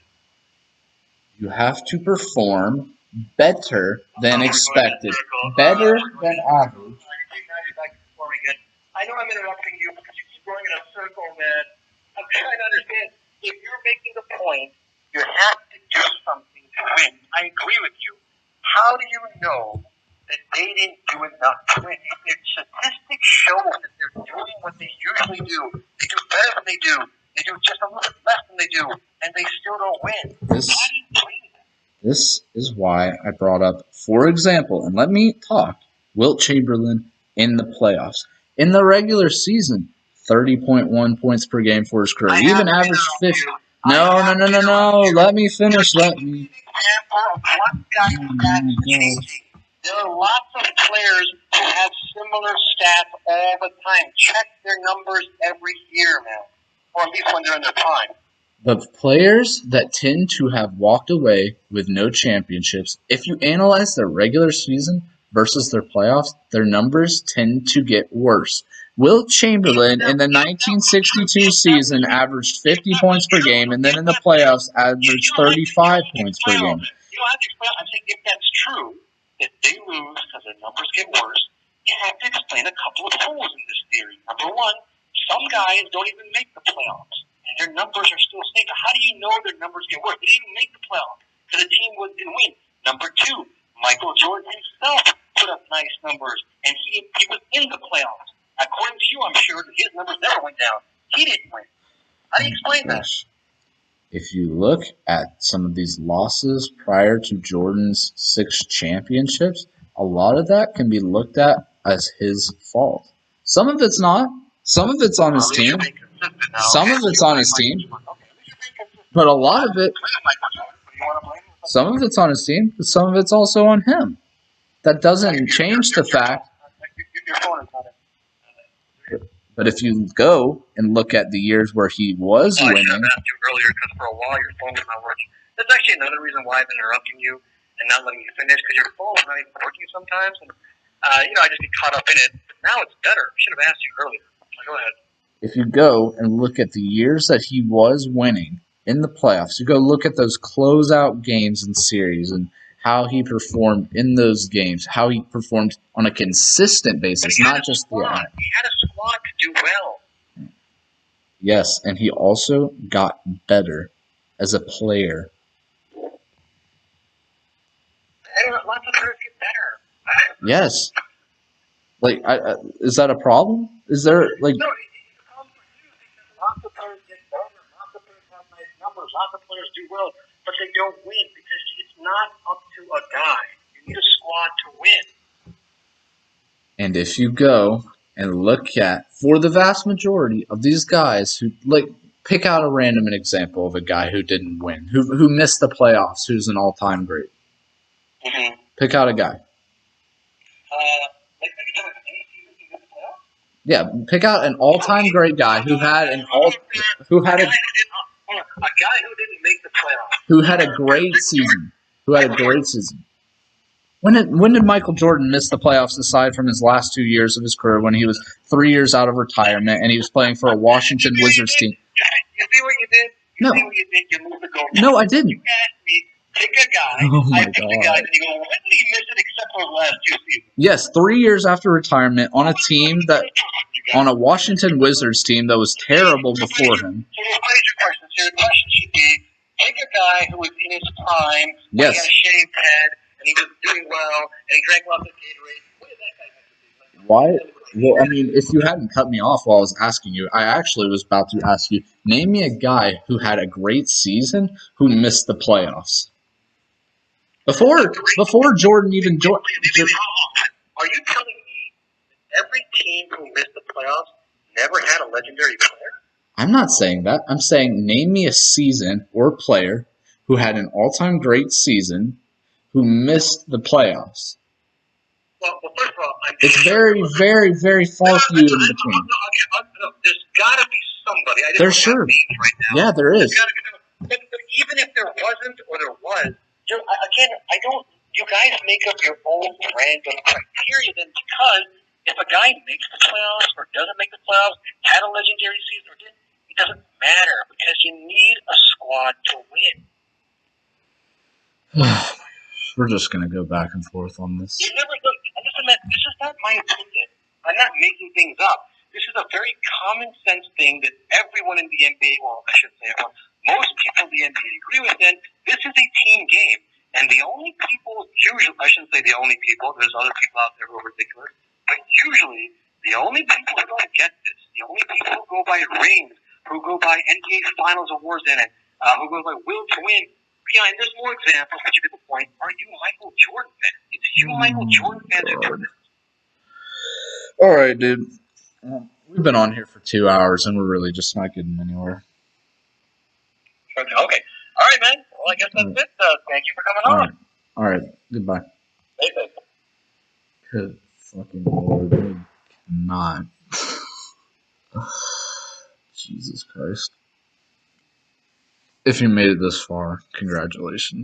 S2: You have to perform better than expected, better than average.
S1: I know I'm interrupting you because you keep going in a circle, man. I'm trying to understand. If you're making the point, you have to do something to win. I agree with you. How do you know that they didn't do enough to win? If statistics show that they're doing what they usually do, they do better than they do just a little bit less than they do, and they still don't win.
S2: This is why I brought up, for example, and let me talk, Wilt Chamberlain in the playoffs. In the regular season, 30.1 points per game for his career. Even averaged 50. No. Let me finish.
S1: There are lots of players who have similar stats all the time. Check their numbers every year, man. Or at least when they're in their prime.
S2: The players that tend to have walked away with no championships, if you analyze their regular season versus their playoffs, their numbers tend to get worse. Wilt Chamberlain in the 1962 season averaged 50 points per game, and then in the playoffs averaged 35 points per game.
S1: You don't have to explain. I'm saying if that's true, if they lose because their numbers get worse, you have to explain a couple of holes in this theory. Number one, some guys don't even make the playoffs, and their numbers are still safe. How do you know their numbers get worse? They didn't even make the playoffs because the team didn't win. Number two, Michael Jordan himself put up nice numbers, and he was in the playoffs. According to you, I'm sure that his numbers never went down. He didn't win. How do you explain that?
S2: If you look at some of these losses prior to Jordan's 6 championships, a lot of that can be looked at as his fault. Some of it's not. Some of it's on his team. Some of it's on his team. But a lot of it, some of it's on his team, but some of it's also on him. That doesn't change the fact. But if you go and look at the years where he was winning.
S1: I asked you earlier because for a while your phone was not working. That's actually another reason why I've been interrupting you and not letting you finish because your phone is not even working sometimes. And, I just get caught up in it. But now it's better. I should have asked you earlier. So go ahead.
S2: If you go and look at the years that he was winning in the playoffs, you go look at those closeout games and series and how he performed in those games, how he performed on a consistent basis, not just
S1: He had a squad to do well.
S2: Yes, and he also got better as a player.
S1: And lots of players get better.
S2: Yes. Like, is that a problem? Is there, like...
S1: No, it's a problem for you because lots of players get better, lots of players have nice numbers, lots of players do well, but they don't win because it's not up to a guy. You need a squad to win.
S2: And if you go and look at, for the vast majority of these guys who, like, pick out a random example of a guy who didn't win, who missed the playoffs, who's an all-time great.
S1: Mm-hmm.
S2: Pick out a guy. Yeah, pick out an all-time great guy who had a
S1: guy who didn't make the playoffs,
S2: who had a great season, When did Michael Jordan miss the playoffs aside from his last 2 years of his career when he was 3 years out of retirement and he was playing for a Washington Wizards team?
S1: You see what you did?
S2: No.
S1: See what you did? You moved the goalpost.
S2: No, I didn't.
S1: You asked me, pick a guy.
S2: Oh my
S1: I picked a guy,
S2: God.
S1: and you go, when did he miss it except for the last 2 seasons?
S2: Yes, 3 years after retirement on a team that, on a Washington Wizards team that was terrible before him.
S1: So what is your question? So your question should be, pick a guy who was in his prime,
S2: Yes.
S1: he had a shaved head, and he was doing well, and he drank lots of Gatorade. What did that guy make the season?
S2: Why? Well, I mean, if you hadn't cut me off while I was asking you, I actually was about to ask you, name me a guy who had a great season who missed the playoffs. Before Jordan even joined.
S1: Are you telling me every team who missed the playoffs never had a legendary player?
S2: I'm not saying that. I'm saying name me a season or player who had an all-time great season who missed the playoffs.
S1: Well, first of all,
S2: It's very, very, very far few in between.
S1: There's got to be somebody. I
S2: There's sure.
S1: Names right now.
S2: Yeah, there is.
S1: But even if there wasn't or there was, I don't. You guys make up your own random criteria then, because if a guy makes the playoffs or doesn't make the playoffs, had a legendary season or didn't, it doesn't matter because you need a squad to win.
S2: We're just going to go back and forth on this.
S1: You never look. Listen, this is not my opinion. I'm not making things up. This is a very common sense thing that everyone in the NBA, well, I should say everyone, most people in the NBA agree with. And this is a team game. And the only people, usually, I shouldn't say the only people, there's other people out there who are ridiculous, but usually the only people who don't get this, the only people who go by rings, who go by NBA Finals awards in it, who go by will to win, and there's more examples, but you get the point, are you Michael Jordan fans? It's you Michael Jordan fans who do this.
S2: All right, dude. We've been on here for 2 hours, and we're really just not getting anywhere.
S1: Okay. All right, man. Well, I guess that's it. Thank you for coming on.
S2: All right. Goodbye.
S1: Hey,
S2: Good fucking Lord. I cannot. Jesus Christ. If you made it this far, congratulations.